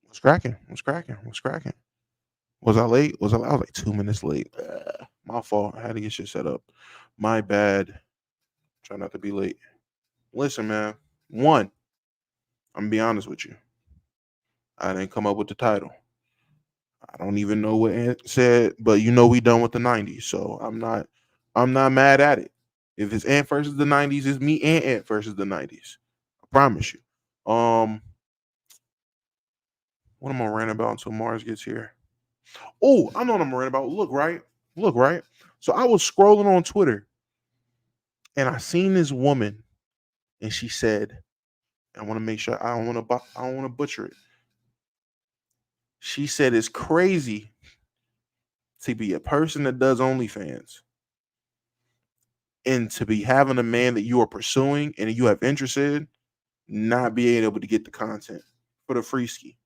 What's cracking? What's cracking? What's cracking? Was I late? I was like 2 minutes late. My fault. I had to get shit set up. My bad. Try not to be late. Listen, man. One, I'm gonna be honest with you. I didn't come up with the title. I don't even know what Ant said, but we done with the 90s, so I'm not mad at it. If it's Ant versus the 90s, it's me and Ant versus the 90s. I promise you. What am I ranting about until Mars gets here? Oh, I know what I'm ranting about. Look, right. So I was scrolling on Twitter and I seen this woman, and she said, I want to make sure I don't want to butcher it. She said it's crazy to be a person that does OnlyFans and to be having a man that you are pursuing and you have interest in, not being able to get the content for the free ski.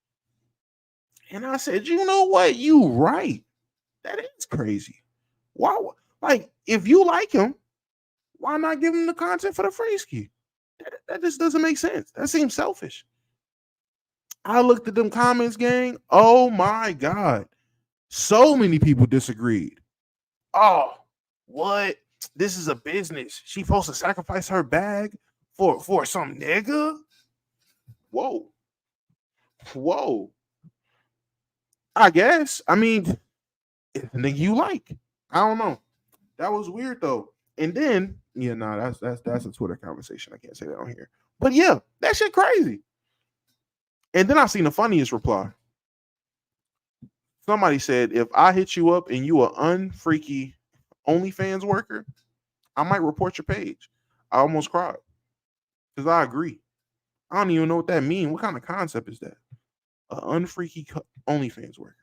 And I said, you know what? You right. That is crazy. Why? Like, if you like him, why not give him the content for the free ski? That just doesn't make sense. That seems selfish. I looked at them comments, gang. Oh my God. So many people disagreed. Oh, what? This is a business. She supposed to sacrifice her bag for some nigga? Whoa. I guess. I mean, it's a nigga you like. I don't know. That was weird though. And then, that's a Twitter conversation. I can't say that on here. But yeah, that shit crazy. And then I seen the funniest reply. Somebody said, if I hit you up and you an unfreaky OnlyFans worker, I might report your page. I almost cried. Because I agree. I don't even know what that means. What kind of concept is that? An unfreaky OnlyFans worker.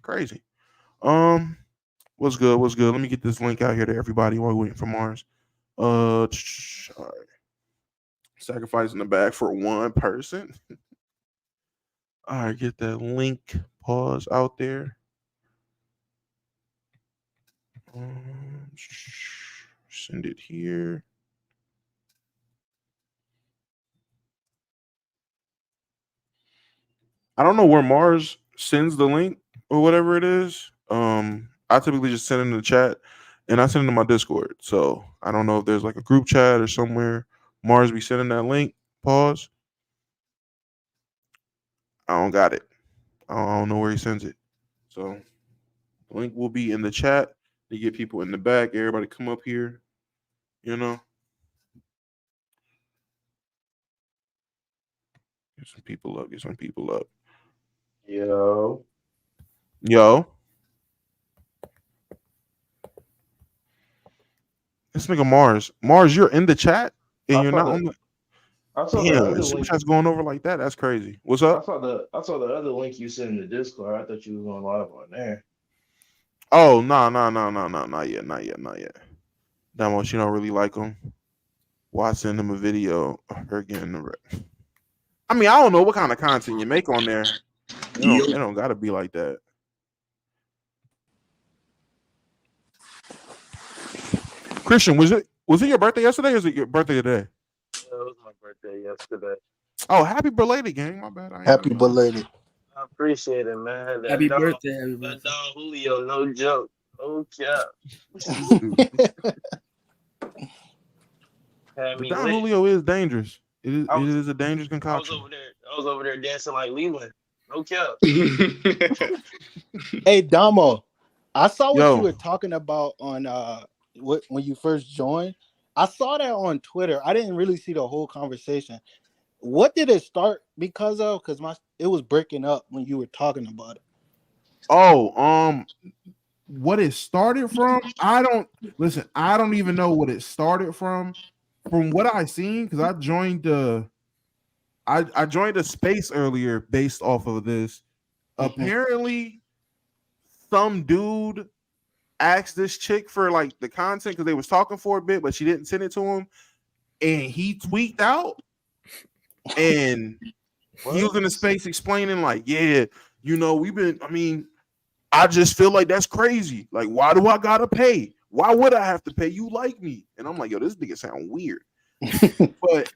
Crazy. What's good? Let me get this link out here to everybody while we're waiting for Mars. All right. Sacrificing the bag for one person. All right, get that link pause out there. Send it here. I don't know where Mars sends the link or whatever it is. I typically just send it in the chat and I send it to my Discord. So I don't know if there's like a group chat or somewhere Mars be sending that link. Pause. I don't got it. I don't know where he sends it. So the link will be in the chat to get people in the back. Everybody come up here. Get some people up. Yo. This nigga Mars. Mars, you're in the chat and you're not on the. I saw the other link. Superchat's going over like that. That's crazy. What's up? I saw the other link you sent in the Discord. I thought you was on live on there. Oh, no, not yet. Damo, she don't really like him. Why send him a video of her getting the I mean, I don't know what kind of content you make on there. It don't gotta be like that. Christian, was it your birthday yesterday or is it your birthday today? It was my birthday yesterday. Oh, happy belated, gang. My bad. Happy belated. I appreciate it, man. Happy birthday. That dog Julio, no joke. No cap. Don Julio is dangerous. It is a dangerous concoction. I was over there dancing like Leland. No cap. Hey, Damo, I saw what you were talking about on when you first joined. I saw that on Twitter. I didn't really see the whole conversation. What did it start because of? Because it was breaking up when you were talking about it. Oh, what it started from? I don't even know what it started from. From what I seen, because I joined I joined a space earlier based off of this. Apparently, some dude asked this chick for like the content because they was talking for a bit, but she didn't send it to him, and he tweaked out, and he was in the space explaining like, yeah, I just feel like that's crazy. Like, why do I gotta pay? Why would I have to pay? You like me? And I'm like, yo, this nigga sound weird. But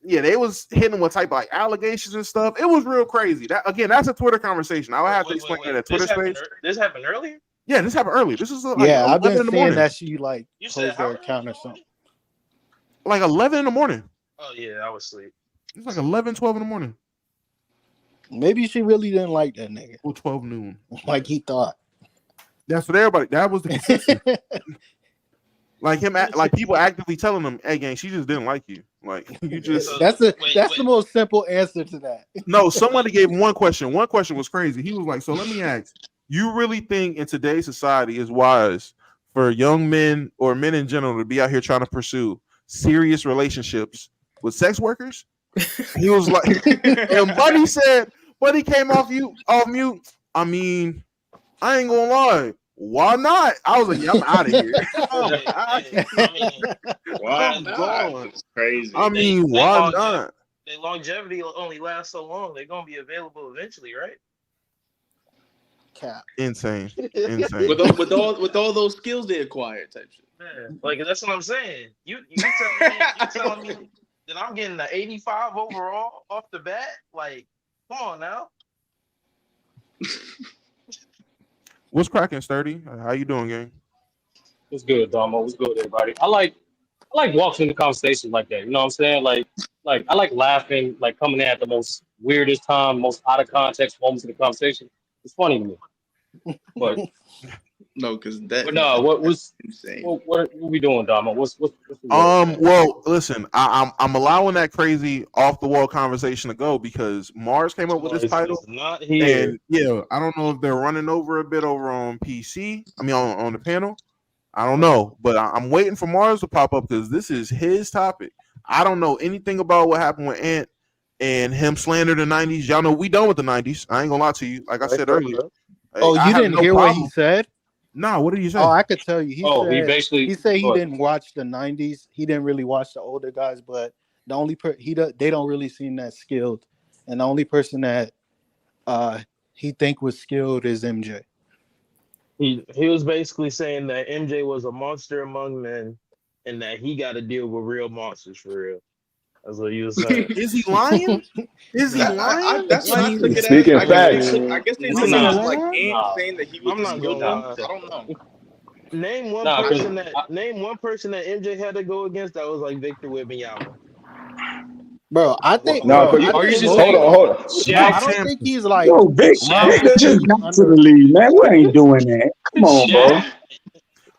yeah, they was hitting with type of like allegations and stuff. It was real crazy. That's a Twitter conversation. I would have to explain that at Twitter space. This happened earlier? Yeah, this happened early. This is like I've been in the seeing morning. that she like closed her account or something. Like 11 in the morning. Oh yeah, I was asleep. It's like 11, 12 in the morning. Maybe she really didn't like that nigga. Or 12 noon. Like he thought. That's what everybody. That was the consensus. Like him, like people actively telling him, "Hey, gang, she just didn't like you. Like you just." That's the most simple answer to that. No, somebody gave him one question. One question was crazy. He was like, "So let me ask, you really think in today's society is wise for young men or men in general to be out here trying to pursue serious relationships with sex workers?" He was like, and Buddy said, Buddy came off mute. I mean, I ain't gonna lie. Why not? I was like, yeah, I'm out of here. Why not? It's crazy. I mean, why not? Their longevity will only last so long. They're gonna be available eventually, right? Cap. Insane. with all those skills they acquired, type shit. Yeah, like that's what I'm saying. You telling me that I'm getting an 85 overall off the bat? Like, come on now. What's cracking, Sturdy? How you doing, gang? What's good, Damo? What's good, everybody? I like walking into conversations like that. You know what I'm saying? Like I like laughing, like coming at the most weirdest time, most out of context moments of the conversation. It's funny to me. But no, because that. But no, what's insane? What we doing, Damo? What's well, listen, I'm allowing that crazy off the wall conversation to go because Mars came up with this title. Not here. And yeah, I don't know if they're running over a bit over on PC. I mean, on the panel. I don't know, but I'm waiting for Mars to pop up because this is his topic. I don't know anything about what happened with Ant and him slander the 90s. Y'all know we done with the 90s. I ain't gonna lie to you. Like I said earlier. Oh, you didn't hear what he said? Nah, what did he say? Oh, I could tell you. He said he didn't watch the 90s. He didn't really watch the older guys, but the only they don't really seem that skilled. And the only person that he think was skilled is MJ. He was basically saying that MJ was a monster among men and that he got to deal with real monsters for real. That's what he was saying. Is he lying? Is he lying? That's what I took it Speaking as. facts. I guess they took it as like saying that he was I'm not skilled. gonna lie. I don't know. Name one person that MJ had to go against that was like Victor Wembanyama. Bro, I think. No, hold on. I don't think he's like. Yo, Vic just got to the league, man. We ain't doing that. Come on, bro.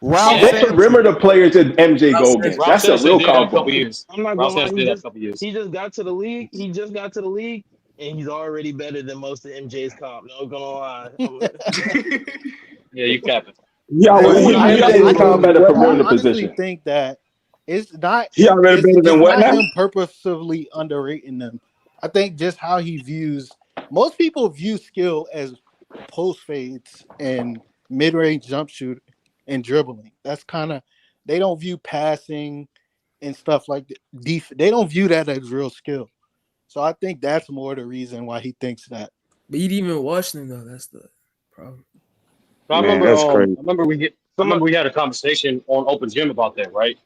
What perimeter players did MJ go against? That's a real combo. I'm not gonna lie. He just got to the league. And he's already better than most of MJ's comp. No gonna lie. Yeah, you capping. MJ's comp at a perimeter position. I think that it's not. He already better than what now? Him purposefully underrating them. I think just how he views. Most people view skill as post fades and mid range jump shoot and dribbling. That's kind of, they don't view passing and stuff like that. They don't view that as real skill. So I think that's more the reason why he thinks that. But he didn't even watch them though. That's the problem. So I remember we had a conversation on Open Gym about that, right?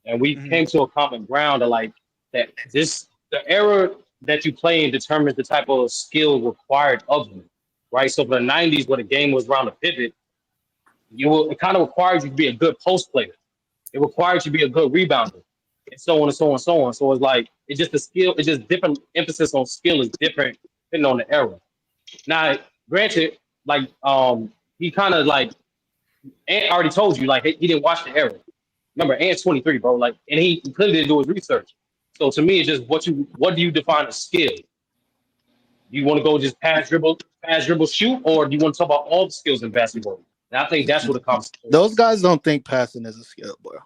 And we came to a common ground of like that. The era that you play in determines the type of skill required of you, right? So for the 90s, where the game was around a pivot, it kind of required you to be a good post player. It required you to be a good rebounder, and so on and so on and so on. So it's like it's just the skill. It's just different emphasis on skill is different depending on the era. Now, granted, like he kind of like Ant already told you like he didn't watch the era. Remember, Ant's 23, bro. Like, and he clearly didn't do his research. So to me, it's just what do you define as skill? Do you want to go just pass, dribble, shoot, or do you want to talk about all the skills in basketball? And I think that's what it comes to. Those guys don't think passing is a skill, bro.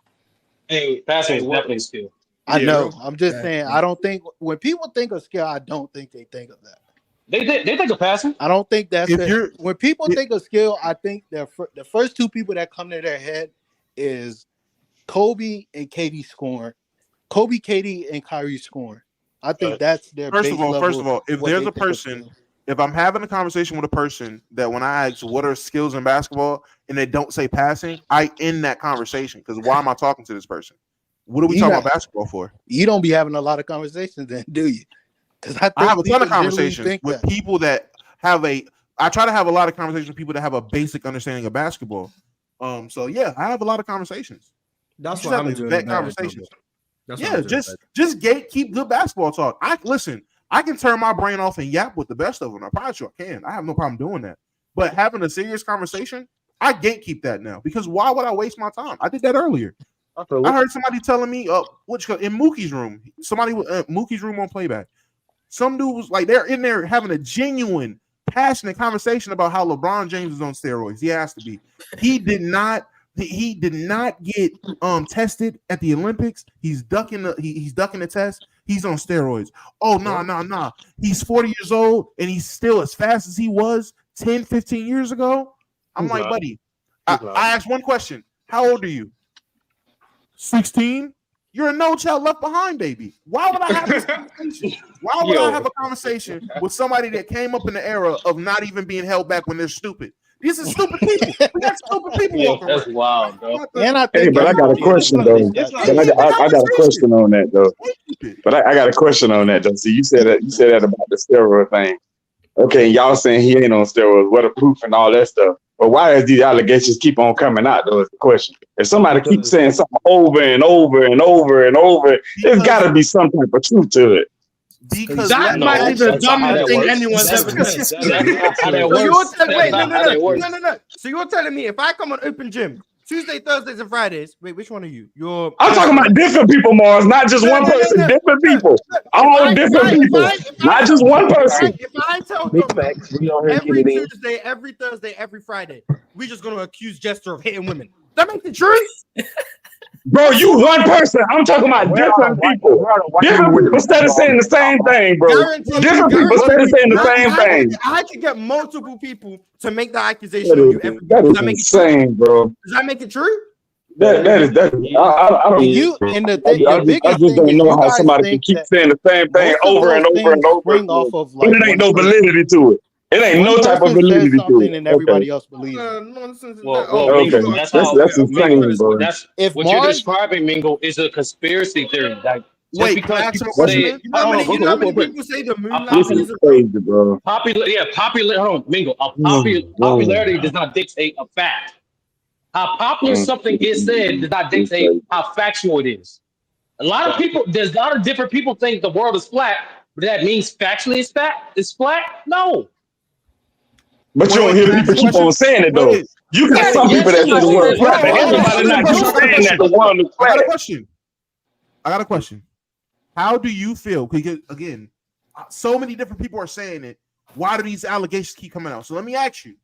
Hey, passing is definitely a skill. I know. I'm just saying. I don't think when people think of skill, I don't think they think of that. They think of passing. I don't think that's when people think of skill. I think the first two people that come to their head is Kobe and KD scoring. Kobe, KD, and Kyrie scoring. I think that's their First of all, if there's a person, if I'm having a conversation with a person that when I ask what are skills in basketball and they don't say passing, I end that conversation because why am I talking to this person? What are we talking about basketball for? You don't be having a lot of conversations then, do you? Because I have a ton of conversations with people that have a. I try to have a lot of conversations with people that have a basic understanding of basketball. So yeah, I have a lot of conversations. That's what I'm doing. Conversations. Just keep good basketball talk. I can turn my brain off and yap with the best of them. I probably sure can. I have no problem doing that. But having a serious conversation, I gatekeep that now because why would I waste my time? I did that earlier. I heard somebody telling me, in Mookie's room, Mookie's room on playback. Some dude was like, they're in there having a genuine, passionate conversation about how LeBron James is on steroids. He has to be. He did not get tested at the Olympics. He's ducking the test. He's on steroids. Oh, no. He's 40 years old and he's still as fast as he was 10, 15 years ago. I'm like, buddy, I asked one question. How old are you? 16? You're a no child left behind, baby. Why would I have this conversation? Why would I have a conversation with somebody that came up in the era of not even being held back when they're stupid? These are stupid people. We got stupid people walking around. That's wild, bro. But I got a question though. I got a question on that though. But I got a question on that though. See, you said that about the steroid thing. Okay, y'all saying he ain't on steroids, what a proof and all that stuff. But why does these allegations keep on coming out though? Is the question. If somebody keeps saying something over and over and over and over, there's got to be some type of truth to it. Because that might be the dumbest thing anyone's ever said. So you're telling me if I come on open gym Tuesday, Thursdays, and Fridays, wait, which one are you? I'm talking about different people, Mars, not just one person. Different people, all different people, not just one person. If I tell them every Tuesday, every Thursday, every Friday, we're just gonna accuse Jester of hitting women. That makes it true. Bro, you one person. I'm talking about different people. Different people instead of saying the same thing, bro. Different people instead of saying the same thing. I can get multiple people to make the accusation on you. That is insane, bro. Does that make it true? That is. I don't. You and the I just don't know how somebody can keep saying the same thing over and over and over. But it ain't no validity to it. It ain't no type of validity to it. And everybody else believes. Mingo, that's insane, bro. If what you're describing, Mingo, is a conspiracy theory. Like, because people say, people say the moon landing is crazy, bro. Popularity does not dictate a fact. How popular something gets said does not dictate how factual it is. There's a lot of different people think the world is flat, but that means factually it's flat? No. But you don't hear people keep on saying it though. You got some people that say the word flat, but everybody not just saying that the world is flat. I got a question. How do you feel? Because again, so many different people are saying it. Why do these allegations keep coming out? So let me ask you,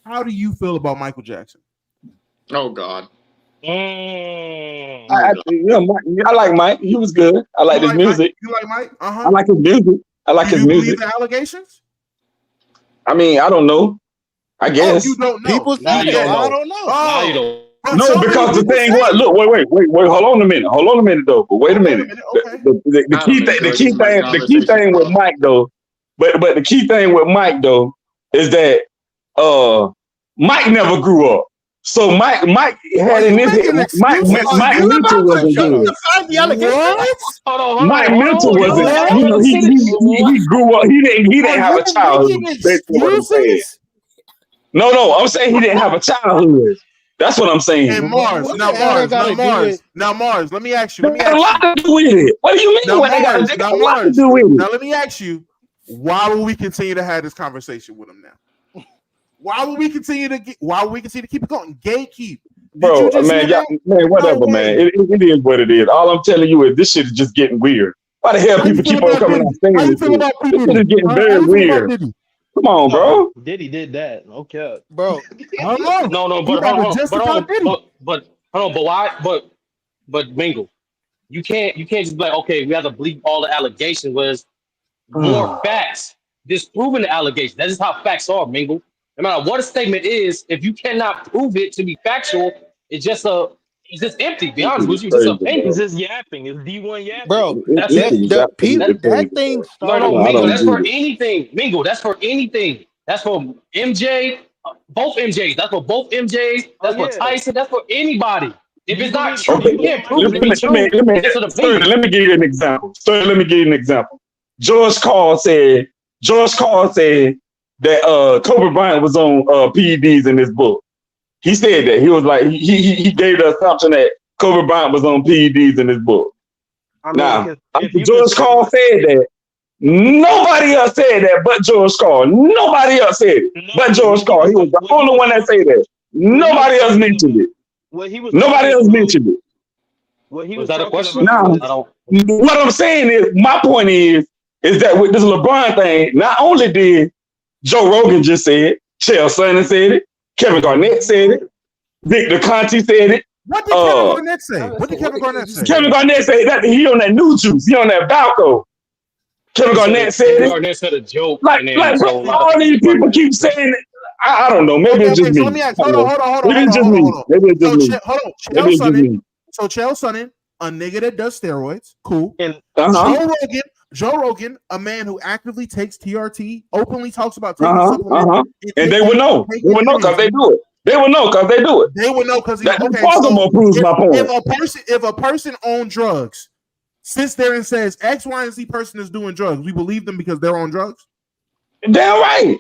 how do you feel about Michael Jackson? Oh God. I like Mike. He was good. I like his music. You like Mike? I like his music. I like his music. Believe the allegations? I mean, I don't know. I guess. You don't know. People say that. I don't know. No, because the thing was, look, wait, hold on a minute though. But wait a minute. The key thing with Mike though, but the key thing with Mike though is that Mike never grew up. So Mike had in his head, Mike mental wasn't good. Mike mental wasn't, you know, he grew up, he didn't have a childhood. No, I'm saying he didn't have a childhood. That's what I'm saying. And Mars, let me ask you. What a lot to do with it. What do you mean? What they got a lot to do with it? Now let me ask you, why will we continue to have this conversation with him now? Why will we continue to keep it going? Gatekeep. Bro, man, whatever, man. It is what it is. All I'm telling you is this shit is just getting weird. Why the hell people keep on coming out saying this? This shit is getting very weird. Come on, bro. Diddy did that. Okay, bro. But Mingle, you can't just be like, okay, we have to believe all the allegations. Was more facts disproving the allegation. That's just how facts are, Mingle. No matter what a statement is, if you cannot prove it to be factual, it's just empty. Be honest with you, it's just opinion. It's just yapping. It's D1 yapping. Bro, that thing started. No, Mingo, that's for anything. Mingo, that's for anything. That's for MJ, both MJs. That's for both MJs. That's for Tyson. That's for anybody. If it's not true, you can't prove it to be true. Let me give you an example. George Carl said that Kobe Bryant was on PEDs in his book. He said that. He was like, he gave the assumption that Kobe Bryant was on PEDs in his book. George Carl said that. Nobody else said that but George Carl. Nobody else said it but George Carl. He was the only one that said that. Nobody else mentioned it. Nobody else mentioned it. Was that a question? What I'm saying is, my point is that with this LeBron thing, not only did Joe Rogan just say it, Chael Sonnen said it, Kevin Garnett said it, Victor Conte said it. What did Kevin Garnett say? What did Kevin Garnett say? Kevin Garnett said that he on that new juice. He on that Balco. Kevin Garnett said it. Garnett said a joke. Like all these people keep saying it. I don't know. Maybe it's just me. Let me ask. Hold on. Maybe it's just me. Maybe it's just me. So Chael Sonnen, a nigga that does steroids, cool. And Joe Rogan, a man who actively takes TRT, openly talks about taking supplements. And they would know. They would know because they do it. They would know because they do it. They would know because proves my point. If a person on drugs sits there and says X, Y, and Z person is doing drugs, we believe them because they're on drugs. Damn right.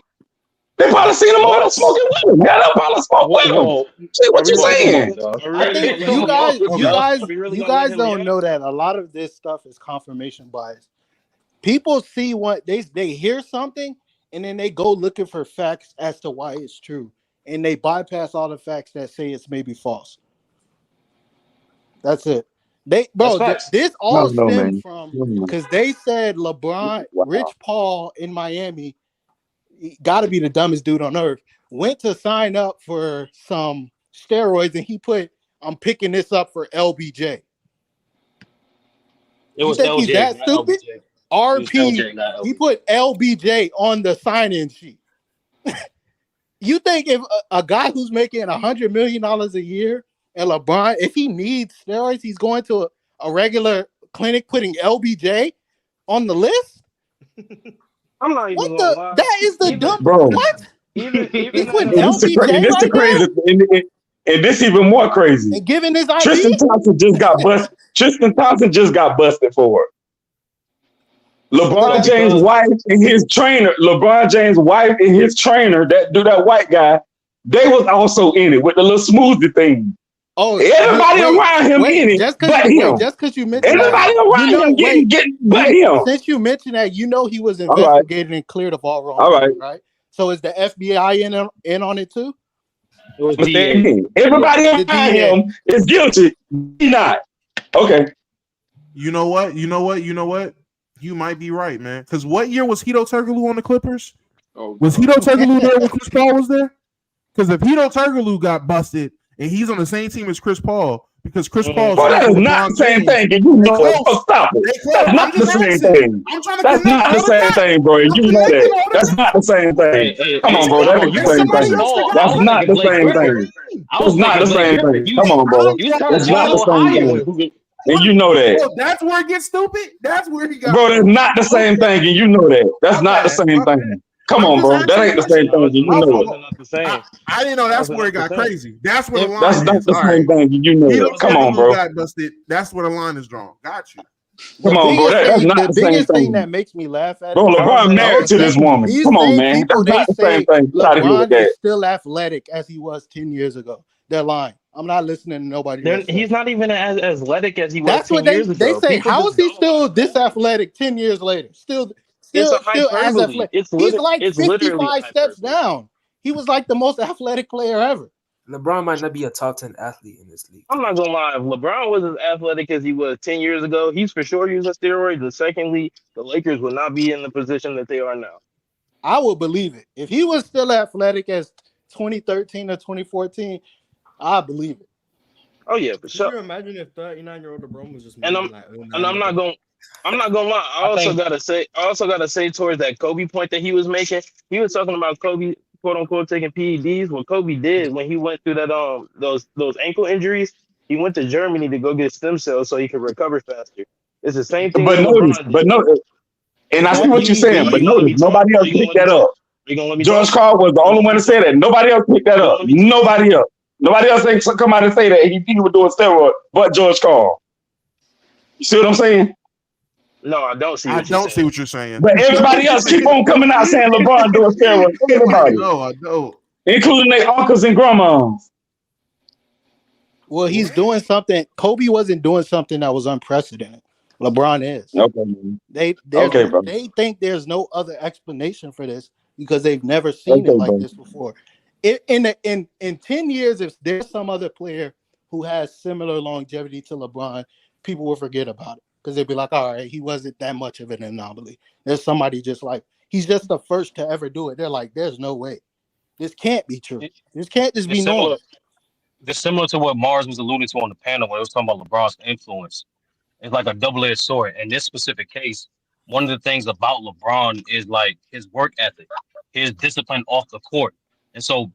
They probably seen them all smoking women. Yeah, they probably smoke women. See what you saying? I think you guys don't know that a lot of this stuff is confirmation bias. People see what they hear something and then they go looking for facts as to why it's true, and they bypass all the facts that say it's maybe false. That's it. This all stemmed from because they said LeBron, Rich Paul in Miami, got to be the dumbest dude on earth, went to sign up for some steroids and he put, I'm picking this up for LBJ. It was LJ, he's that stupid? RP, he put LBJ on the sign-in sheet. You think if a guy who's making $100 million a year and LeBron, if he needs steroids, he's going to a regular clinic putting LBJ on the list? I'm not even gonna lie. That is the dumb. Bro. What? Even this the crazy, and this even more crazy. And given this ID, Tristan Thompson just got busted for it. LeBron James' wife and his trainer, that white guy, they was also in it with the little smoothie thing. Oh, everybody around him in it, but him. Just because you mentioned everybody around him getting but him. Since you mentioned that, you know he was investigated and cleared of all wrong. All right. So is the FBI in on it too? Everybody around him is guilty. He not. Okay. You know what? You might be right, man. Because what year was Hito Turkoglu on the Clippers? Was Hito Turkoglu there when Chris Paul was there? Because if Hito Turkoglu got busted and he's on the same team as Chris Paul, because Chris Paul. Well, that is not the same thing. You know, stop it. That's not the same thing. That's not the same thing, bro. You know that. That's not the same thing. Come on, bro. That ain't the same thing. That's not the same thing. That's not the same thing. Come on, bro. That's not the same thing. And you know that. Bro, that's where it gets stupid. That's where he got. Bro, that's not the same thing, and you know that. That's not the same thing. Come on, bro. That ain't the same thing. You know it. I didn't know that's where it got crazy. That's where the line is. That's not the same thing. You know it. Come on, bro. Got busted. That's where the line is drawn. Got you. Come on, bro. That's not the same biggest thing. thing that makes me laugh at. Bro, LeBron married to this woman. Come on, man. That's not the same thing. LeBron is still athletic as he was 10 years ago. They're lying. I'm not listening to nobody. He's not even as athletic as he was. That's 10 what years they ago. say. How is he still this athletic 10 years later? Still as athletic. He's like 55 steps down. He was like the most athletic player ever. LeBron might not be a top 10 athlete in this league. I'm not gonna lie. If LeBron was as athletic as he was 10 years ago, he's for sure using steroids. But secondly, the Lakers would not be in the position that they are now. I would believe it. If he was still athletic as 2013 or 2014, I believe it. Oh yeah, for sure. Can you imagine if 39-year-old LeBron was just I'm not gonna lie. I also gotta say towards that Kobe point that he was making. He was talking about Kobe, quote unquote, taking PEDs. What Kobe did when he went through that those ankle injuries, he went to Germany to go get stem cells so he could recover faster. It's the same thing. And I see what you're saying, but notice nobody else picked that up. George Carl was the only one to say that. Nobody else picked that up. Nobody else. Nobody else ain't come out and say that he was doing steroids, but George Karl. You see what I'm saying? No, I don't see. What you're saying. But everybody else keep on coming out saying LeBron doing steroids. Everybody. I know. Including their uncles and grandmas. Well, he's doing something. Kobe wasn't doing something that was unprecedented. LeBron is. Okay. They think there's no other explanation for this because they've never seen it like this before. In 10 years, if there's some other player who has similar longevity to LeBron, people will forget about it because they'll be like, all right, he wasn't that much of an anomaly. There's somebody just like, he's just the first to ever do it. They're like, there's no way. This can't be true. This can't just be normal. It's similar to what Mars was alluding to on the panel when it was talking about LeBron's influence. It's like a double-edged sword. In this specific case, one of the things about LeBron is like his work ethic, his discipline off the court. And so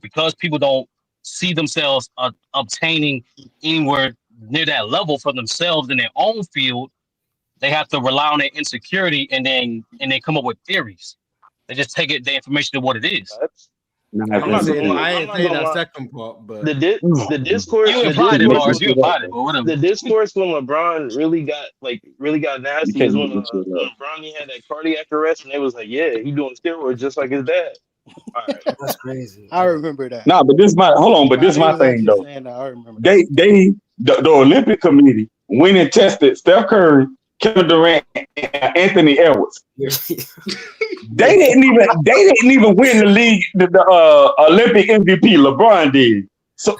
because people don't see themselves obtaining anywhere near that level for themselves in their own field, they have to rely on their insecurity and then come up with theories. They just take the information to what it is. I'm not saying that second part, but the discourse. You implied it, Mars. You implied it, but whatever. The discourse when LeBron really got nasty is when LeBron had that cardiac arrest, and they was like, "Yeah, he doing steroids just like his dad." All right, that's crazy. I remember that. Nah, but this my thing though. I remember. The Olympic Committee went and tested Steph Curry, Kevin Durant, and Anthony Edwards. They didn't even win the league, the Olympic MVP. LeBron did. So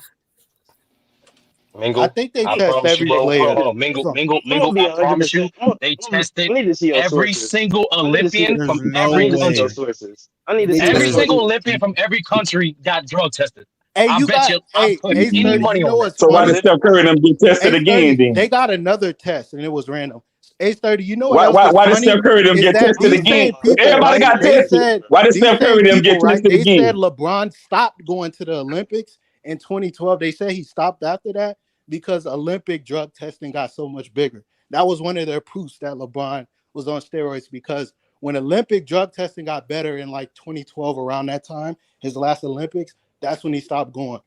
Mingle, I think they test every player. Mingle. I promise you, they tested every single Olympian from every country. Every single Olympian from every country got drug tested. Hey, I bet you I put any money on it. So why did Steph Curry and them get tested again? Then they got another test and it was random. H30, you know why did Steph Curry them get tested again? Everybody got tested. Why did Steph Curry them get tested again? They said LeBron stopped going to the Olympics in 2012. They said he stopped after that because Olympic drug testing got so much bigger. That was one of their proofs that LeBron was on steroids because when Olympic drug testing got better in like 2012, around that time, his last Olympics, that's when he stopped going.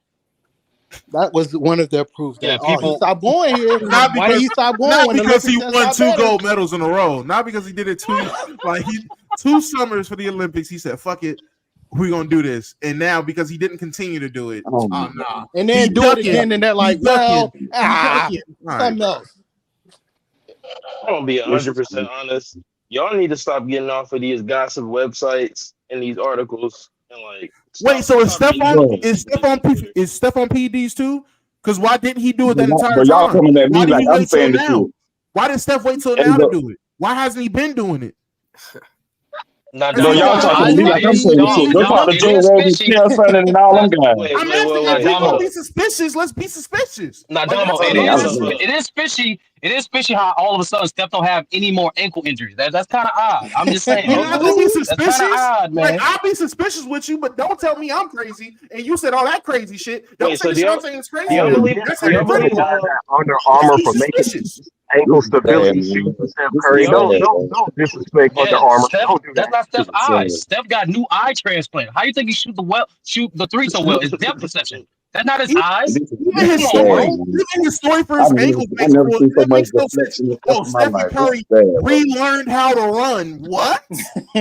That was one of their proofs. That, he stopped going here. Why did he stop going? Not because he won 2 gold medals in a row. Not because he did it 2 summers for the Olympics. He said, "Fuck it, we're gonna do this." And now because he didn't continue to do it, nah. And then do it again, and they're like, "Well, something else." I'm gonna be 100% honest. Y'all need to stop getting off of these gossip websites and these articles and like. Wait, so is Steph on PEDs too? Because why didn't he do it that entire time? Y'all coming at me like I'm saying the truth. Why did Steph wait till now to do it? Why hasn't he been doing it? Y'all talking to me like I'm saying the truth. Go talk to Joe Rogan, Chael Sonnen, and all them guys. I'm asking if people be suspicious. Let's be suspicious. Nah, Damo, it is fishy. It is fishy how all of a sudden Steph don't have any more ankle injuries. That's kind of odd. I'm just saying. That's kind of odd, man. Like, I'll be suspicious with you, but don't tell me I'm crazy. And you said all that crazy shit. Don't say something is crazy. Under Armour for making ankle stability shoes for Steph Curry. Don't disrespect Under Armour. Don't do that. That's not Steph's eyes. Steph got new eye transplant. How you think he shoot the three so well? It's depth perception. That's not his eyes. Even his story for his ankles makes no sense. Oh, Stephen Curry relearned how to run. What?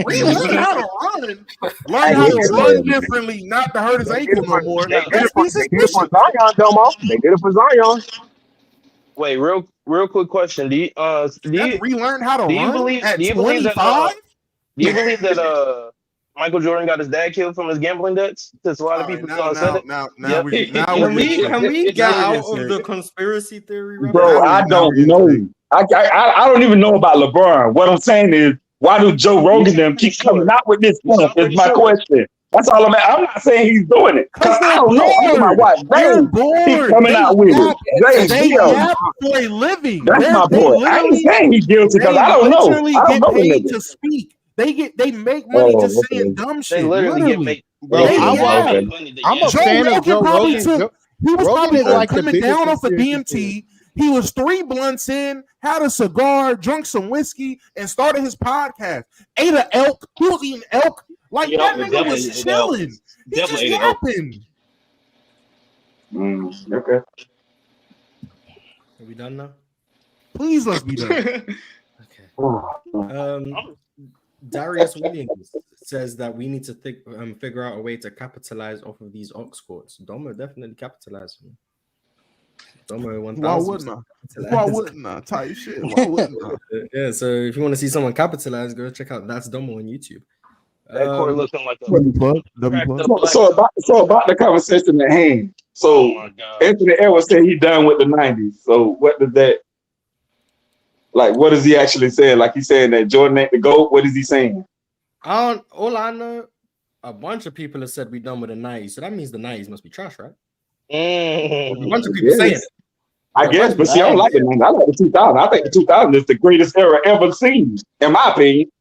Relearned how to run? Learn how to run differently, not to hurt his ankle no more. They did it for Zion, Domo. They did it for Zion. Wait, real quick question. Do you relearn how to run at 25? Do you believe that Michael Jordan got his dad killed from his gambling debts? Since a lot of people said it. Can we get out of the conspiracy theory? Bro, I don't know. I don't even know about LeBron. What I'm saying is, why do Joe Rogan them keep coming out with this stuff? Is my question. That's all I'm at. I'm not saying he's doing it. Because I don't know. I'm my wife. He's coming out with it. They yap for a living. That's my point. I ain't saying he's guilty because I don't know. I don't know paid to speak. They make money just saying dumb shit. They literally get Bro, I'm a fan of Joe Rogan. He was probably like coming down off of DMT. He was 3 blunts in, had a cigar, drunk some whiskey, and started his podcast. Ate an elk. He was eating elk. Like that nigga was chilling. He just yapping. Okay. Are we done now? Please let's be done. Okay. Darius Williams says that we need to figure out a way to capitalize off of these Ox courts. Domo definitely capitalized. Domo 1000. Why wouldn't I? Why wouldn't I? Type shit. Why wouldn't I? Yeah. So if you want to see someone capitalize, go check out That's Domo on YouTube. That court looking like a So about the conversation at hand. So Anthony Edwards said he done with the 90s. So what does that? Like, what is he actually saying? Like he's saying that Jordan ain't the GOAT. What is he saying? All I know, a bunch of people have said we done with the 90s. So that means the 90s must be trash, right? A bunch of people saying it. I guess, but see, I don't like the 90s. I like the 2000. I think the 2000 is the greatest era ever seen, in my opinion.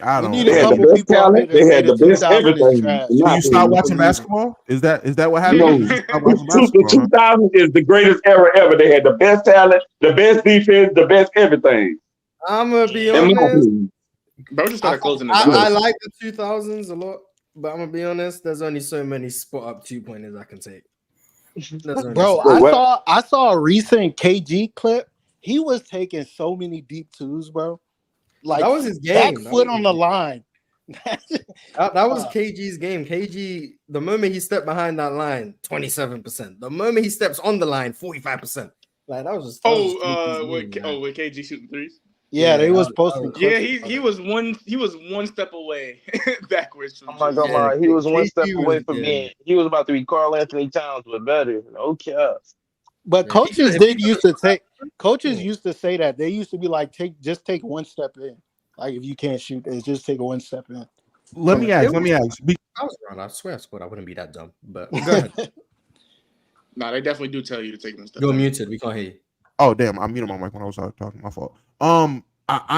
I don't know. They had the best talent. They had the best everything. Do you stop watching basketball? Is that what happened? No. The 2000 is the greatest era ever. They had the best talent, the best defense, the best everything. I'm gonna be honest. Bro, just started closing the I like the 2000s a lot, but I'm gonna be honest. There's only so many spot up 2-pointers I can take. Bro, I saw a recent KG clip. He was taking so many deep twos, bro. Like that was his game. Back foot on the line. that was KG's game. KG, the moment he stepped behind that line, 27%. The moment he steps on the line, 45%. Like that was just. With KG shooting threes. Yeah, they was posting. Yeah, he was one step away backwards. From I'm not gonna lie, he was one step away from being. He was about to be Karl Anthony Towns, but better. No cap. But coaches used to say that. They used to be like, just take one step in. Like if you can't shoot, just take one step in. Let me ask. I was wrong. I swear, I wouldn't be that dumb. But go ahead. Nah, they definitely do tell you to take one step. You're muted. We can't hear you. Oh damn! I muted my mic when I was talking. My fault. I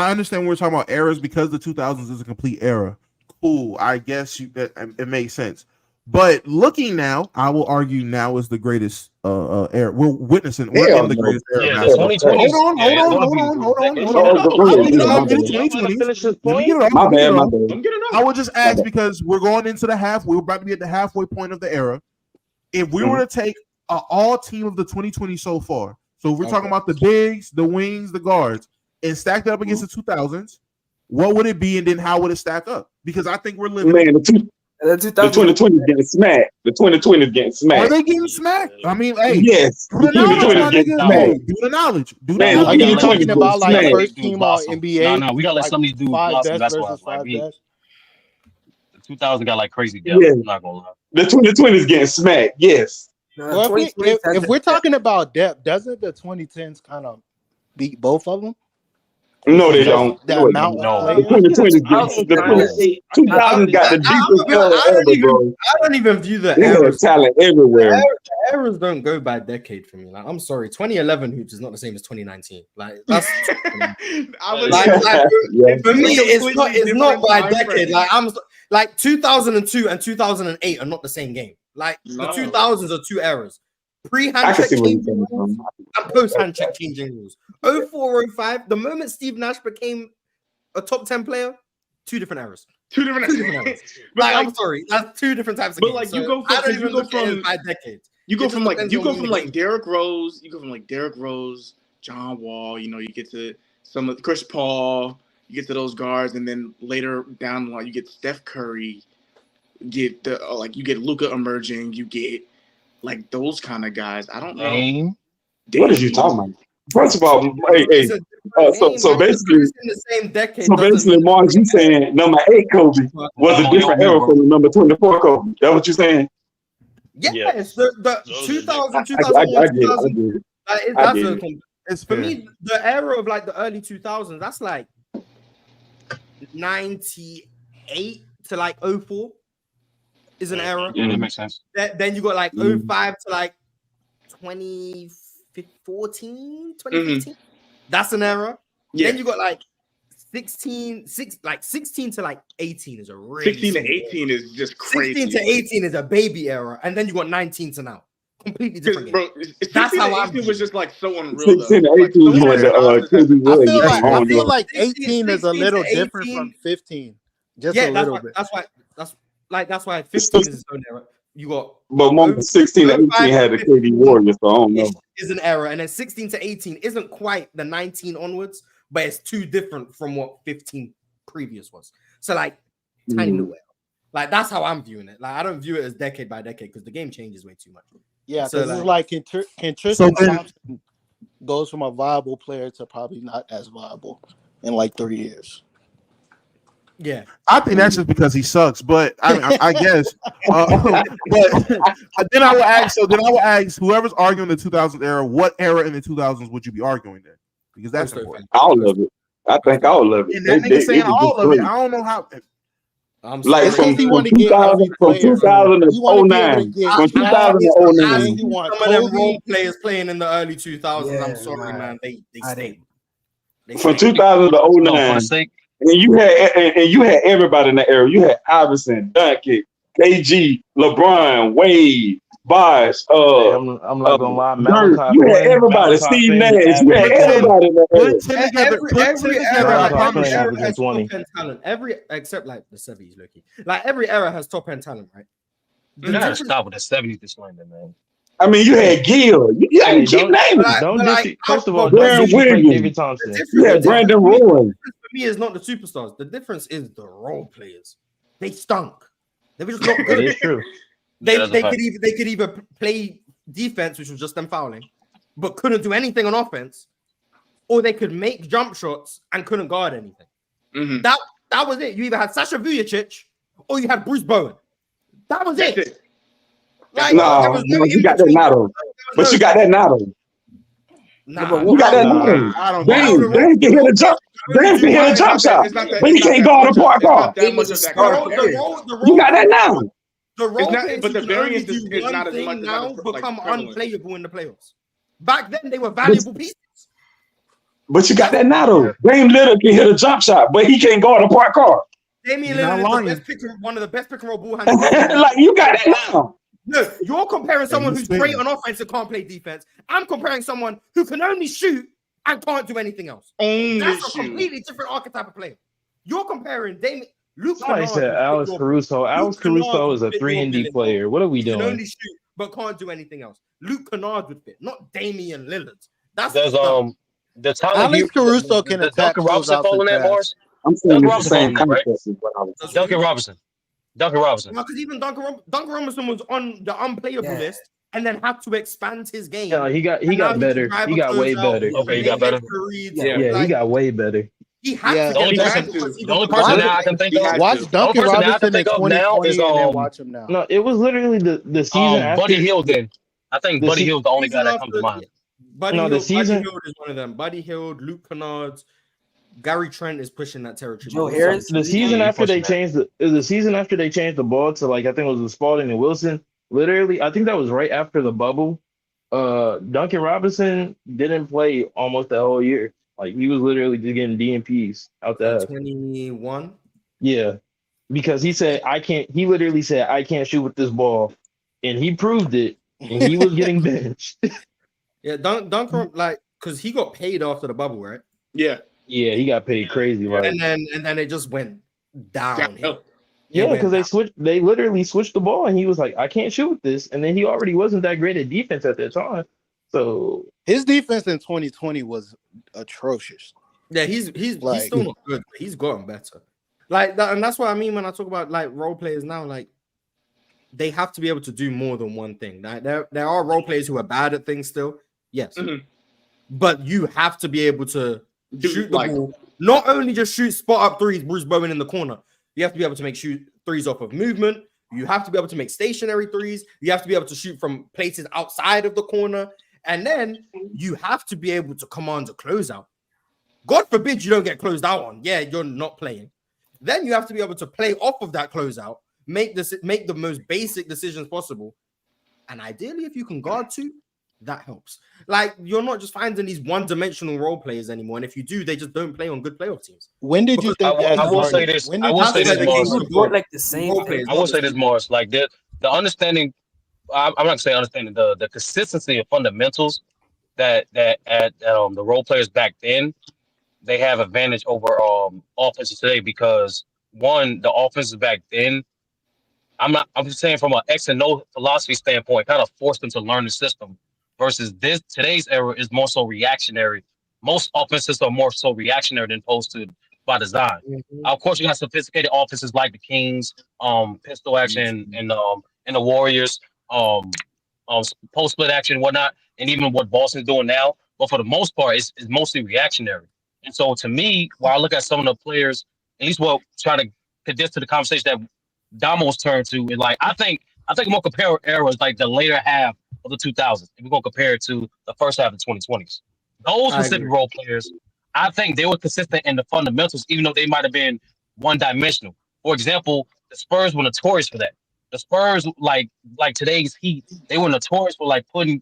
understand we're talking about eras because the 2000s is a complete era. Cool. I guess that it makes sense. But looking now, I will argue now is the greatest era. We're witnessing. We're in the greatest era. Hold on. I would just ask because we're going into the half. We're about to be at the halfway point of the era. If we were to take all team of the 2020 so far, so if we're talking about the bigs, the wings, the guards, and stacked up against the 2000s, what would it be, and then how would it stack up? Because I think we're living. Man, the 2020 is getting smacked. The 2020 is getting smacked. Are they getting smacked? I mean, hey, yes. Do the knowledge. Are you talking about like first team all NBA? No, we gotta let some of these dudes blossom. That's why. The 2000 got like crazy depth. Yeah. I'm not gonna lie. The 2020 is getting smacked. Yes. Well, if we're talking about depth, doesn't the 2010s kind of beat both of them? No, they don't. The amount of the 2020 the 2000 got the deepest era ever, bro. I don't even view the eras. Talent everywhere. The eras don't go by decade for me. Like, I'm sorry, 2011 hoops is not the same as 2019. Like that's for me, it's not by decade. Like I'm like 2002 and 2008 are not the same game. Like the 2000s are two eras. Pre-handcheck changing rules and post-handcheck changing rules. 04-05, the moment Steve Nash became a top 10 player, two different eras. Two different eras. Like, I'm sorry, that's two different types of games. But like so you go from by decades. You go from Derrick Rose, John Wall. You know, you get to some of Chris Paul. You get to those guards, and then later down the line, you get Steph Curry. You get Luka emerging. You get like those kind of guys. I don't know. What are you talking about? First of all, so basically, in the same decade. So basically, Mars, you saying number 8 Kobe was a different era from the number 24 Kobe? That what you saying? Yes, the 2000, 2001, I get it. It's for me the era of like the early 2000s. That's like 98 to like 04. Is an era. Yeah, that makes sense. Then you got like 05 to like 2014, 2015. That's an era. Yeah. Then you got like 16 to like 18 is a really 16 to 18 era. Is just crazy. 16 to 18 is a baby era, and then you got 19 to now. Completely different. Bro, that's how 18 was just like so unreal. 16 to 18 I feel like 18 is a little different from 15. Just a little bit. That's why 15 is its own era. You got. But moment 16 to 18 had the KD Warriors, so I don't know. Is an era, and then 16 to 18 isn't quite the 19 onwards, but it's too different from what 15 previous was. So like tiny little era. Like that's how I'm viewing it. Like I don't view it as decade by decade because the game changes way too much. Yeah, so it's like can Tristan Thompson goes from a viable player to probably not as viable in like 3 years. Yeah, I think that's just because he sucks. But I mean, I guess. But then I will ask. So then I will ask whoever's arguing the 2000s era, what era in the 2000s would you be arguing then? Because that's important. All of it. I think all of it. And that nigga saying all of it. I don't know how. Like from 2000 to 2009. From 2009. Some of them role players playing in the early 2000s. I'm sorry, man. They stayed. From 2000 to 09. And you had everybody in that era. You had Iverson, Duncan, KG, LeBron, Wade, Bosh. I'm not gonna lie, Malachi. You had everybody. Steve Nash. You had everybody in that era. Every except like the 70s, Loki. Like every era has top end talent, right? You gotta stop with the 70s disclaimer, man. I mean, you had Gil. You had keep naming. First of all, Darren Williams. David Thompson. You had Brandon Roy. For me, is not the superstars. The difference is the role players. They stunk. They were just not good. It's true. They could either play defense, which was just them fouling, but couldn't do anything on offense, or they could make jump shots and couldn't guard anything. Mm-hmm. That was it. You either had Sasha Vujacic or you had Bruce Bowen. That was it. Like, you got that now, but you got that now. You got that now. I don't know. Dang can hit a jump. Dang can hit a jump shot, but he can't guard a point guard. You got that now. The role but the variance is not as much now become unplayable in the playoffs. Back then, they were valuable pieces. But you got that now, though. Dame Lillard can hit a jump shot, but he can't guard a point guard. Damian Lillard is one of the best pick and roll ball handlers. Like you got that now. Look, you're comparing someone who's great on offense and can't play defense. I'm comparing someone who can only shoot and can't do anything else. That's a completely different archetype of player. You're comparing Luke. Somebody said Alex Caruso. Alex Caruso is a 3-and-D player. What are we doing? Can only shoot but can't do anything else. Luke Kennard would fit, not Damian Lillard. That's the talent. Alex Caruso can attack. Duncan Robinson falling that Mars. I'm saying the same concept. Duncan Robinson. Because even Duncan Robinson was on the unplayable list and then had to expand his game. Yeah, he got better. He got way better. Okay, he got better. Yeah, he got way better. He had to. The only person now I can think of. Watch Duncan Robinson in 2020 and then watch him now. No, it was literally the season after. Buddy Hield then. I think Buddy Hield's the only guy that comes to mind. Buddy Hield is one of them. Buddy Hield, Luke Kennard, Gary Trent is pushing that territory. Joe Harris. The season after they changed the ball to like I think it was the Spalding and Wilson. Literally, I think that was right after the bubble. Duncan Robinson didn't play almost the whole year. Like he was literally just getting DNPs out there. 21. Yeah, because he said I can't. He literally said I can't shoot with this ball, and he proved it. And he was getting benched. Yeah, Duncan like because he got paid after the bubble, right? Yeah. Yeah, he got paid crazy, right? And then it just went down. Yeah, because they literally switched the ball, and he was like, "I can't shoot with this," and then he already wasn't that great at defense at that time. So his defense in 2020 was atrocious. Yeah, he's still not good. But he's gotten better. Like that, and that's what I mean when I talk about like role players now. Like they have to be able to do more than one thing. Like, there are role players who are bad at things still, yes, but you have to be able to shoot the ball. Not only just shoot spot up threes, Bruce Bowen in the corner. You have to be able to make shoot threes off of movement. You have to be able to make stationary threes. You have to be able to shoot from places outside of the corner. And then you have to be able to command a closeout. God forbid you don't get closed out on. Yeah, you're not playing. Then you have to be able to play off of that closeout, make the most basic decisions possible. And ideally, if you can guard two, that helps. Like, you're not just finding these one-dimensional role players anymore. And if you do, they just don't play on good playoff teams. When did you think I will say this. I will say this, Morris. Like the same thing. I will say this, Morris. Like the understanding, I'm not gonna say understanding, the consistency of fundamentals that at the role players back then, they have advantage over offenses today because one, the offenses back then, I'm just saying from an X and no philosophy standpoint, kind of forced them to learn the system. Versus today's era is more so reactionary. Most offenses are more so reactionary than opposed to by design. Of course, you got sophisticated offenses like the Kings, pistol action, and the Warriors, post split action, and whatnot, and even what Boston's doing now. But for the most part, it's mostly reactionary. And so, to me, while I look at some of the players, at least what try to condense to the conversation that Damo's turned to, and like I think I'm gonna compare eras like the later half of the 2000s. If we're gonna compare it to the first half of the 2020s, those specific role players, I think they were consistent in the fundamentals, even though they might have been one-dimensional. For example, the Spurs were notorious for that. The Spurs, like today's Heat, they were notorious for like putting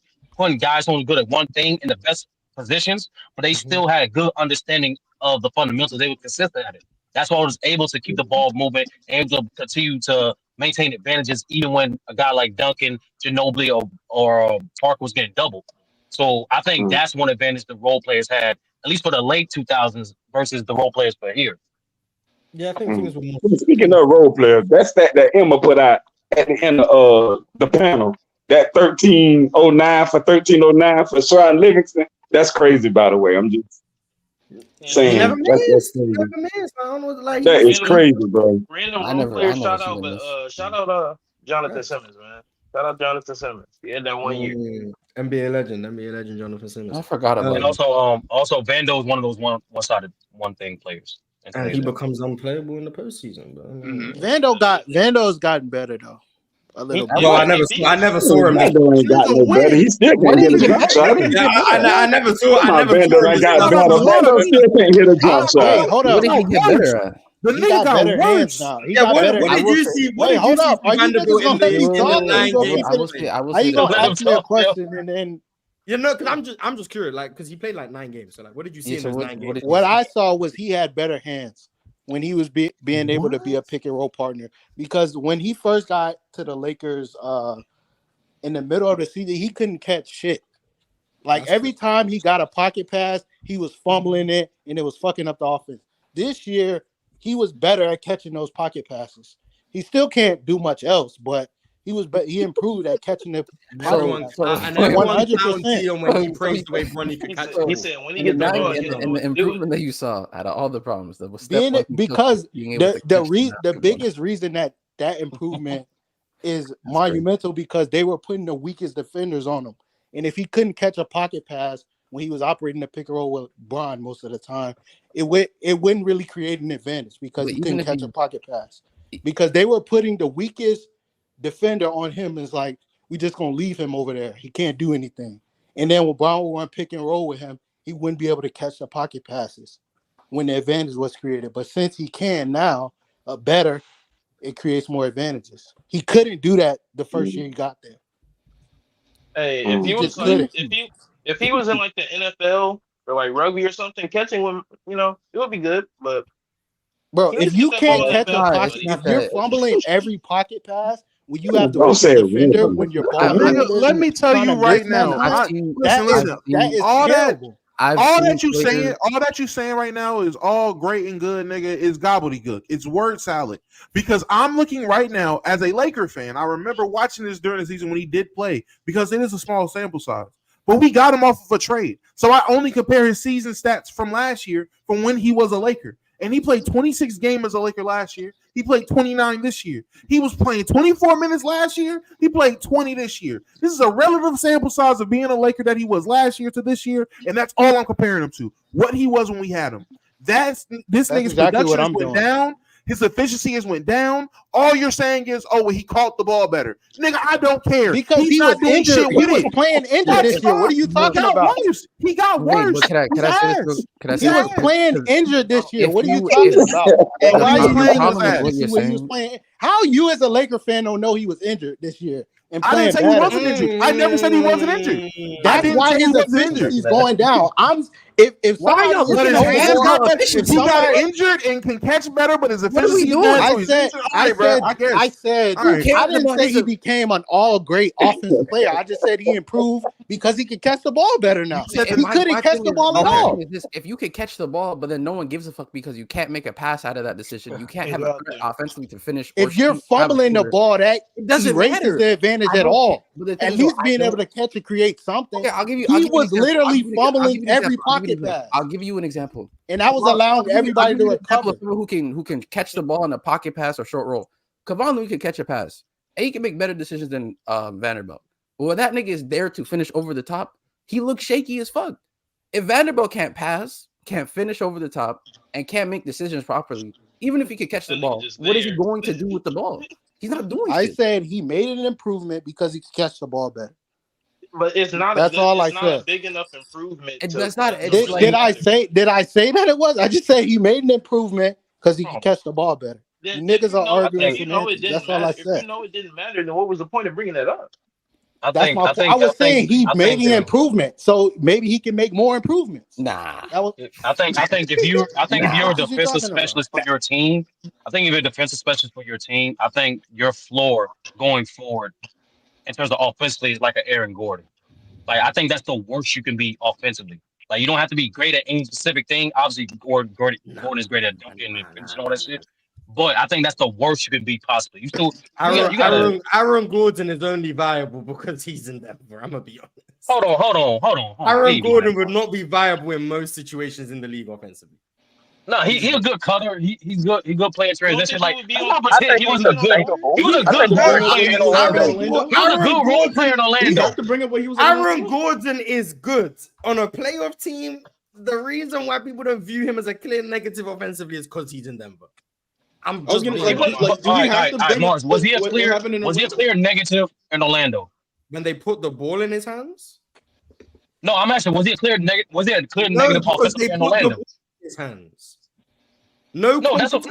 guys who were good at one thing in the best positions, but they still had a good understanding of the fundamentals. They were consistent at it. That's why I was able to keep the ball moving and able to continue to maintain advantages, even when a guy like Duncan, Ginobili, or Parker was getting doubled. So I think that's one advantage the role players had, at least for the late 2000s versus the role players for here. Yeah, I think things were more. Speaking of role players, that's that Emma put out at the end of the panel. That 1309 for 1309 for Sean Livingston. That's crazy, by the way. I'm just saying. Never missed. That is crazy, bro. Random role player shout out, but shout out Jonathan Simmons, man. Shout out Jonathan Simmons. He had that 1 year. NBA legend Jonathan Simmons. I forgot about and also Vando is one of those one-sided one-thing players. And he becomes unplayable in the postseason. Vando's gotten better though. A little bit. Well, I never saw him. Vando ain't got no better. He still can't hit a jump shot. I never saw. Vando ain't got better. Vando still can't hit a jump shot. Hey, hold up. What did he get better at? The nigga got better hands now. What did you see? What did you see? Are you niggas gonna let me talk? Are you gonna ask me a question and then? You know, because I'm just curious, like, because he played like 9 games. So, like, what did you see in those 9 games? What I saw was he had better hands when he was being able to be a pick and roll partner. Because when he first got to the Lakers in the middle of the season, he couldn't catch shit. Like every time he got a pocket pass, he was fumbling it and it was fucking up the offense. This year, he was better at catching those pocket passes. He still can't do much else, but he improved at catching it. And everyone found Theo when he praised the way Bronny could catch it. He said when he gets the ball, and the improvement that you saw out of all the problems that was because the biggest reason that improvement is monumental because they were putting the weakest defenders on him, and if he couldn't catch a pocket pass when he was operating the pick and roll with Bron most of the time, it wouldn't really create an advantage because he couldn't catch a pocket pass because they were putting the weakest defender on him. Is like, we just gonna leave him over there. He can't do anything. And then when Brown would run pick and roll with him, he wouldn't be able to catch the pocket passes when the advantage was created. But since he can now, better, it creates more advantages. He couldn't do that the first year he got there. Hey, if he was like, if he was in like the NFL or like rugby or something, catching him, it would be good. But bro, if you can't catch a pocket, if you're fumbling every pocket pass, when you have to defender when you're ball. Let me tell you right now. All that you saying right now is all great and good, nigga. Is gobbledygook. It's word salad. Because I'm looking right now as a Laker fan. I remember watching this during the season when he did play because it is a small sample size. But we got him off of a trade. So I only compare his season stats from last year from when he was a Laker. And he played 26 games as a Laker last year. He played 29 this year. He was playing 24 minutes last year. He played 20 this year. This is a relative sample size of being a Laker that he was last year to this year, and that's all I'm comparing him to. What he was when we had him. This nigga's exactly production went down. His efficiency has went down. All you're saying is, he caught the ball better. Nigga, I don't care. Because he was injured. He was playing injured this year. What are you talking about? He got worse. Can I say he was playing injured this year. What are you talking about? And why are you playing his ass? How you as a Laker fan don't know he was injured this year? I didn't say he wasn't injured. I never said he wasn't injured. That's why his efficiency is going down. If he got injured and can catch better, but his efficiency I said I didn't say he became an all great offensive player. I just said he improved because he could catch the ball better now. He couldn't catch the ball at all. If you could catch the ball, but then no one gives a fuck because you can't make a pass out of that decision. You can't have a threat offensively to finish. If you're fumbling the ball, that doesn't erases the advantage at all. At least being able to catch and create something. Okay, I'll give you. He was literally fumbling every pocket pass. I'll give you an example. And I was allowing everybody to recover. Who can catch the ball in a pocket pass or short roll. Kevon Looney can catch a pass, and he can make better decisions than Vanderbilt. But when that nigga is there to finish over the top, he looks shaky as fuck. If Vanderbilt can't pass, can't finish over the top, and can't make decisions properly, even if he could catch the ball, what is he going to do with the ball? He's not doing I shit. said he made an improvement because he could catch the ball better. But it's not. That's all I said. A big enough improvement. That's not. Did I say that it was? I just said he made an improvement because he could catch the ball better. You niggas are arguing semantics. That's all I said. If you know it didn't matter, then what was the point of bringing that up? I was saying he made an improvement, so maybe he can make more improvements. Nah, I think if you're a defensive specialist for your team, I think your floor going forward in terms of offensively is like an Aaron Gordon. Like I think that's the worst you can be offensively. Like you don't have to be great at any specific thing. Obviously, Gordon is great at dunking and finishing all that shit. But I think that's the worst you can be possibly. You still, Aaron Gordon is only viable because he's in Denver. I'm gonna be honest. Hold on. Aaron Gordon would not be viable in most situations in the league offensively. No, he's a good cutter. He's good. He's good playing transition. Like he was a good role player in Orlando. Aaron Gordon is good on a playoff team. The reason why people don't view him as a clear negative offensively is because he's in Denver. Was he a clear negative in Orlando when they put the ball in his hands? No, I'm asking, was he a clear negative offensively in Orlando? His hands. That's what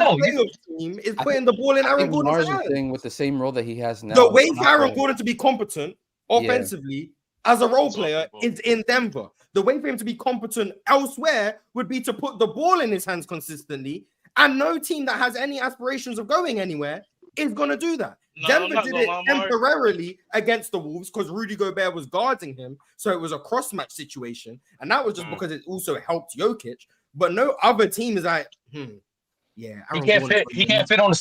team is putting the ball in Aaron Gordon's hands. Thing with the same role that he has now. The way for Aaron Gordon to be competent offensively as a role player is in Denver. The way for him to be competent elsewhere would be to put the ball in his hands consistently. And no team that has any aspirations of going anywhere is going to do that. Denver did it temporarily against the Wolves because Rudy Gobert was guarding him. So it was a cross-match situation. And that was just because it also helped Jokic. But no other team is like, he can't fit on the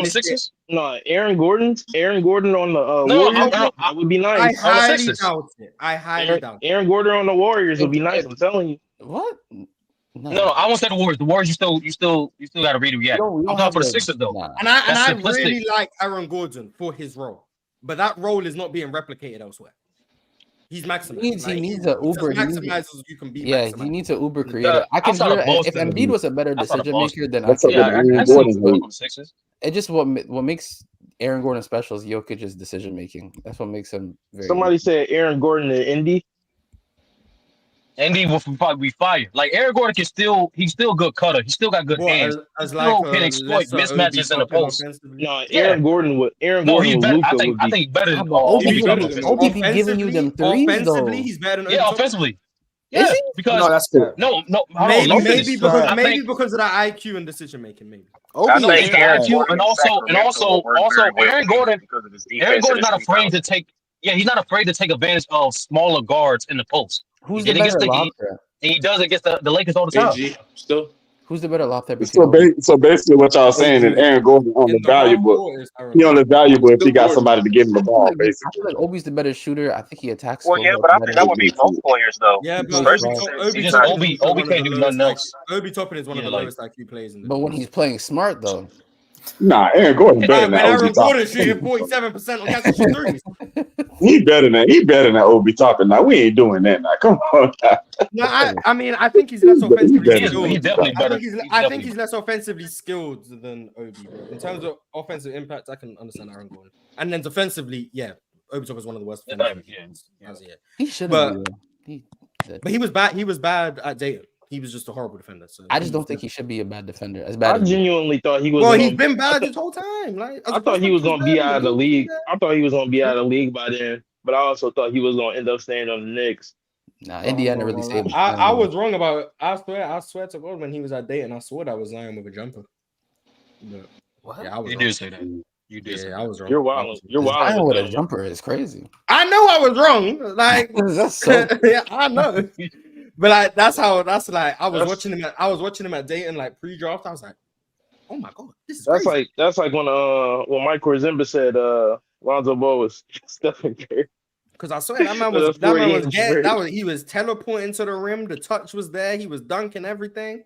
Sixers. No, Aaron Gordon on the Warriors that would be nice. I highly doubt it. Aaron Gordon on the Warriors would be nice. I'm telling you. What? No, I won't say the Warriors. The Warriors, you still got to react. I'm talking for the Sixers though. And I really like Aaron Gordon for his role, but that role is not being replicated elsewhere. He's maximized. He needs an Uber. He needs an Uber creator. I can hear if Embiid was a better decision maker than It just what makes Aaron Gordon special is Jokic's decision making. That's what makes him. Somebody said Aaron Gordon in Indy. Indy will probably be fired. Like Aaron Gordon he's still a good cutter. He still got good hands. He still can exploit mismatches in the post. No, Aaron Gordon would. He's better. I think better than Obi giving you them threes. Offensively, he's better than offensively. Yeah, because no. Maybe because of that IQ and decision making. Maybe. IQ and also Aaron Gordon. Aaron Gordon's not afraid to take. Yeah, he's not afraid to take advantage of smaller guards in the post. Who's the better lob threat? And he does against the Lakers all the time. Who's the better lob threat? So basically, what y'all saying is Aaron Gordon only valuable. He only valuable if he got somebody to give him the ball. Basically, I feel like Obi's the better shooter. I think he attacks. Well, yeah, but I think that would be both players though. Yeah, but Obi can't do nothing else. Obi Toppin is one of the lowest IQ players in the But when he's playing smart though. Nah, Aaron Gordon better than Aaron Gordon shooting 47% on catch threes. He better than Obi Toppin. Now we ain't doing that. Now come on. No, I mean I think he's less offensively skilled. He's definitely better. I think he's less offensively skilled than Obi. In terms of offensive impact, I can understand Aaron Gordon. And then defensively, Obi Toppin is one of the worst defenders. He should have. But he was bad. He was bad at Dayton. He was just a horrible defender. So I just don't think he should be a bad defender. As bad. I genuinely thought he was. Well, he's been bad this whole time. Like I thought he was going to be out of the league. I thought he was going to be out of the league by then. But I also thought he was going to end up staying on the Knicks. Nah, Indiana really saved him. I was wrong about. I swear to God, when he was at Dayton, I swore that was Zion with a jumper. But What? Yeah, I was You wrong. did say that. You did say that. I was wrong. You're wild. You're This guy wild. with a jumper is crazy. I know I was wrong. Like That's so. yeah, I know. But like that's like I was watching him at Dayton like pre-draft. I was like, oh my god, this is crazy. That's like when Mike Korzimba said Lonzo Ball was Stephen Curry. Because I swear that man was he was teleporting to the rim, the touch was there, he was dunking everything,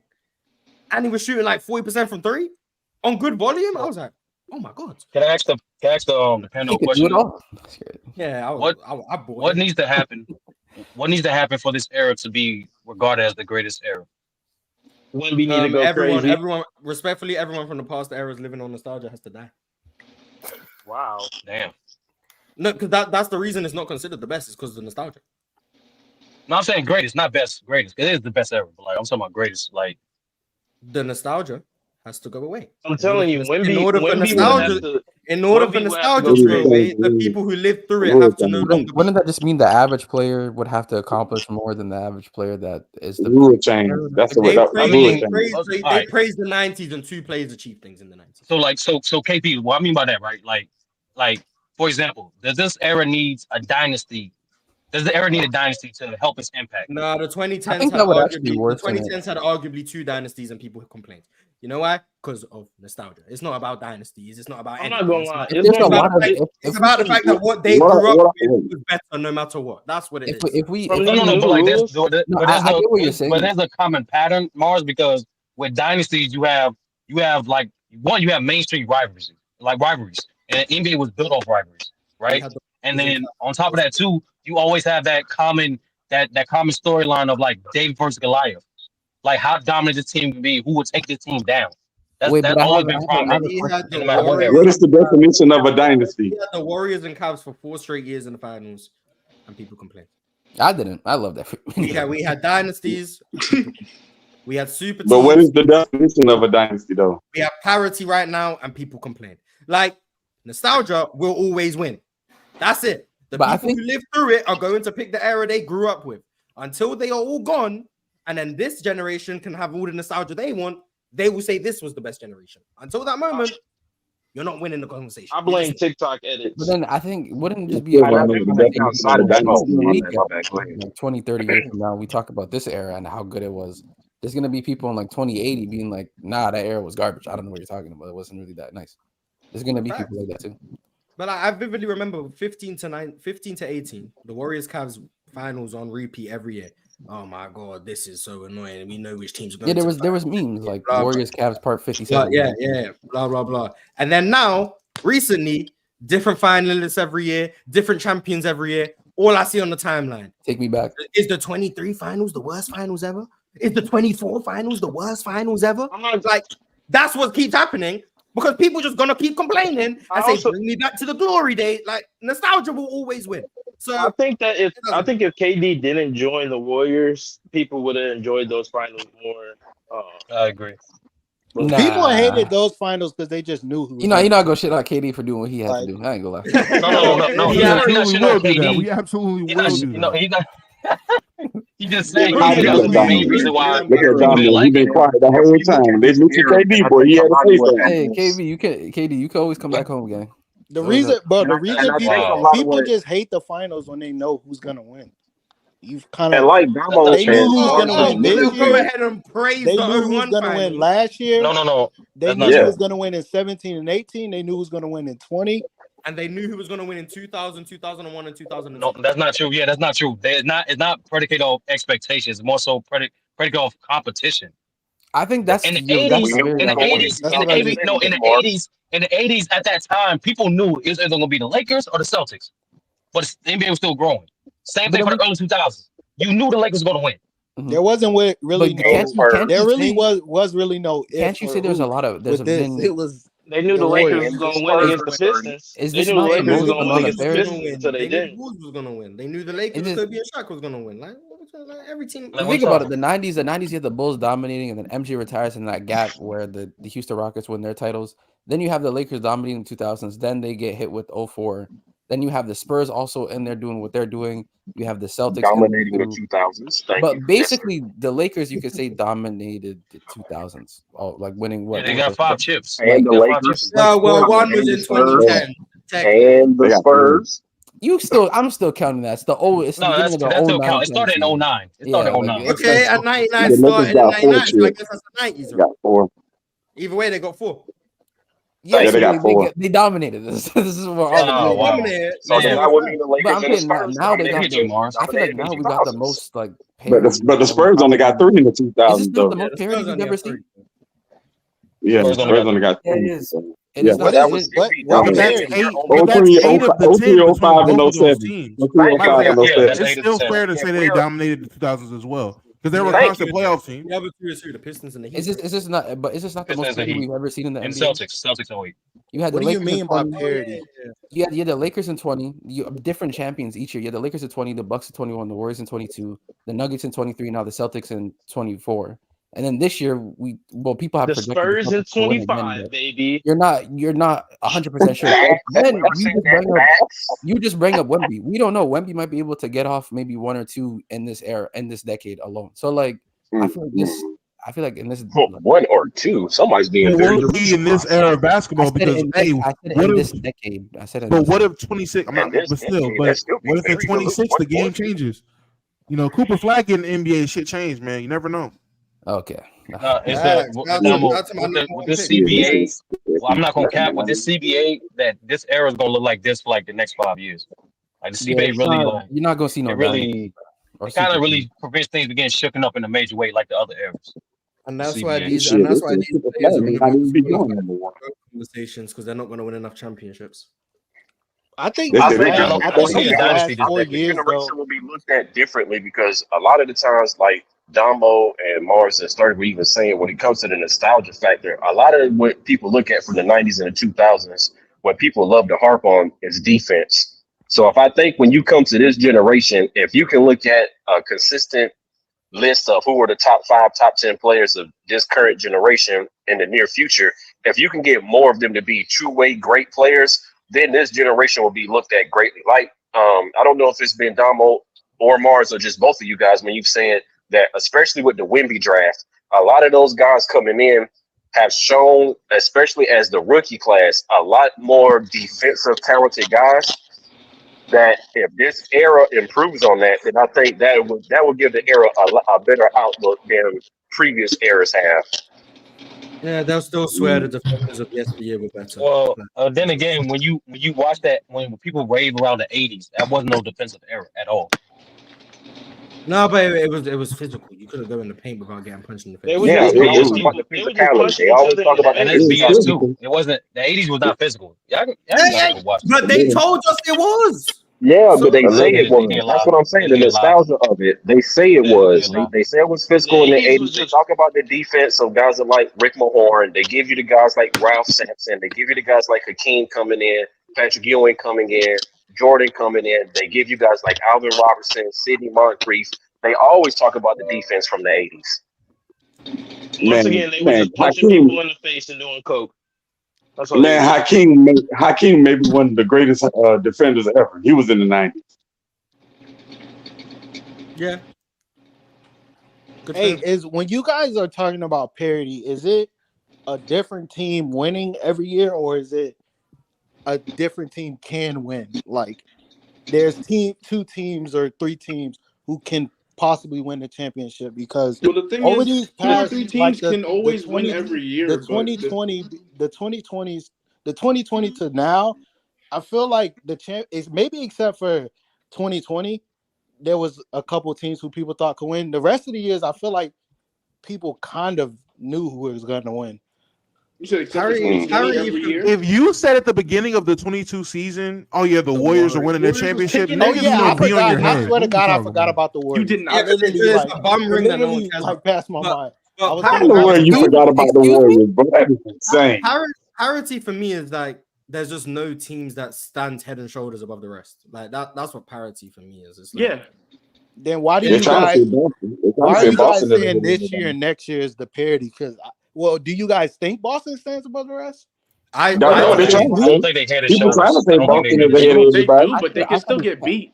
and he was shooting like 40% from three on good volume. I was like, oh my god. Can I ask the panel question? Yeah, what needs to happen? What needs to happen for this era to be regarded as the greatest era? When we need to go crazy. Everyone, respectfully, everyone from the past eras living on nostalgia has to die. Wow. Damn. No, because that's the reason it's not considered the best. It's because of the nostalgia. No, I'm saying greatest, not best. Greatest. It is the best ever. But like I'm talking about greatest. Like the nostalgia has to go away. I'm telling you, in order for nostalgia to go away, the people who lived through it have to no longer. Wouldn't that just mean the average player would have to accomplish more than the average player that is the rule change? That's they praise the 90s and two players achieved things in the 90s. So KP, what I mean by that, right? Like for example, does this era needs a dynasty? Does the era need a dynasty to help its impact? No, the 2010s I think that would actually be worse. The 2010s had arguably two dynasties and people complained. You know why? Because of nostalgia. It's not about dynasties. It's not about anything. I'm not gonna lie. It's about the fact that what they grew up with was better no matter what. That's what it is. But there's a common pattern, Mars, because with dynasties you have like you have mainstream rivalries, and NBA was built off rivalries, right? And then on top of that too, you always have that common storyline of like David versus Goliath. Like how dominant this team can be, who would take this team down. That's always been prominent. What is the definition of a dynasty? He had the Warriors and Cavs for 4 straight years in the finals, and people complained. I didn't. I love that. We had dynasties. We had super teams. But what is the definition of a dynasty, though? We have parity right now, and people complain. Like nostalgia will always win. That's it. The people who live through it are going to pick the era they grew up with. Until they are all gone, and then this generation can have all the nostalgia they want, they will say this was the best generation. Until that moment, you're not winning the conversation. I blame TikTok edits. But then I think wouldn't it just be like 20, 30 years from now, we talk about this era and how good it was. There's gonna be people in like 2080 being like, nah, that era was garbage. I don't know what you're talking about. It wasn't really that nice. There's gonna be people like that too. But I vividly remember 15 to 18, the Warriors Cavs finals on repeat every year. Oh my god, this is so annoying. We know which teams are going. Yeah, there was memes like Warriors Cavs part 57. Yeah, blah blah blah. And then now, recently, different finalists every year, different champions every year. All I see on the timeline. Take me back. Is the 23 finals the worst finals ever? Is the 24 finals the worst finals ever? I'm not like that's what keeps happening. Because people just gonna keep complaining and say, "Bring me back to the glory days." Like nostalgia will always win. So I think if KD didn't join the Warriors, people would have enjoyed those finals more. I agree. People hated those finals because they just knew who. You're not gonna shit on KD for doing what he had to do. I ain't gonna lie. No. We absolutely will do that. No, he's not. He just said Look at Dominic. He's been quiet the whole time. They look at KD, boy. He had to say something. Hey, KD, you can always come back home again. The reason people just hate the finals when they know who's gonna win. You've kind of like Damo they knew who's gonna win this year. Go ahead and praise. They knew who was gonna win last year. No. They knew who was gonna win in 17 and 18. They knew who was gonna win in 20. And they knew who was going to win in 2000, 2001, and 2002. No, that's not true. Yeah, that's not true. It's not predicated off expectations. It's more so predicated off competition. I think that's in the 80s at that time, people knew it was either going to be the Lakers or the Celtics, but the NBA was still growing. Same thing for the early 2000s. You knew the Lakers were going to win. There wasn't really was really no. Can't you say there's a lot of it was. They knew the Lakers was going to win against the Pistons. They knew the Lakers was going to win against the Pistons, so they didn't. Bulls was going to win. They knew the Lakers Kobe and Shaq was going to win. Like every team. Think about it. The 90s, you had the Bulls dominating, and then MJ retires in that gap where the Houston Rockets win their titles. Then you have the Lakers dominating in the 2000s. Then they get hit with 04. Then you have the Spurs also in there doing what they're doing. You have the Celtics dominating the 2000s. But basically, the Lakers, you could say, dominated the 2000s. Oh, like winning what? Yeah, they got 5 chips. And the Lakers. Well, one was in 2010. And the Spurs. I'm still counting that. It's the old. It's the beginning of the that still 09 count. It started in 09. It started in 09. Okay, at 99 started in 99. So I guess that's the 90s. They got 4. Either way, they got 4. Yeah, they got 4. They dominated this. This is what dominated. So that would mean the Lakers and the Spurs. Now they got I feel like now we got the most like. But the Spurs only got 3 in the 2000s. Is this not the most parity you've ever seen? Yeah, the Spurs only got 3. It is. Yeah. What that is was it? That's 8 of the 10 05 and 07. It's still fair to say they dominated the 2000s as well because they were a constant playoff team. The other 2 is who? The Pistons and the Heat. Is this not? But is this not the most parity we've ever seen in the NBA? Celtics 08. You had what the do you Lakers mean by parity? You had the Lakers in 20. Different champions each year. You had the Lakers in 20, the Bucks in 21, the Warriors in 22, the Nuggets in 23, now the Celtics in 24. And then this year, people have the Spurs in 25, baby. You're not 100% sure. Then you just bring up Wemby. We don't know. Wemby might be able to get off maybe 1 or 2 in this era, in this decade alone. So like, I feel like in this 1 or 2, somebody's being very in this era of basketball because this decade. I said, but what if 26? I'm not, but still, but what if in 26 the game changes? You know, Cooper Flag in the NBA shit changed, man. You never know. Okay. With this CBA, I'm not gonna cap with this CBA that this era is gonna look like this for like the next 5 years. Like the CBA you're not gonna see no. It kind of really prevents things from getting shooken up in a major way like the other eras. And that's why these players are conversations because they're not going to win enough championships. I think the generation will be looked at differently because a lot of the times, like Damo and Mars and Sturdy were even saying, when it comes to the nostalgia factor, a lot of what people look at from the 90s and the 2000s, what people love to harp on is defense. So if I think when you come to this generation, if you can look at a consistent list of who are the top 5, top 10 players of this current generation in the near future, if you can get more of them to be two-way great players, then this generation will be looked at greatly. Like, I don't know if it's been Damo or Mars or just both of you guys when you've said that, especially with the Wemby draft, a lot of those guys coming in have shown, especially as the rookie class, a lot more defensive talented guys. That if this era improves on that, then I think that would give the era a better outlook than previous eras have. Yeah, they'll still swear the defenders of yesteryear were better. Well, then again, when you watch that, when people rave around the 80s, that wasn't no defensive era at all. No, but it was physical. You couldn't go in the paint without getting punched in the face. It was about the physicality. They always talk about and that's BS too. It wasn't. The 80s was not physical. But they told us it was. Yeah, but they say it was. That's what I'm saying. The nostalgia of it. They say it was. They say it was physical in the 80s. They talk about the defense of guys like Rick Mahorn. They give you the guys like Ralph Sampson. They give you the guys like Hakeem coming in, Patrick Ewing coming in, Jordan coming in. They give you guys like Alvin Robertson, Sidney Moncrief. They always talk about the defense from the 80s. Once again, they were just punching people in the face and doing coke. Man, Hakeem may be one of the greatest defenders ever. He was in the 90s. Yeah. Hey, is when you guys are talking about parity, is it a different team winning every year, or is it a different team can win? Like, there's 2 teams or 3 teams who can possibly win the championship because the thing over is, these 2 or past 3 teams like can always win every year. The 2020 to now, I feel like the champ is maybe except for 2020, there was a couple of teams who people thought could win. The rest of the years, I feel like people kind of knew who was going to win. You should accept every year. If you said at the beginning of the 22 season, oh yeah, the Warriors are winning the championship, niggas I forgot. On your head. I swear to God, I forgot about the Warriors. You did not. It's a bum ring that no one cares about. Past my mind. I don't know where you forgot about the Warriors, but that is insane. Parity for me is like there's just no teams that stand head and shoulders above the rest. Like that's what parity for me is. It's like, Then why do you guys saying this year and next year is the parity? Because do you guys think Boston stands above the rest? I don't think they had his shoulders. People trying to say Boston is ahead of They everybody. do, but they can still get beat.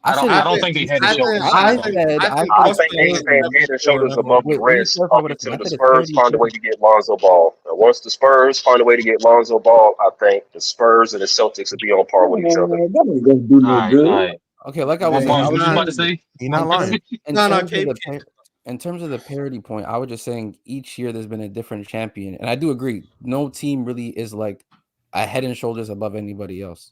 I don't think they had his shoulders. I think they stand head and shoulders above the rest up until the Spurs find a way to get Lonzo Ball. And once the Spurs find a way to get Lonzo Ball, I think the Spurs and the Celtics will be on par with each other. Okay, like I was saying, what you about to say? He's not lying. In terms of the parity point, I was just saying each year there's been a different champion, and I do agree. No team really is like a head and shoulders above anybody else,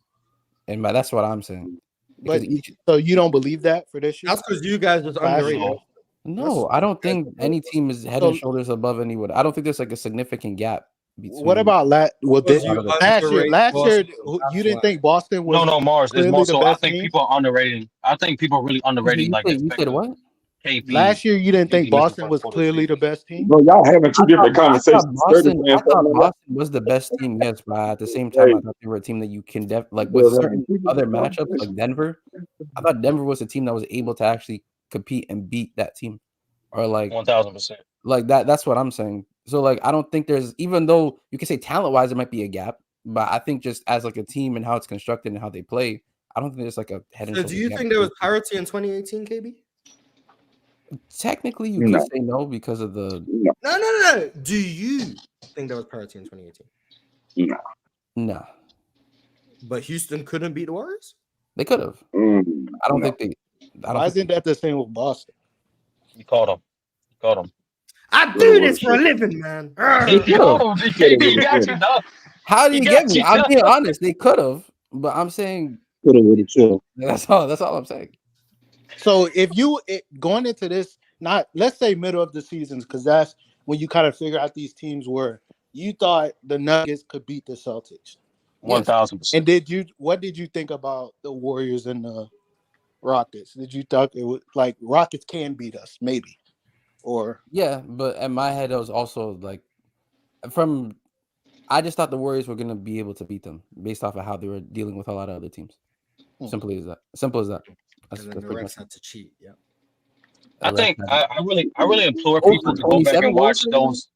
and that's what I'm saying. But so you don't believe that for this year? That's because you guys just underrated. No, I don't think any team is head and shoulders above anyone. I don't think there's like a significant gap. What about last year? Last year, you didn't think Boston was no Mars. It's more so. I think team? people are underrated. I think people are really underrated. You said what? KP. Last year, you didn't think Boston was clearly the best team? Bro, y'all having two different conversations. Boston was the best team, yes, but at the same time, I thought they were a team that you can with certain other matchups like Denver. I thought Denver was a team that was able to actually compete and beat that team, or like 1000%. Like that. That's what I'm saying. So like, I don't think there's, even though you can say talent wise, there might be a gap, but I think just as like a team and how it's constructed and how they play, I don't think there's like a head and shoulders. Do you think there was parity in 2018, KB? Technically, you could say no because of the. No. Do you think there was parity in 2018? No. But Houston couldn't beat the Warriors? They could have. I don't think they. Why isn't that the same with Boston? You caught him. I do this for a living, man. KP got you, dog. How do you get me? I'm being honest. They could have, but I'm saying. Could have, would have, chill. That's all I'm saying. So if you going into this, not let's say middle of the season, because that's when you kind of figure out these teams were. You thought the Nuggets could beat the Celtics. 1000%. And what did you think about the Warriors and the Rockets? Did you think it was like Rockets can beat us, maybe? Or yeah, but in my head it was also like I just thought the Warriors were gonna be able to beat them based off of how they were dealing with a lot of other teams. Simple as that. And then the refs had to cheat. Yeah. I think I really implore people to go back and watch those.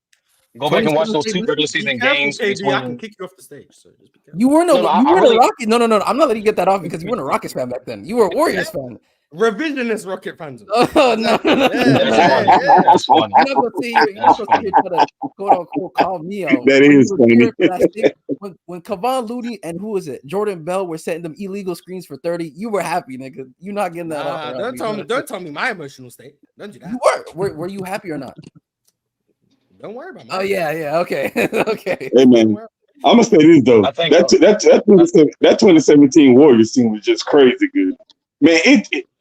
Go back and watch those two regular season games. I can kick you off the stage. So just be careful. You weren't a Rockets. No. I'm not letting you get that off because you weren't a Rockets fan back then. You were a Warriors fan. Revisionist Rocket fans. Oh no. That's funny. You're not gonna see you try to quote unquote call me out. That is funny. When Kevon Looney and who is it? Jordan Bell were setting them illegal screens for 30. You were happy, nigga. You're not getting that off. Don't tell me my emotional state. Don't do that. You were you happy or not? Don't worry about me. Oh yeah, okay. Okay. Hey man, I'm gonna say this though. That 2017 Warriors team was just crazy good. Man,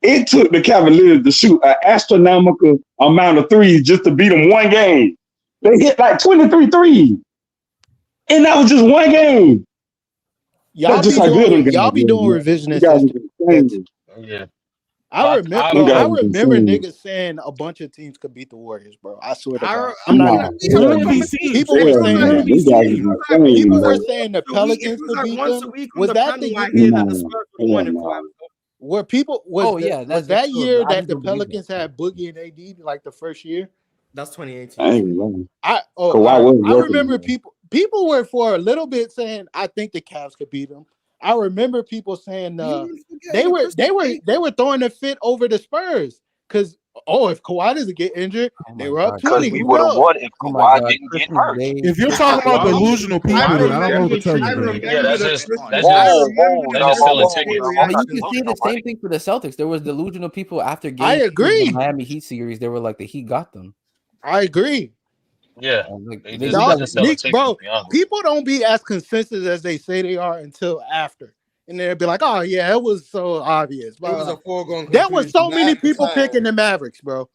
it took the Cavaliers to shoot an astronomical amount of threes just to beat them one game. They hit like 23 threes. And that was just one game. Y'all be doing revisionist. Yeah. I remember niggas saying a bunch of teams could beat the Warriors, bro. I swear to God. People were saying the Pelicans could beat them. Was that the year? Where people was that year that the Pelicans had Boogie and AD like the first year? That's 2018. I remember people were for a little bit saying I think the Cavs could beat them. I remember people saying they were throwing a fit over the Spurs because if Kawhi doesn't get injured, they were up 20. We would have won if Kawhi didn't get hurt. If you're talking about delusional people, I don't know what to tell you. Yeah, that's just filling tickets. You can see the same thing for the Celtics. There was delusional people after game. I agree. The Miami Heat series, they were like the Heat got them. I agree. Yeah, bro. People don't be as consensus as they say they are until after, and they'll be like, "Oh yeah, it was so obvious." But it was a foregone. There was so many people picking the Mavericks, bro.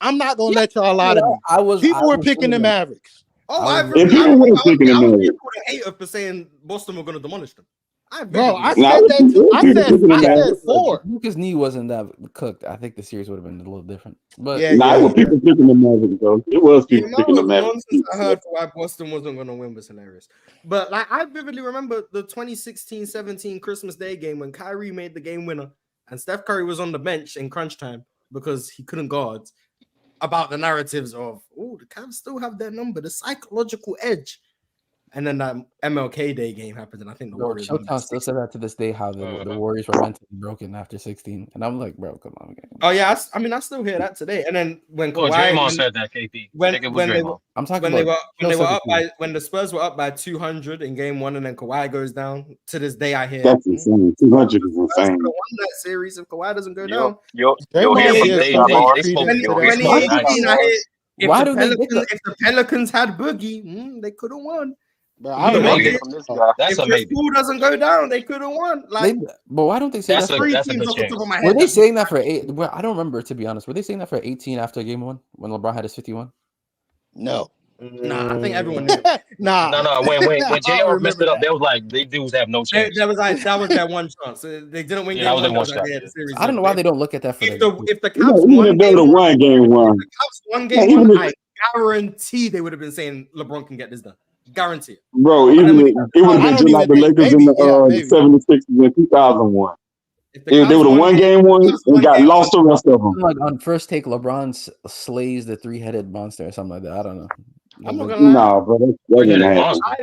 I'm not gonna let y'all lie to me. People were picking the Mavericks. People were picking the Mavericks. I hate for saying Boston were gonna demolish them. I said that too. I said 4. Lucas' knee wasn't that cooked. I think the series would have been a little different. But it was people picking the Mavericks, though. It was people picking the Mavericks. I heard why Boston wasn't going to win was hilarious. But like I vividly remember the 2016-17 Christmas Day game when Kyrie made the game winner and Steph Curry was on the bench in crunch time because he couldn't guard. About the narratives of the Cavs still have their number, the psychological edge. And then that MLK Day game happened, and I think the Warriors. Showtime still said that to this day, how the Warriors were mentally broken after 16, and I'm like, bro, come on, man. Oh yeah, I still hear that today. And then when Draymond said that, KP. When they were, I'm talking when about they were up by when the Spurs were up by 200 in game 1, and then Kawhi goes down. To this day, I hear that's insane. 200 is insane. Won that series if Kawhi doesn't go down. If the Pelicans had Boogie, they could have won. But if Chris Paul doesn't go down, they could have won. Like, but why don't they say that? Were they saying that for 8? Well, I don't remember, to be honest. Were they saying that for 18 after game 1 when LeBron had his 51? No. Nah, I think everyone knew. No. When JR messed it up, they was like, they dudes have no chance. That was their one chance. They didn't win. That was their one shot. I don't know why they don't look at that for if the Cavs won game one. If the Cavs won game 1, I guarantee they would have been saying LeBron can get this done. Guarantee it. Bro, it would have been just like the Lakers in the 76ers in 2001. They would have won game 1 and got lost the rest of them. Like on first take, LeBron slays the 3-headed monster or something like that. I don't know. I'm not gonna lie. No, bro, that's I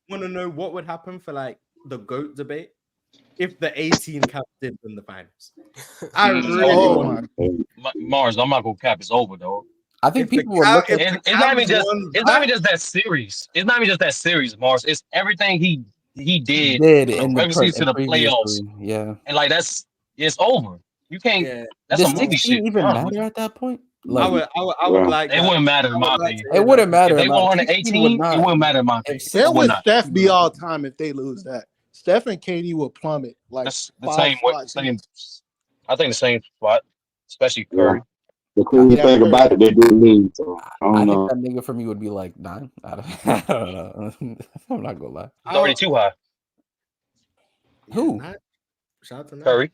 want to know what would happen for like the GOAT debate if the 18 Cavs did win the finals. I really want Mars, I'm not gonna cap. It's over though. I think people were looking. It's not even just that series. It's not even just that series, Mars. It's everything he did in the season to the playoffs. Yeah, and like it's over. You can't. Yeah. That's Does a movie shit. Even matter at that point? Like, I would like. It wouldn't matter in my opinion. It wouldn't matter. If they won 18, it wouldn't matter in my opinion. Where would Steph be all time if they lose that? Steph and KD will plummet. Like that's the same. I think the same spot, especially Curry. The cool thing about it, they didn't leave. So I think that nigga for me would be like 9. I don't know. I'm not gonna lie. It's already too high. Who? Shout out to Curry.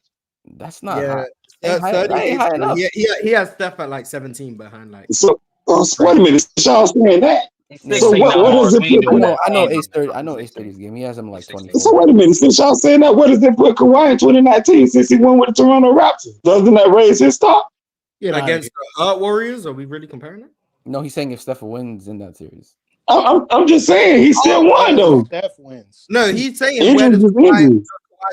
That's not high. 30, high enough. He has Steph at like 17 behind. Like so wait a minute, y'all saying that? So what is it? I know Ace 30. I know Ace 30's game. He has him like 24. So wait a minute, since y'all saying that, what does it put Kawhi in 2019 since he won with the Toronto Raptors? Doesn't that raise his stock? Yeah, against the Warriors, are we really comparing it? No, he's saying if Steph wins in that series. I'm just saying he still won though. Steph wins. No, he's saying where does Kawhi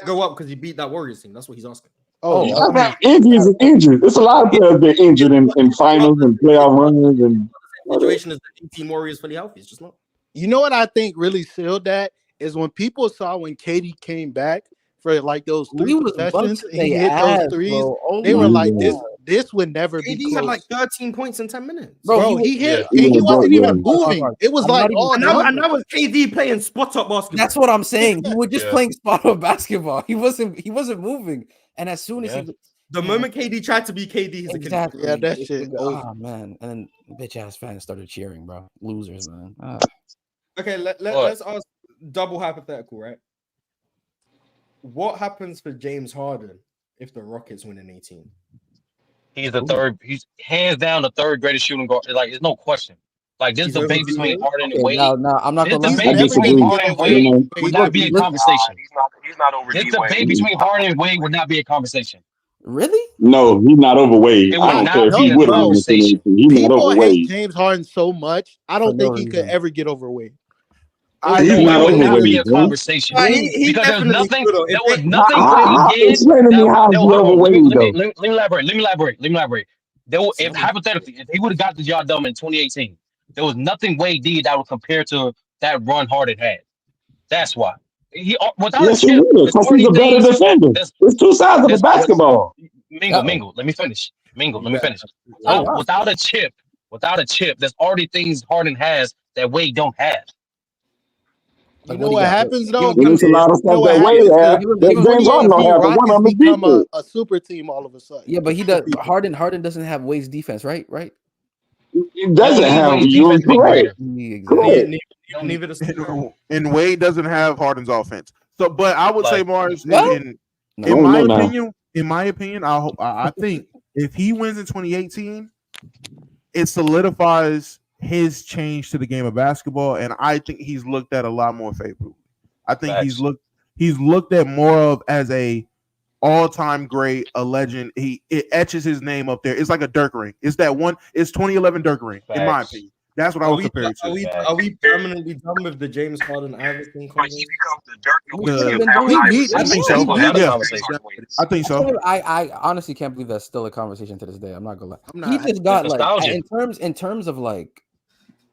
go up because he beat that Warriors team? That's what he's asking. Injuries and injuries. There's a lot of players get injured in finals and playoff runs and situation is the 18 Warriors fully healthy. It's just not. You know what I think really sealed that is when people saw when KD came back for like those 3 possessions and he hit those threes. They were like, this would never be close. He had like 13 points in 10 minutes. Bro, he hit. He wasn't even moving. It was like all. And that was KD playing spot up basketball. That's what I'm saying. He was just playing spot up basketball. He wasn't moving. And as soon as the moment KD tried to be KD, he's exactly. Yeah, that shit. Oh man, and then bitch ass fans started cheering, bro. Losers, man. Okay, let's ask double hypothetical, right? What happens for James Harden if the Rockets win in 18? He's the third. He's hands down the third greatest shooting guard. Like, there's no question. Like, this debate between Harden and Wade. No, I'm not gonna. This debate between Harden and Wade would not be a conversation. He's not over. This debate between Harden and Wade would not be a conversation. Really? No, he's not over Wade. I don't care if he would have won. He's not over Wade. Hate James Harden so much. I don't think he could ever get over Wade. He's not over not Wade. Be a conversation because there's nothing. There was nothing he did. Explain to me how he's over Wade, though. Let me elaborate. If hypothetically, if he would have got the job done in 2018, there was nothing Wade did that would compare to that run Harden had. That's why. He without a chip, because he's a better defender. There's two sides of the basketball. Mingle. Let me finish. So, without a chip, there's already things Harden has that Wade don't have. You know what happens though? There's a lot of stuff that Wade has. James Harden don't have. One of them become a super team all of a sudden. Yeah, but he does. Harden doesn't have Wade's defense, right? It doesn't have. You're correct. And Wade doesn't have Harden's offense. So, but I would say Mars. In my opinion, I think if he wins in 2018, it solidifies his change to the game of basketball, and I think he's looked at a lot more favorably. I think he's looked at more of as a all-time great, a legend. It etches his name up there. It's like a Dirk ring. It's that one. It's 2011 Dirk ring, in my opinion. That's what I would compare it to. Are we permanently done with the James Harden Iverson conversation? He becomes the Dirk Nowitzki of I think so. I think so. I honestly can't believe that's still a conversation to this day. I'm not gonna lie. He just got like in terms of like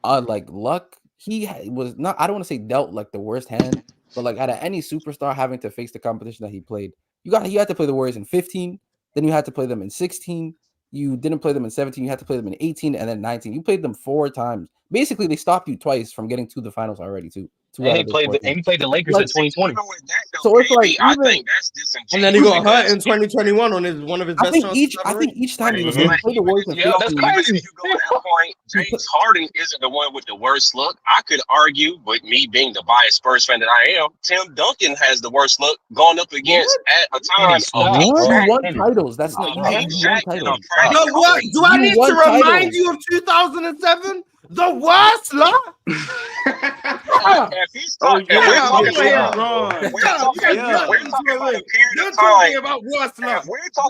luck. He was not. I don't want to say dealt like the worst hand, but like out of any superstar having to face the competition that he played, you had to play the Warriors in 15. Then you had to play them in 16. You didn't play them in 17. You had to play them in 18 and then 19. You played them 4 times. Basically, they stopped you twice from getting to the finals already, too. And he played the Lakers in 2020. So it's like I think that's disingenuous. And then he got hurt in 2021 on one of his best chances. I think each time he was going to play the Warriors. That's crazy. If you go to that point, James Harden isn't the one with the worst look. I could argue, with me being the biased Spurs fan that I am, Tim Duncan has the worst look going up against at a time. He won titles. That's not won titles. Do I need to remind you of 2007? The worst luck. If he's talking, we're talking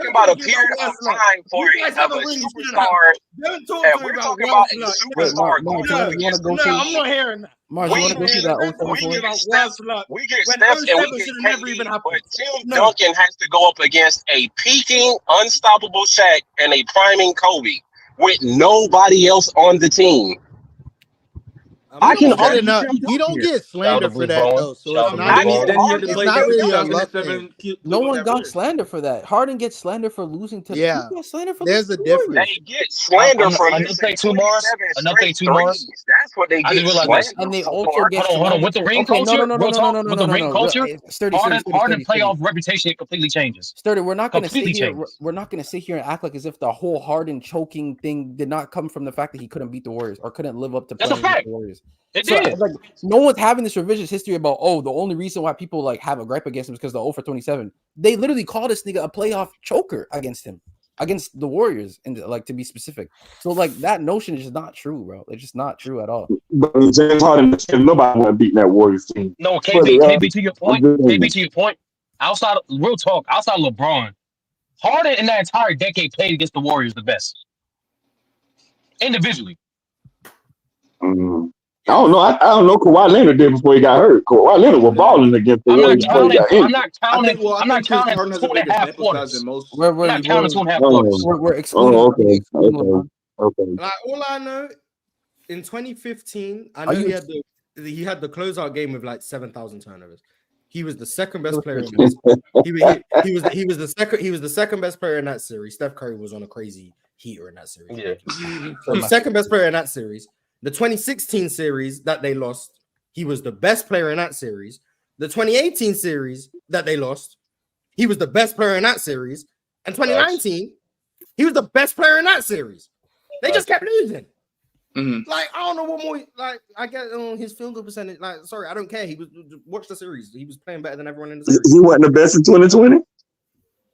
about a period of time for a superstar. If we're talking about a superstar going up against I'm not hearing that. We get Steph and we get KD, but Tim Duncan has to go up against a peaking, unstoppable Shaq and a priming Kobe with nobody else on the team. I can he don't get slander for that though, so it's not really a luck thing. No one got slander for that. Harden gets slander for losing to slander for there's a difference. They get slander for another thing too, Mars. That's what they get. And they also get hold on with the ring culture. With the ring culture, Harden playoff reputation completely changes. Sturdy, we're not going to sit here and act like as if the whole Harden choking thing did not come from the fact that he couldn't beat the Warriors or couldn't live up to playing with the Warriors. It did. Like, no one's having this revisionist history about the only reason why people like have a gripe against him is because the 0 for 27. They literally called this nigga a playoff choker against the Warriors, and like to be specific. So like that notion is just not true, bro. It's just not true at all. But James Harden, nobody want to beat that Warriors team. No, KB to your point. KB to your point. Outside LeBron, Harden in that entire decade played against the Warriors the best individually. I don't know. I don't know Kawhi Leonard did before he got hurt. Kawhi Leonard was balling against the Warriors. I'm not counting 2.5 quarters. We're counting 2.5 quarters. We're excluding. Okay. Like all I know, in 2015, I know he had the closeout game with like 7,000 turnovers. He was the second best player. He was the second best player in that series. Steph Curry was on a crazy heater in that series. Yeah. So the second best player in that series. The 2016 series that they lost, he was the best player in that series. The 2018 series that they lost, he was the best player in that series. And 2019, he was the best player in that series. They just kept losing. Mm-hmm. Like, I don't know what more. Like, I get his field goal percentage. Like, sorry, I don't care. He was watch the series. He was playing better than everyone in the series. He wasn't the best in 2020.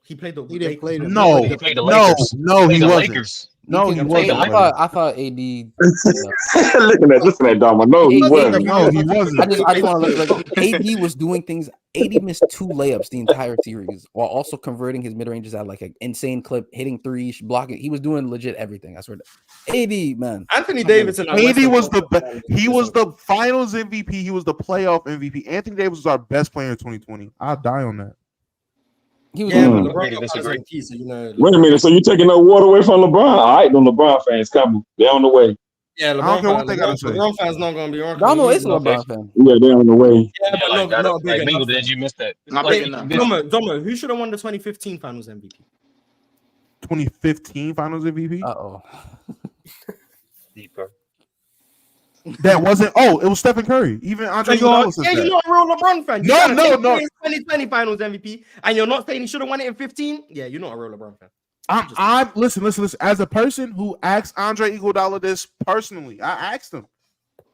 He played the. He didn't play the. No, he played the Lakers. No, he wasn't. Lakers. No, he wasn't. I thought AD. Listen at Dama. No, he wasn't. No, he wasn't. I just want to look like AD was doing things. AD missed 2 layups the entire series while also converting his mid ranges at like an insane clip, hitting 3s, blocking. He was doing legit everything. I swear. AD, man. Anthony Davis and AD was the best. He was the Finals MVP. He was the playoff MVP. Anthony Davis was our best player in 2020. I'll die on that. He was Wait a minute. So you taking no water away from LeBron? All right, them LeBron fans coming. They're on the way. Yeah, LeBron fans not going to be on. Damo is a LeBron fan. Yeah, they're on the way. Yeah, but not big enough. Did you miss that? Not big enough. Domo, who should have won the 2015 Finals MVP? 2015 Finals MVP? Uh-oh. Deeper. That wasn't. Oh, it was Stephen Curry. Even Andre Iguodala said that. You're not a real LeBron fan. No. 2020 Finals MVP, and you're not saying he should have won it in 15. Yeah, you're not a real LeBron fan. I'm listen. As a person who asked Andre Iguodala this personally, I asked him,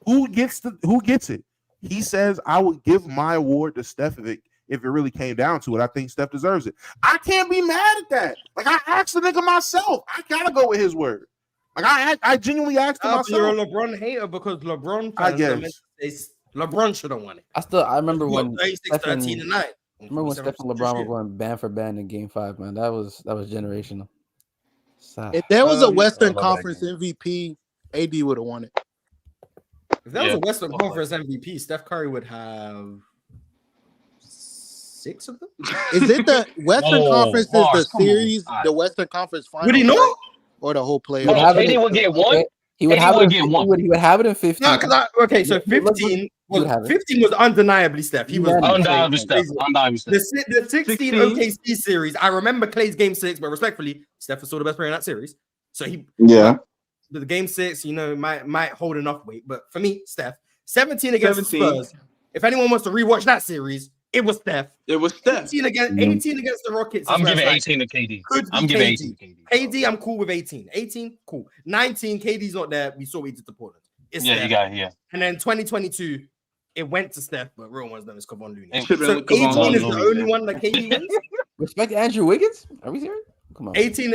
who gets it? He says I would give my award to Steph if it really came down to it. I think Steph deserves it. I can't be mad at that. Like I asked the nigga myself. I gotta go with his word. Like I genuinely asked him myself. You're a LeBron hater because LeBron fans, LeBron should have won it. I remember when 13 and 9. I remember when Steph and LeBron were going band for band in Game 5, man. That was generational. If there was a Western Conference MVP, AD would have won it. If there was a Western Conference MVP, Steph Curry would have 6 of them. Is it the Western Conference? Is the series the Western Conference Finals? Would he not? Or the whole playoff? No, KD would get one. He would have it. He would have it in 15. No, because so 15 was undeniably Steph. He was undeniably Steph. The 16 OKC series. I remember Clay's game 6, but respectfully, Steph was still the best player in that series. So the game 6, might hold enough weight. But for me, Steph, 17 against the Spurs. If anyone wants to rewatch that series, it was Steph. 18 against the Rockets. I'm giving 18 to KD. I'm giving 18 to KD. KD, I'm cool with 18. 18, cool. 19, KD's not there. We saw what he did to Portland. It's Steph. You got it. And then 2022, it went to Steph, but real one's done is Kevon Looney. So 18 is the only one that KD wins. Respect Andrew Wiggins? Are we serious? Come on. 18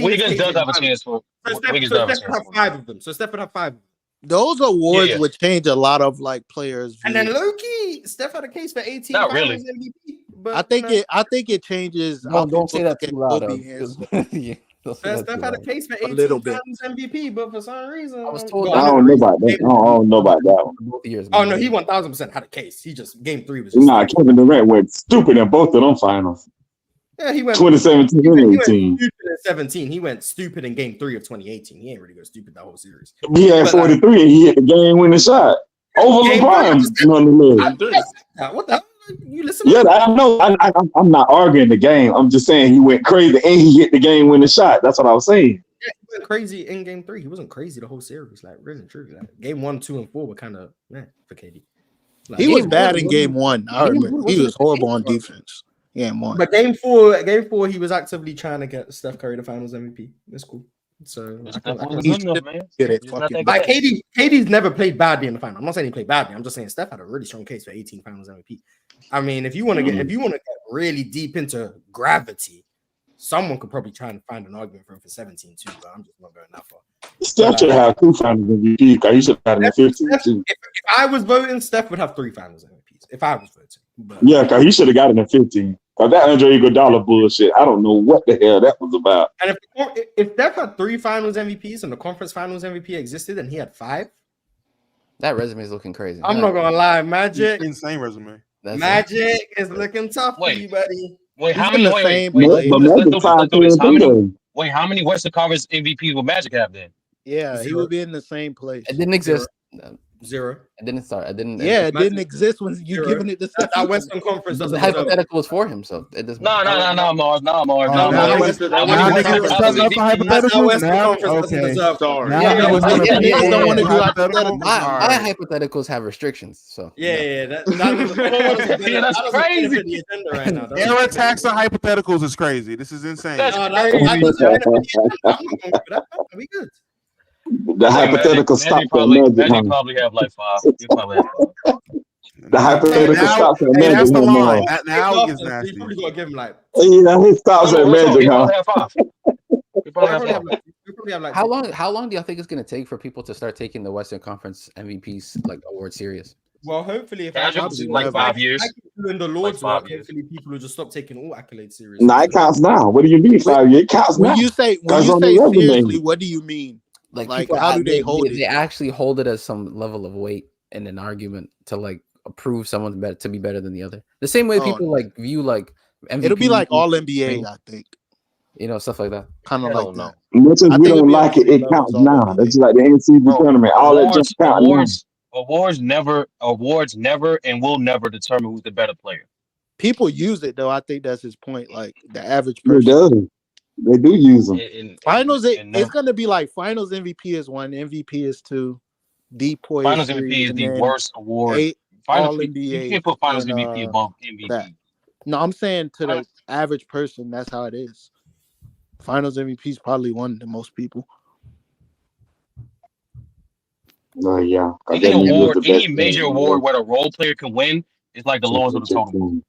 Wiggins does have a chance for. Steph would have 5 of them. So Steph would have 5 of them. Those awards would change a lot of players. And then low-key, Steph had a case for 18. Not really. MVP, but I think it changes. Don't say that too loud. Steph had a case for 18 times MVP, but for some reason, I don't know about that. I don't know about that one. Both years. Oh no, he 1000% had a case. He just game 3 was. Kevin Durant went stupid in both of them finals. Yeah, he went 2017 and 18. He went stupid in 17. He went stupid in game 3 of 2018. He ain't really go stupid that whole series. He had 43 and he hit the game-winning shot over LeBron. What the hell? You listen? Yeah, I know. I'm not arguing the game. I'm just saying he went crazy and he hit the game-winning shot. That's what I was saying. Yeah, he went crazy in game 3. He wasn't crazy the whole series. Really and truly. Game 1, 2, and 4 were kind of for KD. He was bad in game 1. I remember. He was horrible on defense. Game 1. But game 4, he was actively trying to get Steph Curry the Finals MVP. That's cool. So KD's never played badly in the final. I'm not saying he played badly. I'm just saying Steph had a really strong case for 18 Finals MVP. I mean, if you want to get really deep into gravity, someone could probably try and find an argument for him for 17 too. But I'm just not going that far. Steph should have 2 Finals MVP. He should have had 15 too. If I was voting, Steph would have 3 Finals MVPs. If I was voting, but because he should have got it in 15. Cause that Andre Iguodala bullshit, I don't know what the hell that was about. And if Steph had 3 Finals MVPs and the Conference Finals MVP existed, and he had 5, that resume is looking crazy. I'm not gonna lie, Magic, insane resume. Magic is looking tough for you, buddy. Wait, how many? How many Western Conference MVPs will Magic have then? Yeah, he would be in the same place. It didn't exist. 0. It didn't start. It didn't. Yeah, it didn't exist when you giving it the that Western Conference. The hypothetical was for him, so it doesn't. No, Mars. My hypotheticals have restrictions, so that's crazy. Air attacks on hypotheticals is crazy. This is insane. We good. The hypothetical stop for Magic probably have like 5. The hypothetical stops at Magic. That's the line. Now it gets nasty. You probably gotta give him like. He stops at Magic. How long do y'all think it's gonna take for people to start taking the Western Conference MVPs award serious? Well, hopefully, if like 5 years. In the Lord's work, hopefully people will just stop taking all accolades serious. Nah, it counts now. What do you mean 5 years? It counts now. When you say seriously, what do you mean? Like how do they hold it? They actually hold it as some level of weight in an argument to approve someone to be better than the other. The same way people view MVP. It'll be like all NBA, I think. Stuff like that. Kind of like that. Much as we don't like it, it counts now. That's like the NCAA tournament. All that just counts. Awards never and will never determine who's the better player. People use it though. I think that's his point. Like the average person. They do use them. Finals, it's going to be like Finals MVP is 1, MVP is 2, Depoy Finals MVP is the worst award. All NBA. You can't put Finals MVP above MVP. That. No, I'm saying to the average person, that's how it is. Finals MVP is probably 1 to most people. Yeah. Any major award where a role player can win is like the lowest of the totem.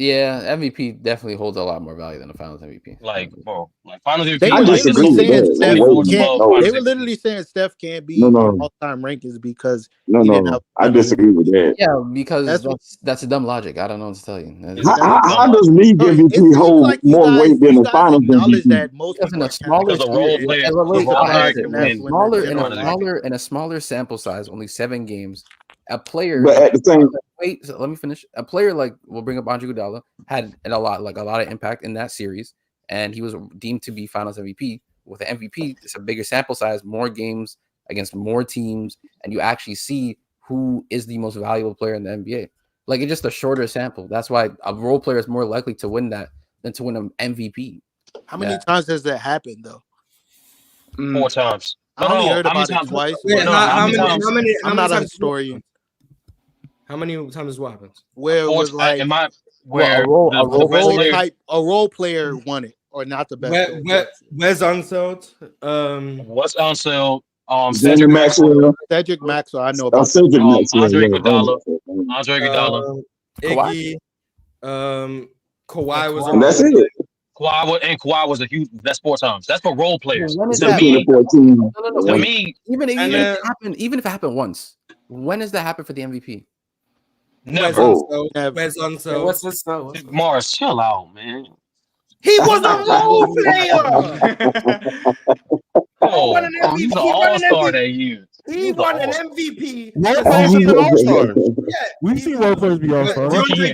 Yeah, MVP definitely holds a lot more value than the Finals MVP. Like, bro, like Finals MVP. They were literally saying they were literally saying Steph can't be in all-time rankings because he didn't have. I disagree with that. Yeah, because that's a dumb logic. I don't know what to tell you. How does league MVP hold more weight than the Finals MVP? That most in a smaller in a smaller sample size, only 7 games. A player, but at the same, so let me finish. A player like we'll bring up Andre Iguodala had a lot of impact in that series, and he was deemed to be Finals MVP. With the MVP, it's a bigger sample size, more games against more teams, and you actually see who is the most valuable player in the NBA. Like it's just a shorter sample. That's why a role player is more likely to win that than to win an MVP. How many times has that happened though? 4 times. I only heard about it twice. I'm not a historian. How many times is what happens? Where it was like a role player won it, or not the best. Where's Unseld? What's Unseld? Cedric Maxwell. Cedric Maxwell, I know about. Cedric Maxwell. Andre Iguodala. Iggy. Kawhi was. And that's it. Kawhi was a huge. That's 4 times. That's for role players. When is to that? me, to me, even if it happened once, when does that happen for the MVP? Never. Where's Unseld? What's this though? Mars, chill out, man. He was a role player. He's an all-star that year. He won an MVP. Role players have been all-stars. We've seen role players be all-stars. Both of the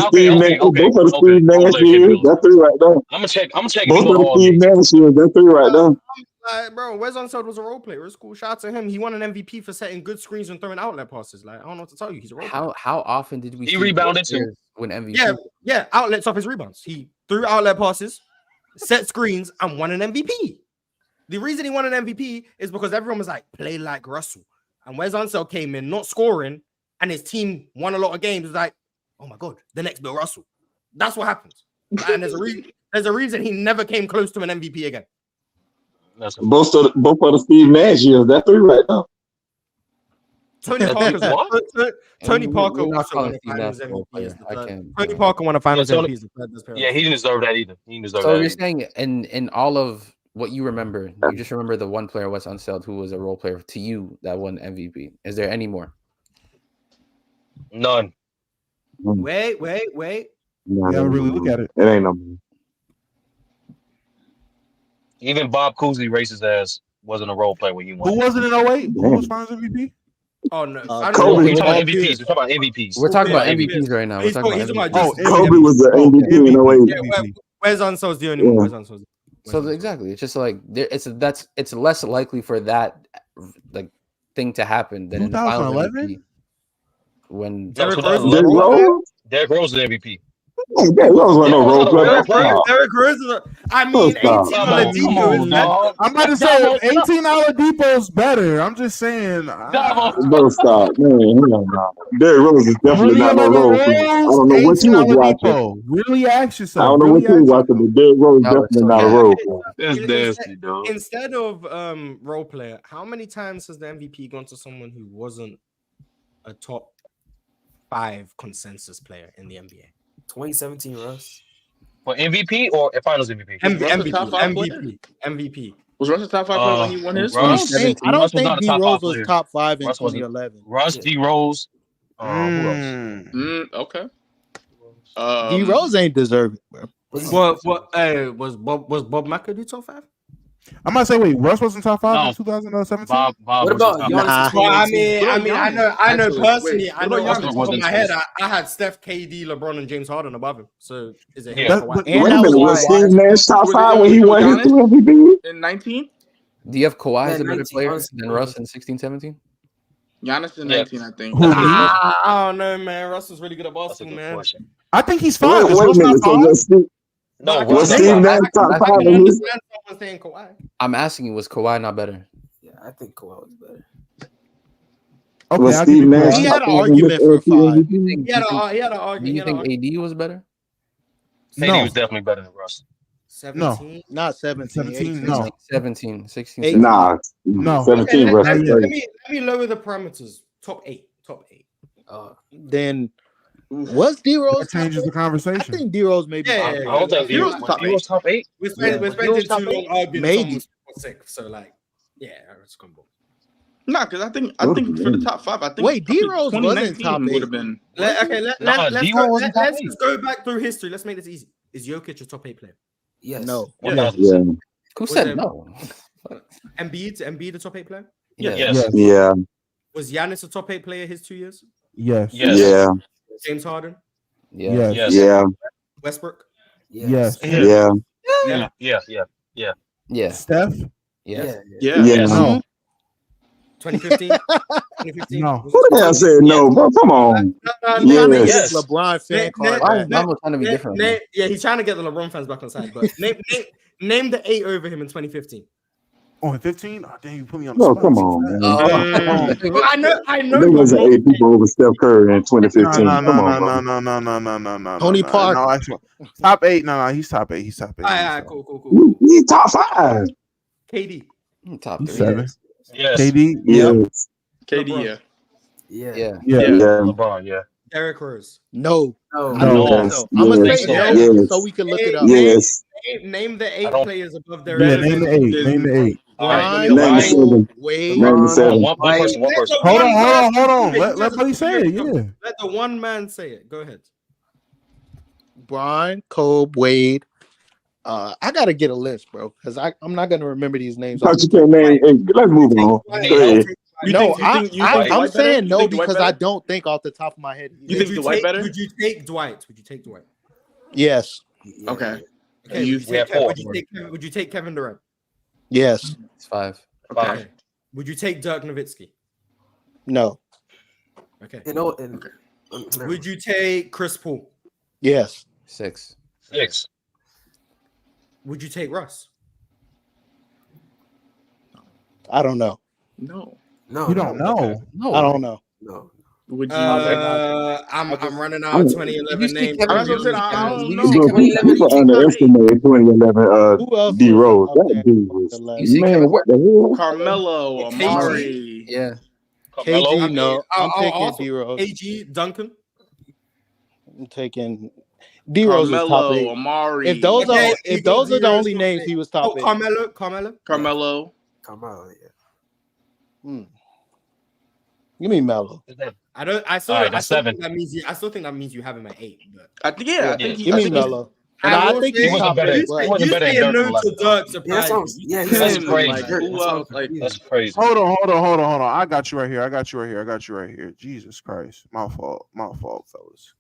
Steve Nash years, that's 3 right there. I'm gonna check. Both of the Steve Nash years, that's 3 right there. Bro, Wes Unseld was a role player. It's cool. Shout out to him. He won an MVP for setting good screens and throwing outlet passes. Like I don't know what to tell you. He's a role player. How often did we? He rebounded too. Win MVP. Yeah. Outlets off his rebounds. He threw outlet passes, set screens, and won an MVP. The reason he won an MVP is because everyone was like, play like Russell. And Wes Unseld came in not scoring, and his team won a lot of games. It was like, oh my God, the next Bill Russell. That's what happens. And there's a reason he never came close to an MVP again. Both of the Steve Nash years, that's 3 right now. Tony Parker also won a Finals MVP. Tony Parker won a Finals MVP. Yeah, he didn't deserve that either. He didn't deserve so that. You're saying in all of what you remember, you just remember the one player, Wes Unseld, who was a role player to you that won MVP. Is there any more? None. Wait. You gotta really look at it. It ain't no more. Even Bob Cousy, racist ass, wasn't a role player when he won. Who wasn't in 08? Who was Finals MVP? Oh no, Kobe. We're talking about MVPs. We're talking about MVPs. We're talking about MVPs right now. We're talking about MVP. Kobe was the MVP in 08. Where's Unseld's the only one? So exactly, it's just like it's less likely for that like thing to happen than in the Finals MVP. When Derrick Rose is the MVP. Derrick Rose wasn't no role player. Derrick Rose. I mean, 18 Oladipo. I'm about to say 18 Oladipo's better. I'm just saying. Don't stop, man. Derrick Rose is definitely not no role player. I don't know what you was watching. Really ask yourself. I don't know what you was watching, but Derrick Rose is definitely not a role player. That's nasty, dog. Instead of role player, how many times has the MVP gone to someone who wasn't a top 5 consensus player in the NBA? 2017 Russ. For MVP or a Finals MVP? MVP. Was Russ a top 5 player when he won his? I don't think D Rose was top 5 in 2011. Russ, D Rose. Okay. D Rose ain't deserve it, bro. Was Bob McAdoo top 5? I'm gonna say, wait, Russ wasn't top 5 in 2017. Bob what about Giannis? I know personally. I know off the top of my head, I had Steph, KD, LeBron, and James Harden above him. So is it? Wait a minute, was Steve Nash top 5 when he won his 2 MVP in 19? Do you have Kawhi as a better player than Russ in 16-17? Giannis in 19, I think. I don't know, man. Russ is really good at basketball, man. I think he's fine. Wait a minute. Was Steve Nash top 5 in his? I'm asking you, was Kawhi not better? Yeah, I think Kawhi was better. Okay, was Steve Nash? He had an argument for 5. He had an argument. Do you think AD was better? AD was definitely better than Russ. 17? No, not 17. 17, no. 17, 16. 18. Nah, no. 17. Okay, let me lower the parameters. Top 8. then was D-Rose That changes the I conversation. think D-Rose maybe. I don't think D-Rose top 8. We're spending too long arguing maybe. Six, so like, yeah, it's combo. Nah, because I think for the top 5, I think. Wait, D-Rose wasn't top 8. Would have been. Let's go back through history. Let's make this easy. Is Jokic a top 8 player? Yes. No. Yeah. Who said no? Embiid a top 8 player? Yes. Yeah. Was Giannis a top 8 player his 2 years? Yes. Yeah. James Harden? Yes. Yeah. Westbrook? Yes. Yeah. Yeah. Steph? Yes. Yeah. No. 2015? 2015? No. Who the hell said no, bro? Come on. Yes. LeBron fan card. Why is Mama trying to be different? Yeah, he's trying to get the LeBron fans back on side. But name the 8 over him in 2015. Oh, in 15? Oh, damn, you put me on the No, spot. come on, man. I know. There was 8 people over Steph Curry in 2015. No. Tony Park. No, actually, top 8. No, he's top 8. He's top 8. All right, cool. He's top 5. KD. Top 3. 7. Yes. KD? Yes. KD, Yeah. LeBron, yeah. Derrick Rose. No. Yes. I'm going to say Yes. no so we can look it up. Yes. Name the 8 players above Derrick Yeah, Rose. name the 8. Name the 8. Brian, Name the 7. Wade. Name the 7. One person. Hold on. Let Buddy say it. Yeah. Let the one man say it. Go ahead. Brian, Kobe, Wade. I gotta get a list, bro, because I'm not gonna remember these names. You can't name. Let's move on. Go ahead. I'm saying no because I don't think off the top of my head. You think Dwight better? Would you take Dwight? Yes. Okay. Would you take Kevin Durant? Yes. It's 5. Okay. Would you take Dirk Nowitzki? No. Okay. Would you take Chris Paul? Yes. 6. Would you take Russ? I don't know. No. You don't know. No. I don't know. No. Would you? I'm running out of 2011 names. I don't know. People underestimate 2011 D Rose. That dude was, man, what the hell? Carmelo, Amari. Yeah. KG, no. I'm taking D Rose. AG, Duncan. I'm taking D Rose. Carmelo, Top 8. Amari. If those are the only names he was top 8. Carmelo. Yeah. Give me Melo. I still think that means you have him at 8. But I think give me Melo. I think he's top 8. You saying no to Dirk surprised me. That's crazy. That's crazy. Hold on. I got you right here. Jesus Christ. My fault, fellas.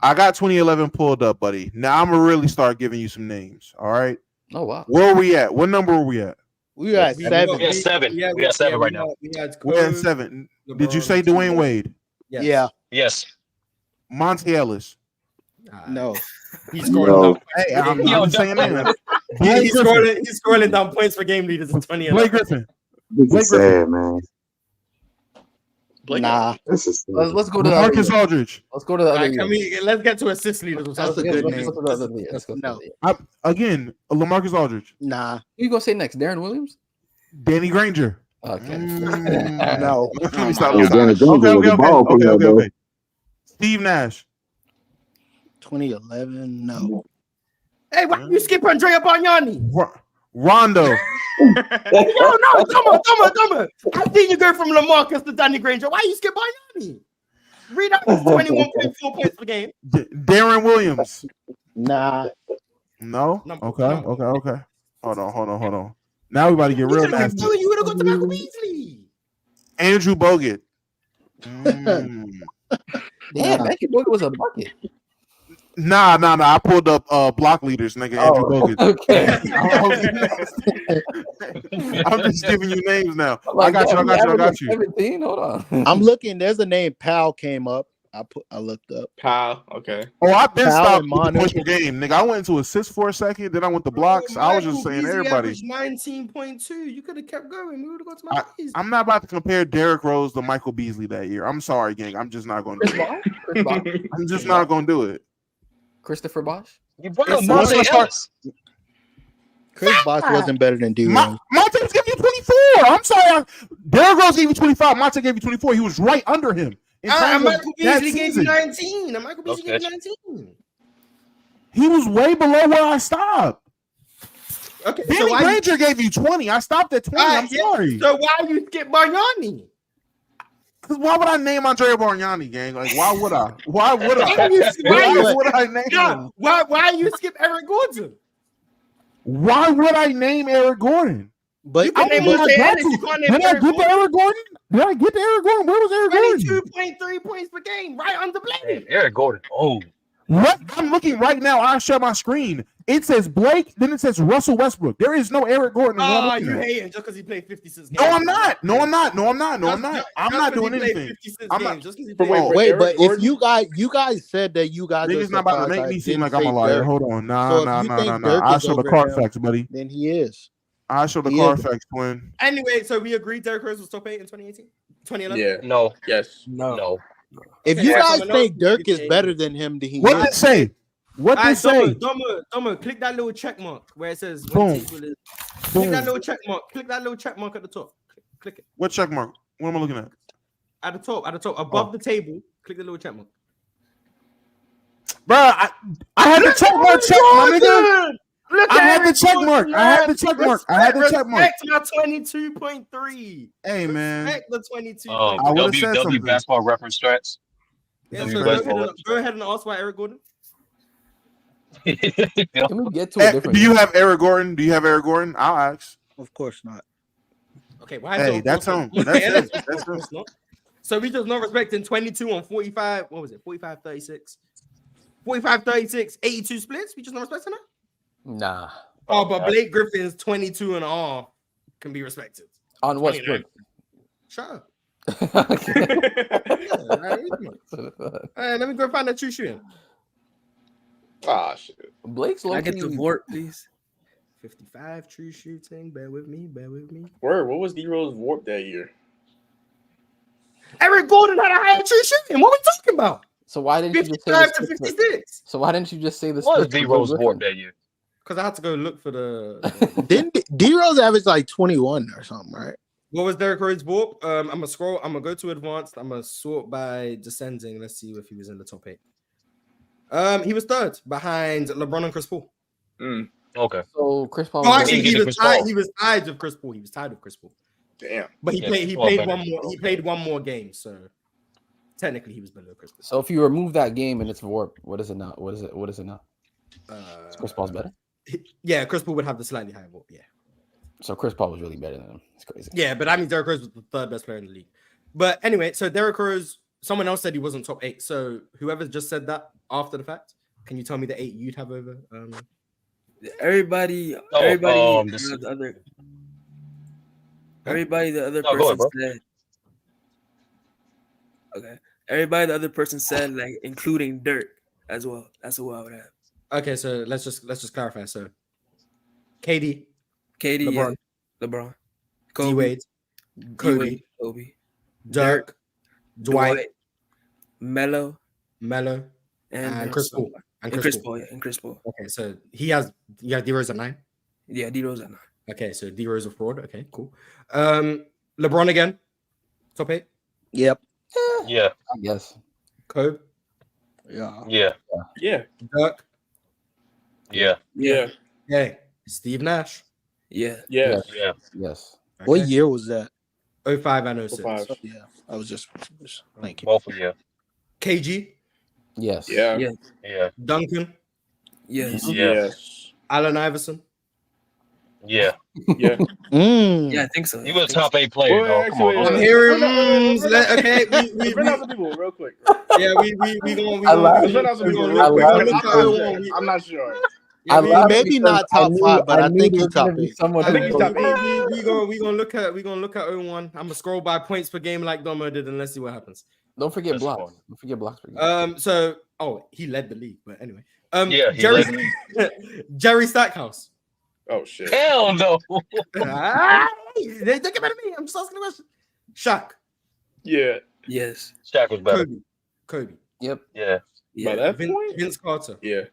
I got 2011 pulled up, buddy. Now I'm gonna really start giving you some names. All right. Oh wow. Where are we at? What number are we at? We are at 7. We got 7 right now. We're at 7. Did you say Dwayne Wade? Yes. Yeah. Yes. Monte Ellis. No. He's scoring. Hey, I'm just saying that. He's scoring down points for game leaders in 2011. Blake Griffin. This is sad, man. Nah. This is sad. Let's go to Marcus Aldridge. Let's go to the other. Let's get to assist leaders. That's a good name. Let's go. No. Again, LaMarcus Aldridge. Nah. Who you gonna say next? Darren Williams? Danny Granger. Okay. No. Let me stop. Okay. Steve Nash. 2011. No. Hey, why you skip Andrea Bargnani? Rondo. Yo, no, come on. I seen you go from LaMarcus to Danny Granger. Why you skip Bargnani? Read out 21.4 points per game. Darren Williams. Nah. No? Okay. Hold on. Now we about to get real nasty. You would have got to Michael Beasley. Andrew Bogut. Damn, Becky Bogut was a bucket. Nah. I pulled up block leaders, nigga. Andrew Bogut. Okay. I'm just giving you names now. I got you. 17. Hold on. I'm looking. There's a name. Powell came up. I looked up. Powell. Okay. Oh, I've been Powell stopped and with the Manu. push per game, nigga. I went into assists for a second, then I went to blocks. I was just saying everybody. 19.2. You could have kept going. We would have got to Michael Beasley. I'm not about to compare Derrick Rose to Michael Beasley that year. I'm sorry, gang. I'm just not going to do it. I'm just not going to do it. Christopher Bosh? You brought up Monte Ellis. Chris Bosh wasn't better than D. Monte was giving you 24. I'm sorry. Derrick Rose gave you 25. Monte gave you 24. He was right under him. Michael Beasley gave you 19. And Michael Beasley gave you 19. He was way below where I stopped. Okay, Danny Granger gave you 20. I stopped at 20. I'm sorry. So why you skip Bargnani? Because why would I name Andrea Bargnani, gang? Like, why would I? Why would I? Why would I name him? Why you skip Eric Gordon? Why would I name Eric Gordon? But you can name Monte Ellis. You can't name Eric Gordon. Did I get to Eric Gordon? Where was Eric Gordon? 22.3 points per game, right under Blake. Eric Gordon. Oh. What? I'm looking right now. I share my screen. It says Blake, then it says Russell Westbrook. There is no Eric Gordon. Oh, you hate him just because he played 56 games. No, I'm not. I'm not doing anything. I'm not. Wait, but if you guys said that you guys niggas not about to make me seem like I'm a liar. Hold on. Nah. I'll show the card facts, buddy. Then he is. I'll show the card facts, twin. Anyway, so we agreed Derrick Rose was top 8 in 2018? 2011? Yeah. No. Yes. No. If you guys think Dirk is better than him, then he what did it say? What did it say? Domo, click that little check mark where it says boom. Click that little check mark. Click that little check mark at the top. Click it. What check mark? What am I looking at? At the top, above the table. Click the little check mark. Bro, I had the check mark, my nigga. I had the check mark. Respect my 22.3. Hey, man. Respect the 22. WW basketball reference stats. Yeah, so go ahead and ask about Eric Gordon. Can we get to a different? Do you have Eric Gordon? I'll ask. Of course not. Okay, why? Hey, that's him. That's him. So we just not respecting 22 on 45. What was it? 45, 36. 45, 36, 82 splits. We just not respecting that? Nah. Oh, but Blake Griffin's 22 and a half can be respected. On what split? Shut up. Let me go find that true shooting. Ah, shit. Blake's I get the VORP, please. 55 true shooting. Bear with me. Word, what was D-Rose VORP that year? Eric Gordon had a higher true shooting. What are we talking about? So why didn't you just say 55 to 56? So why didn't you just say this? What was D-Rose VORP that year? Because I had to go look for the. Didn't D-Rose average like 21 or something, right? What was Derrick Rose's VORP? I'm gonna scroll. I'm gonna go to advanced. I'm gonna sort by descending. Let's see if he was in the top 8. He was third behind LeBron and Chris Paul. Okay. So Chris Paul. Oh, actually, he was tied with Chris Paul. He was tied with Chris Paul. Damn. But he played one more. He played one more game, so technically he was below Chris Paul. So if you remove that game and it's VORP, what is it now? What is it now? Is Chris Paul's better? Yeah, Chris Paul would have the slightly higher VORP. Yeah. So Chris Paul was really better than him. It's crazy. Yeah, but I mean Derrick Rose was the third best player in the league. But anyway, so Derrick Rose. Someone else said he wasn't top 8. So whoever just said that after the fact, can you tell me the 8 you'd have over? Everybody, the other person said. Okay, everybody, the other person said like including Dirk as well. That's who I would have. Okay, so let's just clarify. So, KD, LeBron, Kobe, D-Wade, Kobe, Dirk, Dwight, Melo, and Chris Paul. And Chris Paul. Okay, so he has D-Rose at 9? Yeah, D-Rose at 9. Okay, so D-Rose a fraud. Okay, cool. LeBron again, top 8? Yep. Yeah. I guess. Kobe? Yeah. Dirk? Yeah. Hey, Steve Nash? Yes. What year was that? 05 and 06. 05. Yeah, I was just thinking. Both of you. KG? Yes. Yeah. Duncan? Yes. Allen Iverson? Yeah. Yeah, I think so. He was a top 8 player, though. Come on. I'm hearing okay. We run out some people real quick. Yeah, we I'm not sure. Yeah, maybe not top 5, but I think he's top 8. I think he's top 8. We gonna look at 01. I'm gonna scroll by points per game like Domo did, and let's see what happens. Don't forget blocks. Don't forget blocks per game. So he led the league, but anyway. Jerry Stackhouse. Oh shit. Hell no. They think about me. I'm just asking the question. Shaq. Yeah. Yes. Shaq was better. Kobe. Yep. Yeah. By that point? Vince Carter. Yeah.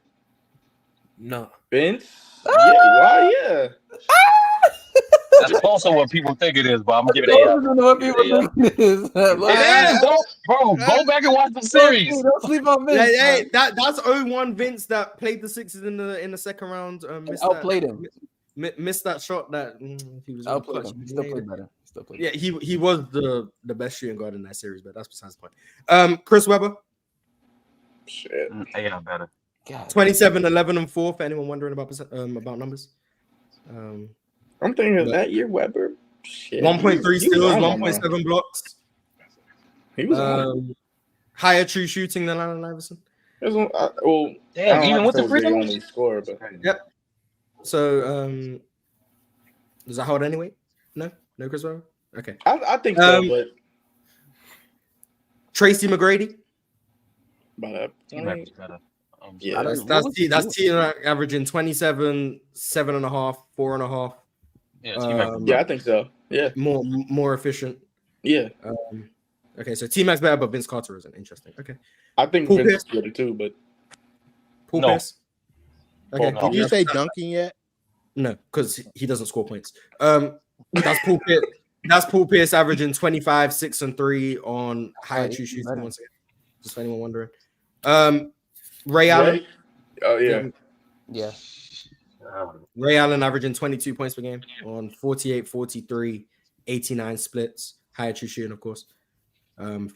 No. Vince? Yeah. Why? Yeah. It's closer what people think it is, but I'm gonna give it an A. What people think it is. It is. Go back and watch the series. Don't sleep on Vince. Hey, that's 0-1 Vince that played the Sixers in the second round. Outplayed him. Missed that shot that he was outplayed him. He still played better. Yeah, he was the best shooting guard in that series, but that's besides the point. Chris Webber. Shit. Yeah, better. 27, 11, and 4. For anyone wondering about numbers. I'm thinking that year Webber. 1.3 steals, 1.7 blocks. He was higher true shooting than Allen Iverson. Damn, even with the free throws? only score, but yep. So does that hold anyway? No Chris Webber? Okay. I think so, but Tracy McGrady. But yeah, that's T averaging 27, 7.5, 4.5. Yeah, I think so. Yeah, more efficient. Yeah. Okay, so T-Mac's better, but Vince Carter isn't. Interesting. Okay. I think Poole Vince Pierce? is good too, but Poole Pierce? Okay. Did you say dunking yet? No, because he doesn't score points. That's Poole Pierce. That's Poole Pierce averaging 25, 6, and 3 on higher true shooting. Once again, just for anyone wondering. Ray Allen. Oh yeah. Yeah. Ray Allen averaging 22 points per game on 48, 43, 89 splits. Higher true shooting, of course. 5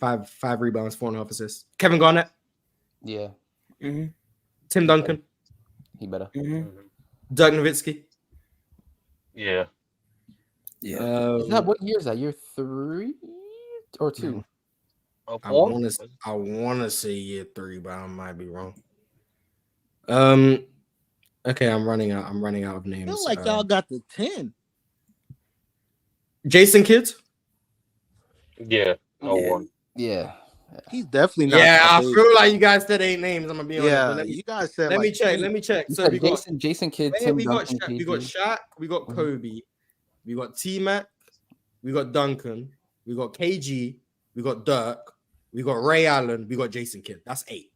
rebounds, 4.5 assists. Kevin Garnett. Yeah. Mm-hmm. Tim Duncan. He better. Mm-hmm. Dirk Nowitzki. Yeah. Yeah. What year is that? Year 3 or 2? I want to say year 3, but I might be wrong. Okay, I'm running out of names. I feel like y'all got the 10. Jason Kidd. Yeah. One. Yeah. He's definitely not. Yeah, I feel like you guys said 8 names. I'm gonna be honest. Yeah, you guys said. Let me check. So we got Jason Kidd, Tim Duncan, we got Shaq, we got Kobe, we got T-Mac, we got Duncan, we got KG, we got Dirk, we got Ray Allen, we got Jason Kidd. That's 8.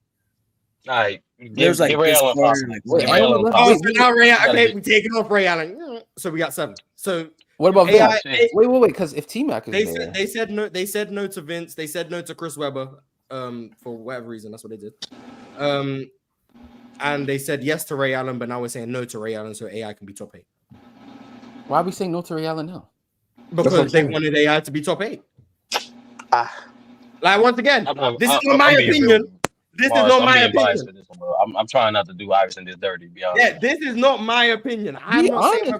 All right. There's like Ray this Allen. far, So now Ray Allen. Okay, we taking off Ray Allen. So we got 7. So what about Vince? Wait, because if T-Mac is there, they said no. They said no to Vince. They said no to Chris Webber. For whatever reason, that's what they did. And they said yes to Ray Allen, but now we're saying no to Ray Allen, so AI can be top 8. Why are we saying no to Ray Allen now? Because they wanted AI to be top 8. Like once again, this is not my opinion. This is not my opinion. I'm trying not to do Iverson this dirty. Be honest. Yeah, this is not my opinion. I'm not saying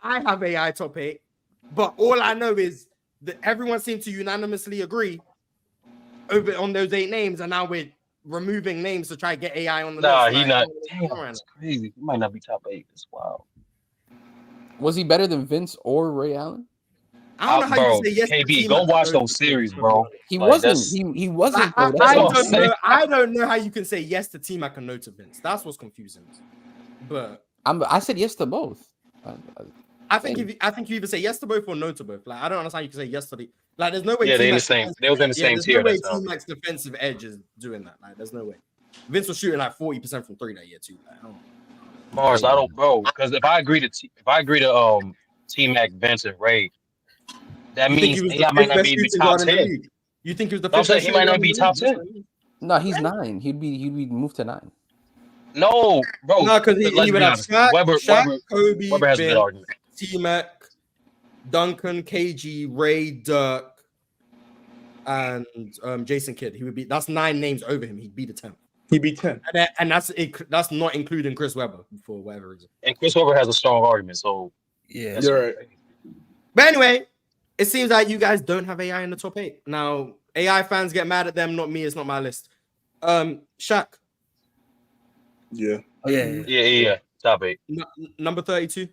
I have AI top 8, but all I know is that everyone seems to unanimously agree over on those 8 names, and now we're removing names to try to get AI on the list. He's not. Damn, that's crazy. He might not be top 8. That's wild. Was he better than Vince or Ray Allen? I don't know how you say yes. KB, go watch those series, bro. He wasn't. He wasn't. I don't know how you can say yes to T-Mac and no to Vince. That's what's confusing. But I said yes to both. I think you either say yes to both or no to both. Like I don't understand how you can say yes to the there's no way. Yeah, they're in the same. They was in the same tier. There's no way T-Mac's defensive edge is doing that. Like there's no way. Vince was shooting like 40% from 3 that year too. Like, Mars, I don't, bro. Because if I agree to T-Mac, Vince, and Ray, that means AI might not be top 10. You think he was the first? He might not be top 10. No, he's 9. He'd be moved to 9. No, bro. No, because he would have Shaq, Kobe, Weber has a good argument. T-Mac, Duncan, KG, Ray, Dirk, and Jason Kidd. He would be. That's 9 names over him. He'd be the 10th. He'd be 10, and that's not including Chris Webber for whatever reason. And Chris Webber has a strong argument. So yeah, you're right. But anyway, it seems like you guys don't have AI in the top 8. Now, AI fans get mad at them, not me. It's not my list. Shaq. Yeah. Oh yeah. Top 8. Number 32.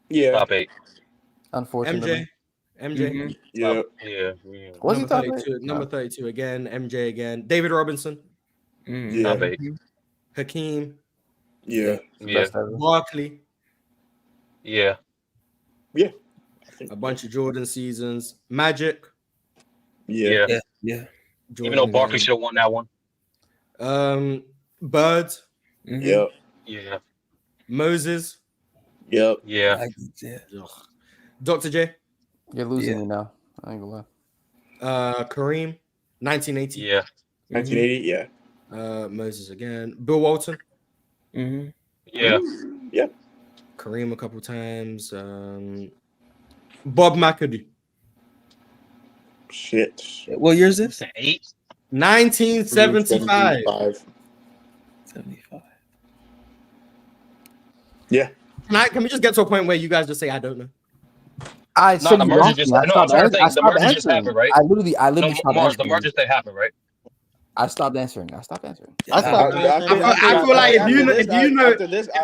Yeah. Top 8. MJ. Unfortunately. Mm-hmm. Yeah. What's he top 8? Number 32 again. MJ again. David Robinson. Mm-hmm. Top 8. Hakeem. Yeah. Barkley. Yeah. A bunch of Jordan seasons. Magic. Yeah. Jordan even though Barkley should have won that one. Bird. Mm-hmm. Yeah. Moses. Yep. Yeah. Dr. J. You're losing me now. I ain't gonna lie. Kareem, 1980. Yeah. 1980. Yeah. Moses again. Bill Walton. Mm-hmm. Yeah. Yeah. Kareem a couple times. Bob McAdoo. Shit. What year is this? 1975. 75. Yeah. Can we just get to a point where you guys just say I don't know? The merger just happened, right? I literally stopped Mars, the answering. merger thing happened, right? I stopped answering. I feel like if you know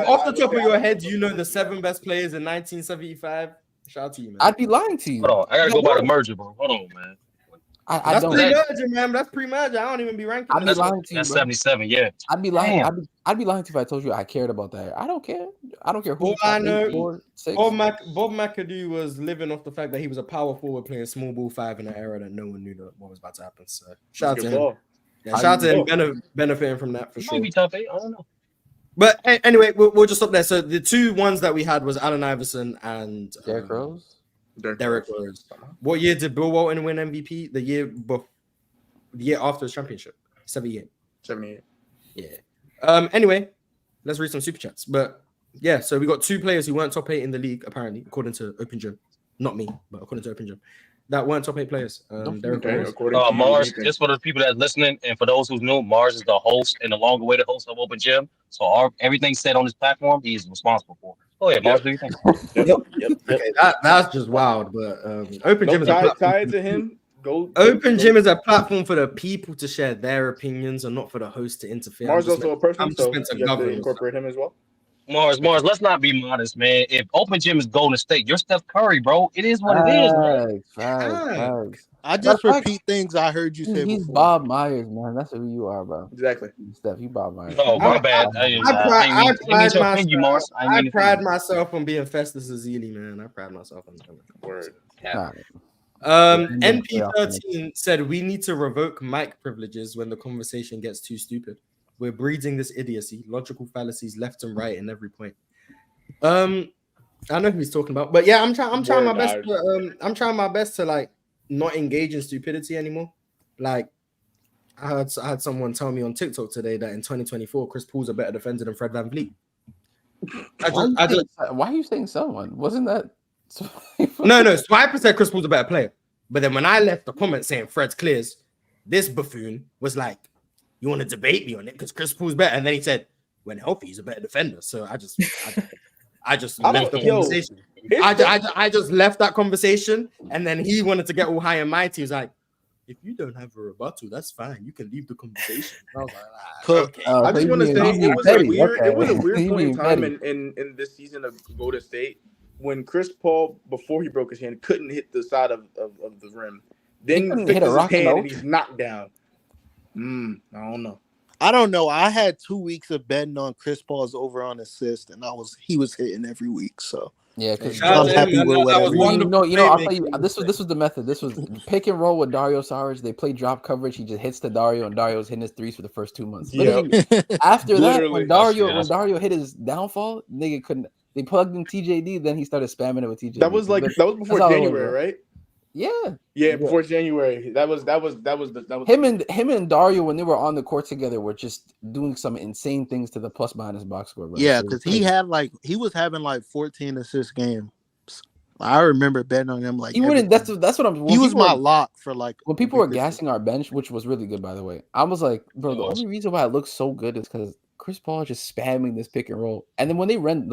off the top of your head, you know the 7 best players in 1975. Shout out to you, man. I'd be lying to you. Hold on, I gotta go by the merger, bro. Hold on, man. That's pre-merger, man. That's pre-merger. I don't even be ranking. I'd be lying to you. That's bro. 77. Yeah. I'd be lying. I'd be lying to you if I told you I cared about that. I don't care. I don't care who. All I know, 8, 4, 6. Bob McAdoo was living off the fact that he was a power forward playing small ball 5 in an era that no one knew what was about to happen. So shout out to him. Yeah, shout out to him benefiting from that for sure. Maybe top 8. I don't know. But anyway, we'll just stop there. So the 2 ones that we had was Allen Iverson and Derrick Rose. Derrick Rose. What year did Bill Walton win MVP? The year after his championship. 78. Yeah. Anyway, let's read some super chats. But yeah, so we got 2 players who weren't top 8 in the league, apparently, according to Open Gym. Not me, but according to Open Gym. That weren't top 8 players. Derrick Rose. Mars, just for the people that are listening, and for those who know, Mars is the host and the longer-awaited host of Open Gym. So everything said on this platform, he's responsible for. Go ahead, Mars. What do you think? Yep. Okay, that's just wild. But Open Gym is tied to him. Open Gym is a platform for the people to share their opinions and not for the host to interfere. Mars also a person, so you have to incorporate him as well. Mars, let's not be modest, man. If Open Gym is Golden State, you're Steph Curry, bro. It is what it is, man. Facts. I just repeat things I heard you say He's before. Bob Myers, man. That's who you are, bro. Exactly. Steph, you Bob Myers. Oh, my bad. I pride myself on being Festus Ezeli, man. I pride myself on that. Word. NP13 said we need to revoke mic privileges when the conversation gets too stupid. We're breeding this idiocy, logical fallacies left and right in every point. I know who he's talking about, but yeah, I'm trying my best. I'm trying my best to like not engage in stupidity anymore. Like I had someone tell me on TikTok today that in 2024, Chris Paul's a better defender than Fred VanVleet. Why are you saying someone? Wasn't that? No. Swiper said Chris Paul's a better player, but then when I left the comment saying Fred's clears, this buffoon was like, "You want to debate me on it because Chris Paul's better?" And then he said, "When healthy, he's a better defender." So I just left the conversation. I just left that conversation, and then he wanted to get all high and mighty. He was like, "If you don't have a rebuttal, that's fine. You can leave the conversation." I was like, okay. I just want to say it was a weird point in time in this season of Golden State when Chris Paul, before he broke his hand, couldn't hit the side of the rim. Then he fixes his hand and he's knocked down. I don't know. I had 2 weeks of betting on Chris Paul's over on assist, and he was hitting every week. So yeah, because I'm happy with whatever. I'll tell you, this was the method. This was pick and roll with Dario Saric. They play drop coverage. He just hits to Dario, and Dario's hitting his threes for the first 2 months. After that, when Dario hit his downfall, nigga couldn't. They plugged in TJD, then he started spamming it with TJD. That was before January, right? Yeah, before January. That was him and Dario when they were on the court together were just doing some insane things to the plus minus box score. Bro. Yeah, because he was having 14 assist games. I remember betting on him he wouldn't. That's what I'm. He was my lock for when people were gassing our bench, which was really good by the way. I was like, bro, the only reason why it looks so good is because Chris Paul is just spamming this pick and roll, and then when they ran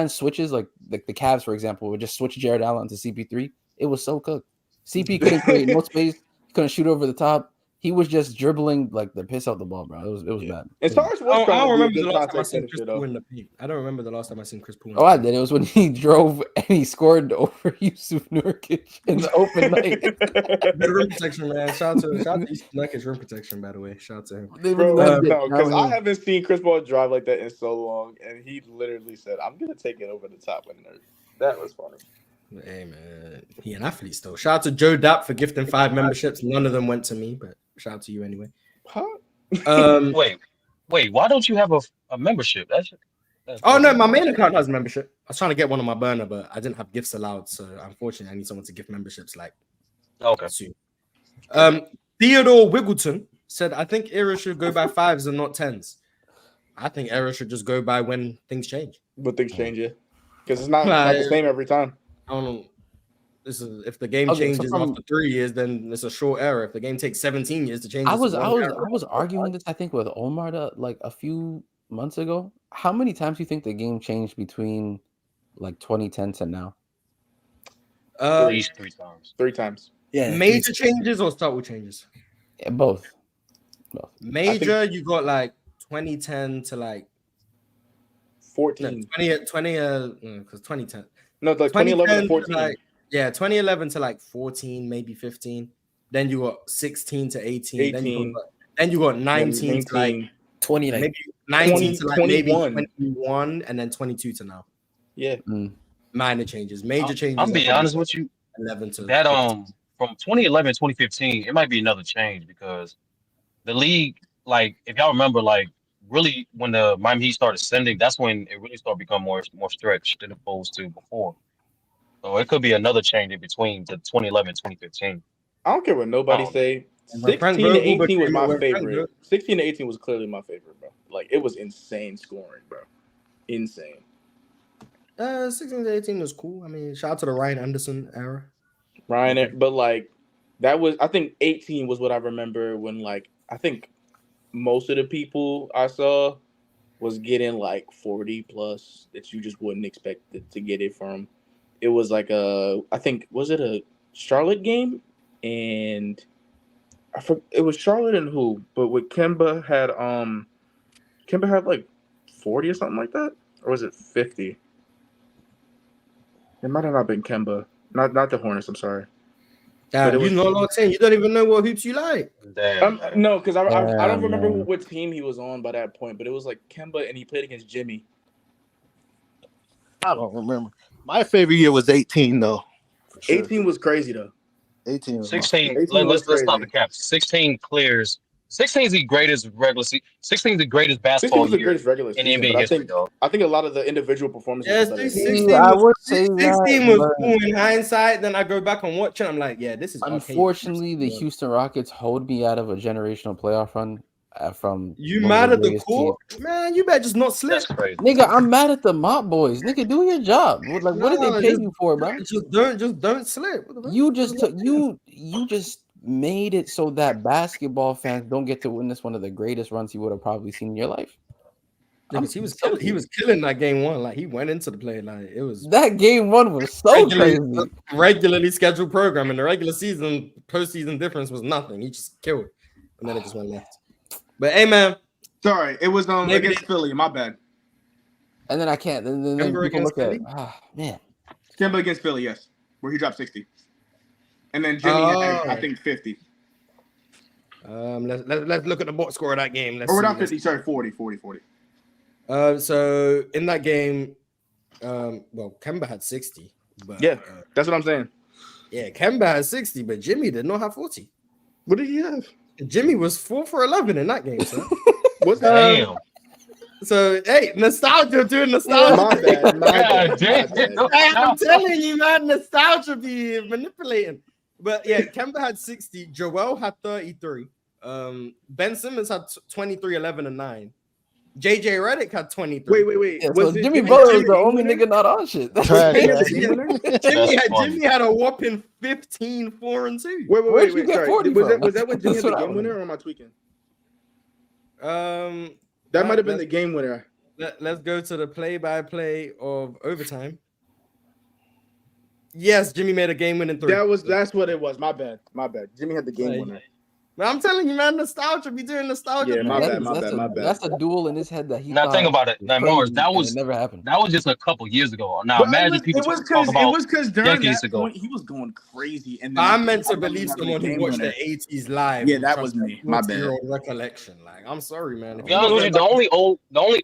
switches like the Cavs for example would just switch Jared Allen to CP3. It was so cooked. CP couldn't create no space. He couldn't shoot over the top. He was just dribbling like the piss out the ball, bro. It was bad. As far as I don't remember the last time I seen Chris Paul in the paint. I don't remember the last time I seen Chris Paul. I did. It was when he drove and he scored over Yusuf Nurkic in the open night. Good rim protection, man. Shout out to Yusuf Nurkic rim protection, by the way. Shout out to him. Because I haven't seen Chris Paul drive like that in so long, and he literally said, "I'm gonna take it over the top with Nurkic." That was funny. Hey man, he an athlete still. Shout out to Joe Dapp for gifting 5 memberships. None of them went to me, but shout out to you anyway. Wait, why don't you have a membership? Oh no, my main account has membership. I was trying to get one on my burner, but I didn't have gifts allowed, so unfortunately, I need someone to gift memberships like soon. Theodore Wiggleton said, "I think era should go by 5s and not 10s. I think era should just go by when things change. But things change, yeah, because it's not the same every time. I don't know. This is if the game changes after 3 years, then it's a short era. If the game takes 17 years to change, I was arguing this, I think, with Omar like a few months ago. How many times do you think the game changed between like 2010 to now? At least 3 times. 3 times. Yeah. Major changes or subtle changes? Yeah, both. Major, you got like 2010 to like 14. 20 because 2010. No, like 2011 to 14. Like, yeah, 2011 to like 14, maybe 15. Then you got 16 to 18. Then you got 19 to like 20, maybe 19 to like maybe 21, and then 22 to now. Yeah. Minor changes. Major changes. I'm being honest with you. 11 to that from 2011 to 2015, it might be another change because the league, like if y'all remember, like really when the Miami Heat started sending, that's when it really started becoming more stretched than opposed to before. So it could be another change in between the 2011 and 2015. I don't care what nobody say. 16 to 18 was my favorite. 16 to 18 was clearly my favorite, bro. Like it was insane scoring, bro. Insane. 16 to 18 was cool. I mean, shout out to the Ryan Anderson era. But like that was, I think 18 was what I remember when like I think most of the people I saw was getting like 40 plus that you just wouldn't expect to get it from. It was like I think was it a Charlotte game, and it was Charlotte and who, but with Kemba had like 40 or something like that, or was it 50? It might have not been Kemba, not the Hornets. I'm sorry. You know what I'm saying? You don't even know what hoops you like. No, because I don't remember what team he was on by that point, but it was like Kemba, and he played against Jimmy. I don't remember. My favorite year was 18, though. Sure. 18 was crazy, though. 18. 16. Let's stop the cap. 16 clears. 16 is the greatest regular season. 16 is the greatest basketball year greatest regular season, in NBA history. I think a lot of the individual performances. 16 was cool in hindsight. Then I go back and watch it. I'm like, yeah, this is. Unfortunately, the Houston Rockets hold me out of a generational playoff run. From you mad at the court, man? You better just not slip, nigga. I'm mad at the Mop Boys, nigga. Do your job. Like, what did they pay you for, bro? Just don't slip. You just took you just made it so that basketball fans don't get to witness one of the greatest runs you would have probably seen in your life. He was killing that game 1. Like he went into the play like it was that game 1 was so crazy. Regularly scheduled program, and the regular season postseason difference was nothing. He just killed, and then it just went left. But hey, man, sorry, it was against Philly. My bad. And then I can't. Then people look at man. Kemba against Philly, yes, where he dropped 60, and then Jimmy had, I think 50. Let's look at the box score of that game. Or not 50, sorry, 40. So in that game, well, Kemba had 60. But, yeah, that's what I'm saying. Yeah, Kemba had 60, but Jimmy did not have 40. What did he have? Jimmy was 4 for 11 in that game, sir. What's that? So, hey, nostalgia doing nostalgia. My bad. Hey, I'm telling you, man, nostalgia be manipulating. But yeah, Kemba had 60. Joel had 33. Ben Simmons had 23, 11, and 9. JJ Redick had 23. Wait. Yeah, so Jimmy Butler was the only nigga not on shit. Jimmy had a whopping 15, 4, and 2. Wait. Sorry. Was that when Jimmy had the game winner, or am I tweaking? That might have been the game winner. Let's go to the play-by-play of overtime. Yes, Jimmy made a game-winning 3. That's what it was. My bad. Jimmy had the game winner. But I'm telling you, man, nostalgia be doing nostalgia. Yeah, my bad. That's a duel in his head that he. Now think about it. Now, Morris, that never happened. That was just a couple years ago. Now imagine people talk about decades ago. He was going crazy, and I'm meant to believe someone who watched the 80s live. Yeah, that was me. My bad. Recollection. Like, I'm sorry, man. The only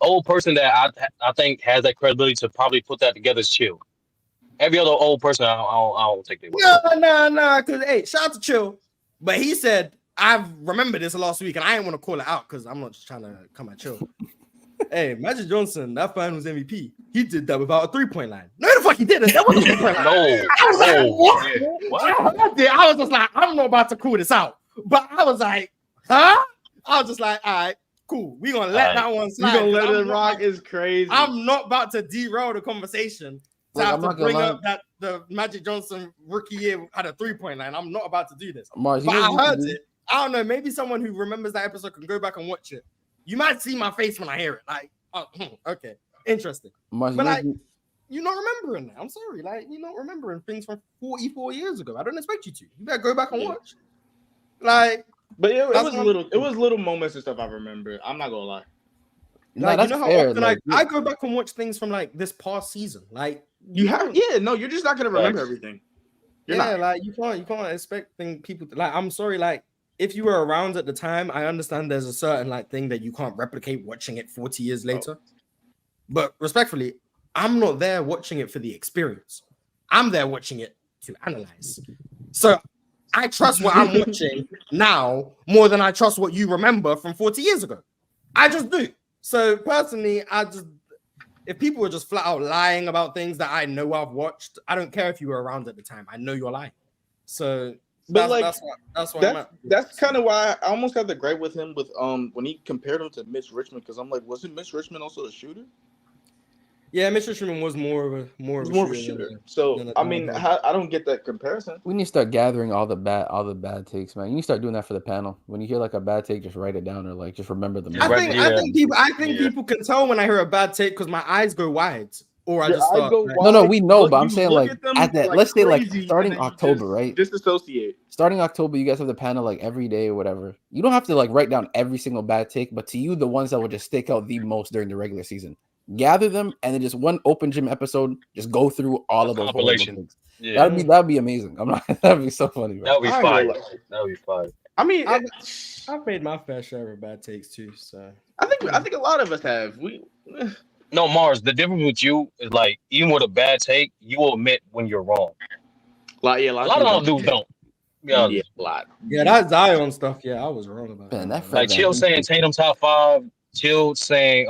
old person that I think has that credibility to probably put that together is Chill. Every other old person, I don't take their word. No. Because hey, shout out to Chill, but he said. I remember this last week, and I didn't want to call it out because I'm not just trying to come at Chill. Hey, Magic Johnson, that finals MVP, he did that without a 3-point line. No, the fuck he didn't. That wasn't a 3-point line. I was like, what? Yeah. I was just like, I'm not about to call this out. But I was like, huh? I was just like, all right, cool. We're going to let that one slide. We're going to let it rock. Is crazy. I'm not about to derail the conversation to have to bring up that the Magic Johnson rookie year had a 3-point line. I'm not about to do this. Mars, but I heard it. I don't know. Maybe someone who remembers that episode can go back and watch it. You might see my face when I hear it. Like, oh, okay, interesting. Mars, but like, you're not remembering that. I'm sorry. Like, you're not remembering things from 44 years ago. I don't expect you to. You better go back and watch. Like, but it was little moments and stuff I remember. I'm not gonna lie. Like, you know how fair, often I go back and watch things from like this past season. Like, you're just not gonna remember everything. You're not. Like you can't expect people to, like, I'm sorry, like, if you were around at the time, I understand there's a certain like thing that you can't replicate watching it 40 years later. But respectfully, I'm not there watching it for the experience. I'm there watching it to analyze. So I trust what I'm watching now more than I trust what you remember from 40 years ago. I just do. So personally, if people were just flat out lying about things that I know I've watched, I don't care if you were around at the time. I know you're lying. So that's kind of why I almost had the gripe with him with when he compared him to Mitch Richmond, because I'm like, wasn't Mitch Richmond also a shooter? Yeah, Mitch Richmond was more of a shooter. So I mean, I don't get that comparison. We need to start gathering all the bad takes, man. You need to start doing that for the panel. When you hear like a bad take, just write it down or like just remember them. I think people can tell when I hear a bad take because my eyes go wide. Or I just start. No, we know, but I'm saying like at that. Let's say like starting October, right? Disassociate. Starting October, you guys have the panel like every day or whatever. You don't have to like write down every single bad take, but to you, the ones that will just stick out the most during the regular season, gather them, and then just one open gym episode, just go through all of those things. Yeah, that'd be amazing. That'd be so funny. Bro. That'd be fine. That'd be fine. I mean, I've made my fair share of bad takes too. So I think a lot of us have. No, Mars, the difference with you is like, even with a bad take, you will admit when you're wrong. A lot of dudes don't. Yeah, a lot. Yeah, that Zion stuff. Yeah, I was wrong about that. Like Chill saying Tatum top 5, Chill saying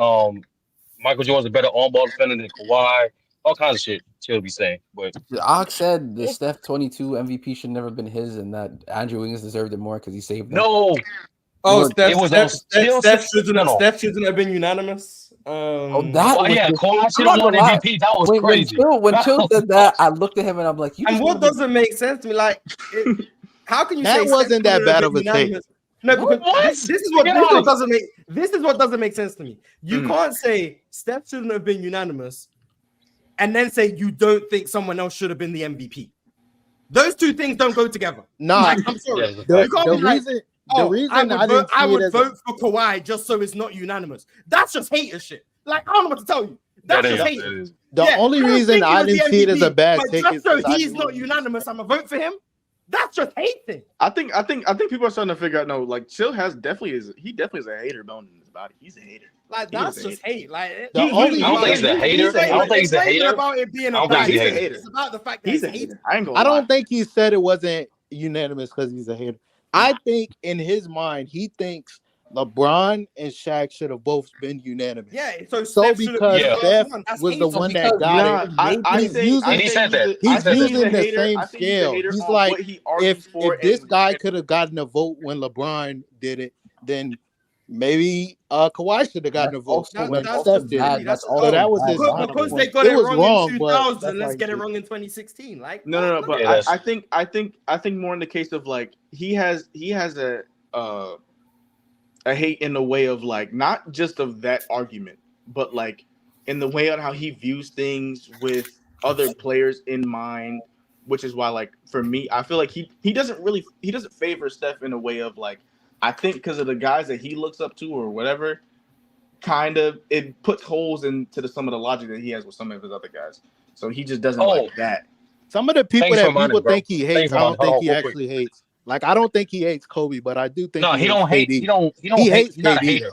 Michael Jordan's a better on-ball defender than Kawhi, all kinds of shit Chill be saying. But Ox said the Steph 22 MVP should never been his, and that Andrew Wiggins deserved it more because he saved them. No. Steph shouldn't have been unanimous. Kawhi should have won MVP. That was crazy. When Chill said that, I looked at him and I'm like, and what doesn't make sense to me, like, how can you that say wasn't that bad of a take? No, because this is what doesn't make sense to me. You can't say Steph shouldn't have been unanimous, and then say you don't think someone else should have been the MVP. Those two things don't go together. No, like, I'm sorry. The reason I would vote for Kawhi just so it's not unanimous. That's just hater shit. Like, I don't know what to tell you. That's just hater. The only reason I didn't see it as a bad take is just so he's not unanimous, I'm gonna vote for him. That's just hating. I think people are starting to figure out. No, like Chill definitely is a hater bone in his body. He's a hater. Like that's just hate. Like I don't think he's a hater. I don't think he's a hater. About it being a hater. It's about the fact that he's a hater. I don't think he said it wasn't unanimous because he's a hater. I think in his mind, he thinks LeBron and Shaq should have both been unanimous. Yeah, so because Steph was the one that got it. He's using the same scale. He's like, if this guy could have gotten a vote when LeBron did it, then maybe Kawhi should have gotten a vote when Steph did it. So that was his because they got it wrong in 2000. Let's get it wrong in 2016. Like no. But I think more in the case of like he has a hate in the way of like not just of that argument, but like in the way on how he views things with other players in mind, which is why like for me, I feel like he doesn't favor Steph in a way of like I think because of the guys that he looks up to or whatever, kind of it puts holes into some of the logic that he has with some of his other guys. So he just doesn't like that. Some of the people people think he hates, I don't think he actually hates. Like I don't think he hates Kobe, but I do think he don't hate. He hates. He's not a hater.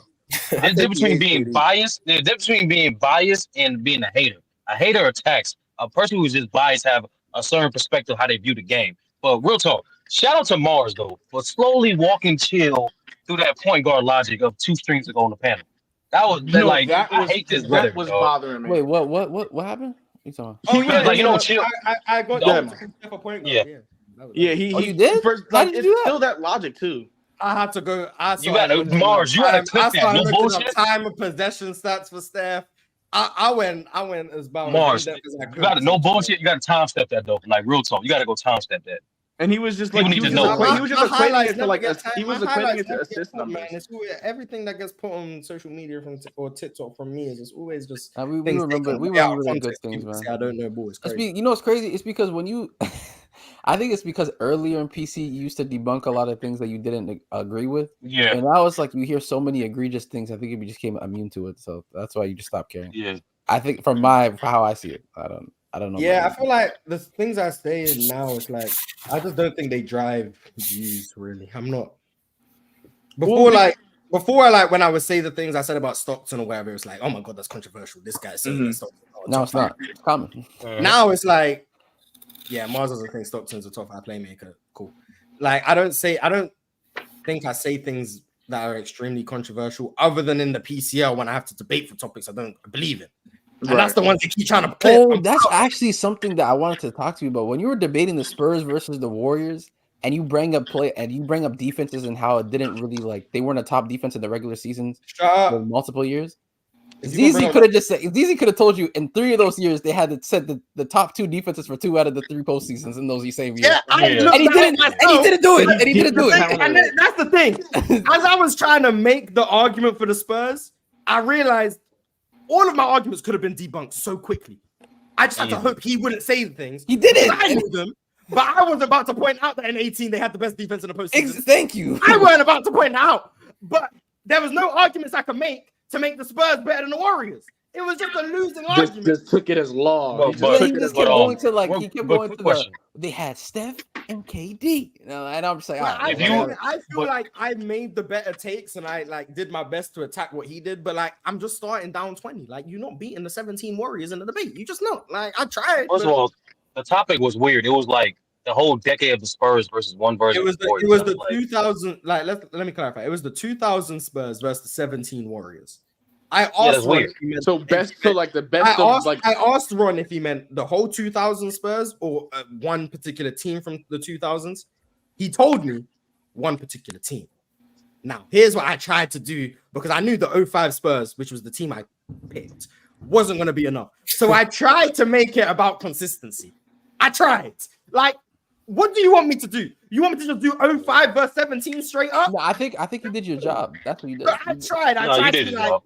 There's a difference between being biased. There's a difference between being biased and being a hater. A hater attacks. A person who's just biased have a certain perspective how they view the game. But real talk. Shout out to Mars though for slowly walking Chill through that point guard logic of 2 streams ago on the panel. That was No, like that I was hate this that rhetoric, was dog. bothering me. Wait, what happened? You talking? Oh yeah, Like, you know, chill. I got Yeah. Dom to step a point guard. Yeah. Yeah, he you did? first, How like, did you it's do that? still that logic too. I had to go. You got Mars. You got to click I that. started No looking bullshit. up time of possession stats for Steph. I went as about Mars, as in-depth as I you could. got to no bullshit. You got to time step that though. Like real talk, you got to go time step that. And he was just like, People need to know. he was just equating highlights it to never like get he was my equating highlights it to never get assist put, man. numbers. It's always, everything that gets put on social media or TikTok from me is just always just we things remember taken out of the good context. things, People man. say I don't know ball. It's crazy. You know what's crazy? It's because when you, I think it's because earlier in PC you used to debunk a lot of things that you didn't agree with. Yeah. And now it's like you hear so many egregious things. I think you just became immune to it, so that's why you just stopped caring. Yeah. I think for how I see it, I don't know. Yeah, I feel like the things I say now is like I just don't think they drive views really. I'm not before when I would say the things I said about Stockton or whatever, it's like, oh my god, that's controversial. This guy's saying that Stockton. No, it's not. It's common. Now it's like, yeah, Mars doesn't think Stockton's a top 5 playmaker. Cool. Like I don't think I say things that are extremely controversial, other than in the PCL when I have to debate for topics I don't believe in. And that's the ones they keep trying to play. Oh, that's actually something that I wanted to talk to you about. When you were debating the Spurs versus the Warriors, and you bring up defenses and how it didn't really they weren't a top defense in the regular seasons for multiple years. ZZ could have just said ZZ could have told you in 3 of those years they had to set the top 2 defenses for 2 out of the 3 postseasons in those same years. Yeah, and he didn't do it. And he didn't do it. And that's the thing. As I was trying to make the argument for the Spurs, I realized all of my arguments could have been debunked so quickly. I just had to hope he wouldn't say the things. He didn't. I knew them, but I was about to point out that in 18 they had the best defense in the postseason. Thank you. I weren't about to point out, but there was no arguments I could make to make the Spurs better than the Warriors. It was just a losing argument. Just took it as law. He kept going to they had Steph and KD. And I'm just like, I feel like I made the better takes and I did my best to attack what he did, but I'm just starting down 20. You're not beating the 17 Warriors in the debate. You just not. I tried. First of all, the topic was weird. It was like the whole decade of the Spurs versus one version. It was the 2000. Let me clarify. It was the 2000 Spurs versus the 17 Warriors. I asked Ron if he meant the best. I asked Ron if he meant the whole 2000 Spurs or one particular team from the 2000s. He told me one particular team. Now, here's what I tried to do because I knew the 05 Spurs, which was the team I picked, wasn't going to be enough. So I tried to make it about consistency. I tried. What do you want me to do? You want me to just do 05 versus 17 straight up? No, I think you did your job. That's what you did. But I tried. I tried to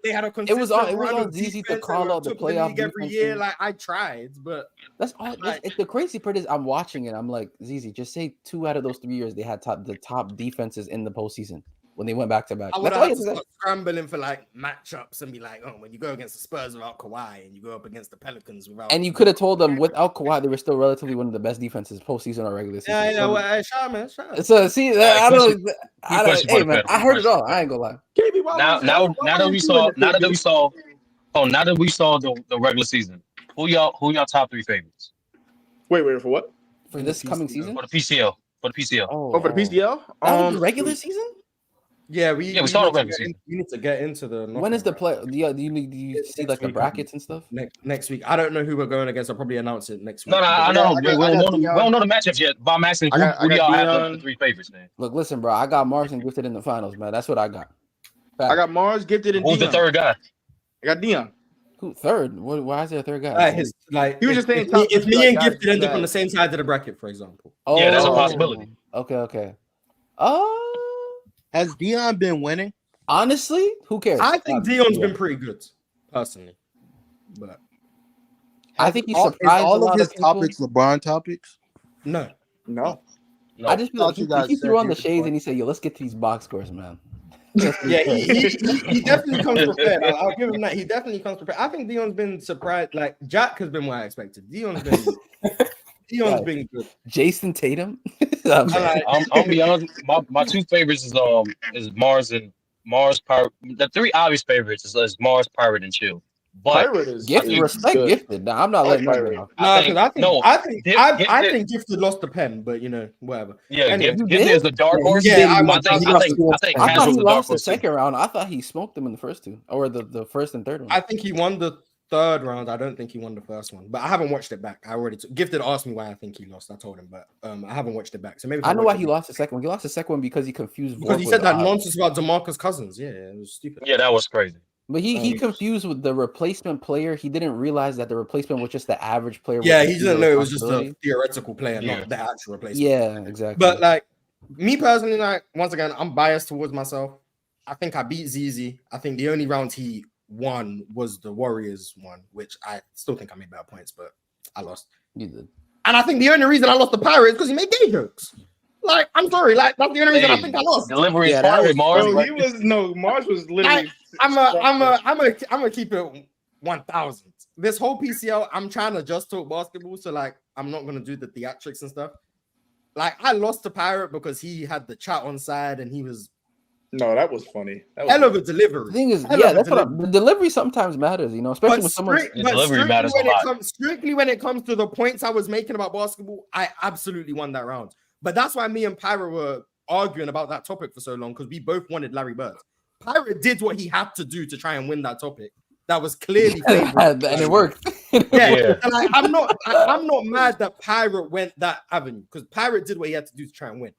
they had a consistent it was on ZZ to call out the playoff every year. I tried, but that's all. The crazy part is I'm watching it. I'm like, ZZ, just say 2 out of those 3 years they had the top defenses in the postseason when they went back to back. I would have to start scrambling for matchups and be like, oh, when you go against the Spurs without Kawhi and you go up against the Pelicans without. And you could have told them without Kawhi they were still relatively one of the best defenses postseason or regular season. Yeah, shout man. So see, I don't. Hey man, I heard it all. I ain't gonna lie. Now that we saw the regular season, who y'all top 3 favorites? Wait, for what? For this coming season? For the PCL. For the PCL. Oh, for the PCL? The regular season? Yeah, we started regular season. You need to get into the. When is the play? Do you see the brackets and stuff? Next week. I don't know who we're going against. I'll probably announce it next week. No, I know. We don't know the matchups yet. But I'm asking who do y'all have the 3 favorites, man? Look, listen, bro. I got Mars and Gifted in the finals, man. That's what I got. I got Mars, Gifted, and Who's the third guy? I got Dion. Who third? Why is there a third guy? He was just saying if me and Gifted end up on the same side of the bracket, for example. Oh, yeah, that's a possibility. Okay. Has Dion been winning? Honestly, who cares? I think Dion's been pretty good, personally. But I think he's surprised all of his topics LeBron topics. No. I just feel like he threw on the shades and he said, "Yo, let's get to these box scores, man." Yeah, he definitely comes prepared. I'll give him that. He definitely comes prepared. I think Dion's been surprised. Jack has been what I expected. Dion's been good. Jason Tatum. I'll be honest. My 2 favorites is Mars and Mars Pirate. The 3 obvious favorites is Mars, Pirate, and Chill. But Gifted. Nah, I'm not letting that go. I think Gifted lost the pen, but whatever. Yeah, anyway, Gifted is the dark horse. Yeah, I thought he lost the too. second round. I thought he smoked them in the first two, or the first and third one. I think he won the third round. I don't think he won the first one, but I haven't watched it back. I already Gifted asked me why I think he lost. I told him, but I haven't watched it back. So maybe I know why he lost the second one. He lost the second one because he confused. Because he said that nonsense about DeMarcus Cousins. Yeah, it was stupid. Yeah, that was crazy. But he confused with the replacement player. He didn't realize that the replacement was just the average player. Yeah, he didn't know it was just a theoretical player, not the actual replacement. Yeah, exactly. But like me personally, like once again, I'm biased towards myself. I think I beat ZZ. I think the only round he won was the Warriors one, which I still think I made better points, but I lost. You did. And I think the only reason I lost the Pirates because he made gay jokes. Like, I'm sorry, like that's the only reason I think I lost. Delivery is hard, Mars. Mars was literally. I'm gonna keep it 1,000. This whole PCL, I'm trying to just talk basketball, so like I'm not gonna do the theatrics and stuff. Like I lost to Pirate because he had the chat on side and he was. No, that was funny. That was hell of a delivery. The thing is, that's what the delivery sometimes matters, especially when someone. Delivery matters a lot. Strictly when it comes to the points I was making about basketball, I absolutely won that round. But that's why me and Pirate were arguing about that topic for so long because we both wanted Larry Bird. Pirate did what he had to do to try and win that topic. That was clearly and it worked. Yeah. And I'm not mad that Pirate went that avenue because Pirate did what he had to do to try and win.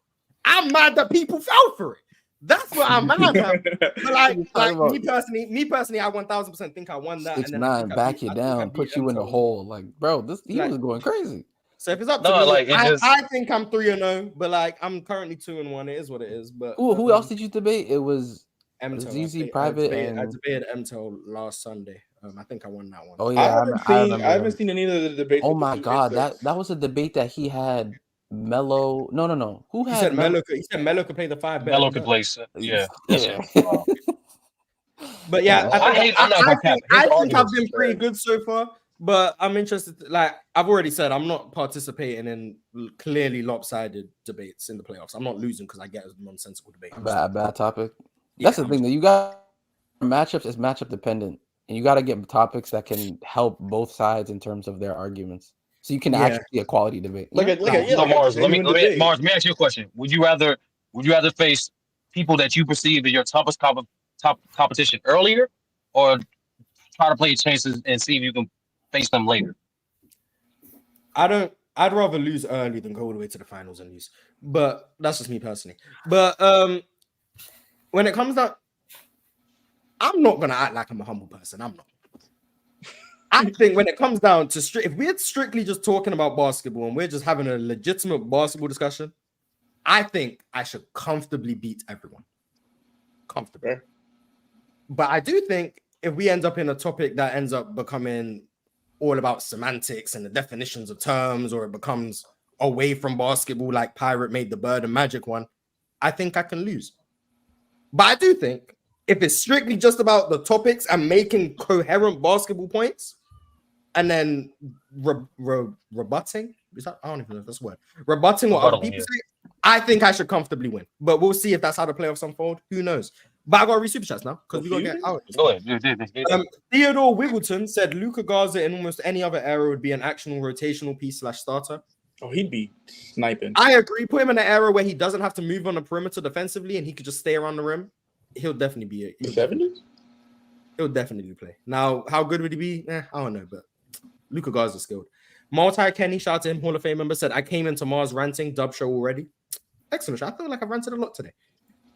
I'm mad that people fell for it. That's what I'm mad at. But like me personally, I 1,000% think I won that. 6ix9ine, back you down, put you in the hole. Like, bro, he was going crazy. So if it's up to me, I think I'm 3-0, but like I'm currently 2-1. It is what it is. But who else did you debate? It was ZZ Private. I debated MTEL last Sunday. I think I won that one. Oh yeah, I haven't seen any of the debates. Oh my god, that was a debate that he had. Mello, no. Who had? He said Mello? He said Mello could play the 5. Mello could play. Yeah. But yeah, I think I've been pretty good so far. But I'm interested. Like I've already said, I'm not participating in clearly lopsided debates in the playoffs. I'm not losing because I get a nonsensical debate. Bad topic. That's the thing that you got. Matchups is matchup dependent, and you got to get topics that can help both sides in terms of their arguments, so you can actually see a quality debate. Mars, let me ask you a question. Would you rather face people that you perceive as your toughest top competition earlier, or try to play your chances and see if you can face them later? I'd rather lose early than go all the way to the finals and lose. But that's just me personally. But when it comes down, I'm not gonna act like I'm a humble person. I'm not. I think when it comes down to if we're strictly just talking about basketball and we're just having a legitimate basketball discussion, I think I should comfortably beat everyone. Comfortably. But I do think if we end up in a topic that ends up becoming all about semantics and the definitions of terms, or it becomes away from basketball like Pirate made the Bird and Magic one, I think I can lose. But I do think if it's strictly just about the topics and making coherent basketball points and then rebutting, I don't even know if that's a word. Rebutting what other people say, I think I should comfortably win. But we'll see if that's how the playoffs unfold. Who knows? But I got to read super chats now because we got to get out. Go ahead. Theodore Wiggleton said Luka Garza in almost any other era would be an actional rotational piece / starter. Oh, he'd be sniping. I agree. Put him in an era where he doesn't have to move on the perimeter defensively and he could just stay around the rim. He'll definitely be the 70s. He'll definitely play. Now, how good would he be? I don't know, but Luka Garza skilled. Multi Kenny, shout out to him, Hall of Fame member, said, I came into Mars ranting, dub show already. Excellent. I feel like I've ranted a lot today.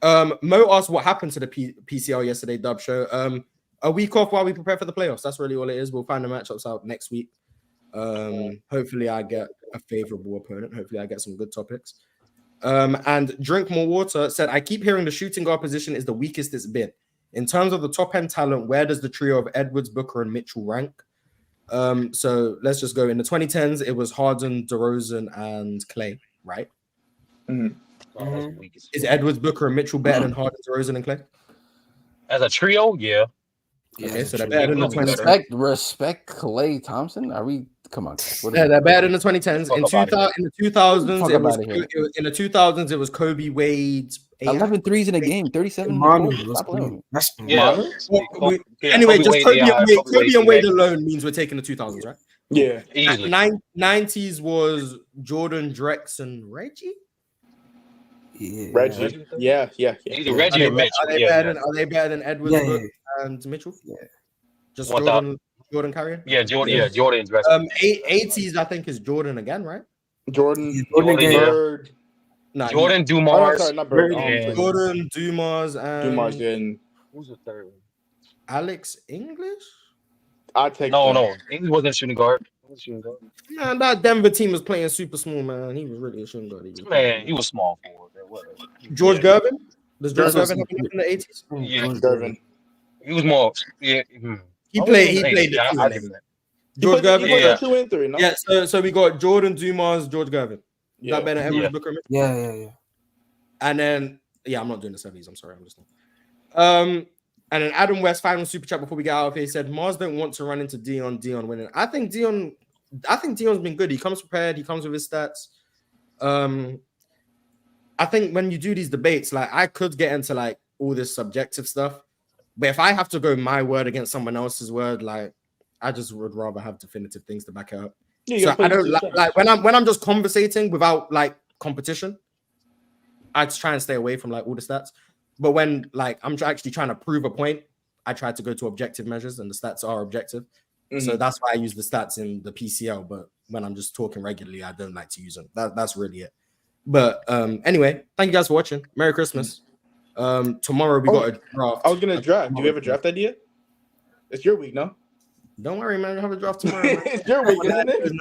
Mo asked what happened to the PCL yesterday, dub show. A week off while we prepare for the playoffs. That's really all it is. We'll find the matchups out next week. Hopefully I get a favorable opponent. Hopefully I get some good topics. And Drink More Water said, I keep hearing the shooting guard position is the weakest it's been. In terms of the top end talent, where does the trio of Edwards, Booker, and Mitchell rank? So let's just go. In the 2010s, it was Harden, DeRozan, and Clay, right? Mm-hmm. Is Edwards, Booker, and Mitchell better than Harden, DeRozan, and Clay? As a trio, yeah. Okay, so they're better than the 2010s. Respect Klay Thompson. Are we? Come on. They're better in the 2010s. In the 2000s, it was Kobe, Wade, 11 threes in a game, 37. Anyway, just Kobe and Wade alone means we're taking the 2000s, right? Yeah, easily. 90s was Jordan, Drex, and Reggie. Yeah, Reggie. Yeah. Either Reggie or Mitch. Are they better than Edwards, Book, and Mitchell? Yeah. Just Jordan carrying? Yeah, Jordan. Yeah, Jordan and Drex. 80s, I think, is Jordan again, right? Jordan Bird. No, Jordan, Dumars. Not Bird. Jordan, Dumars, and and who's the third one? Alex English? I take no. English wasn't shooting guard. Man, that Denver team was playing super small, man. He was really a shooting guard. He was small forward. George Gervin? Does George Gervin have in the 80s? Yeah, Gervin. He was more. Yeah. He played the 2 George Gervin. Yeah. 2 and 3, no? Yeah, so we got Jordan, Dumas, George Gervin. That better than Edwards, Booker? Yeah. And then, I'm not doing the 70s. I'm sorry. I'm just not. And then Adam West, final super chat before we get out of here, he said, Mars don't want to run into Dion winning. I think Dion's been good. He comes prepared. He comes with his stats. I think when you do these debates, like I could get into like all this subjective stuff, but if I have to go my word against someone else's word, like I just would rather have definitive things to back it up. So I don't like when I'm just conversating without like competition, I just try and stay away from like all the stats. But when like I'm actually trying to prove a point, I try to go to objective measures, and the stats are objective. Mm-hmm. So that's why I use the stats in the PCL. But when I'm just talking regularly, I don't like to use them. That's really it. But anyway, thank you guys for watching. Merry Christmas. Tomorrow we got a draft. I was gonna draft. Do you have a draft idea? It's your week, no? Don't worry, man. You'll have a draft tomorrow. It's your week, isn't it?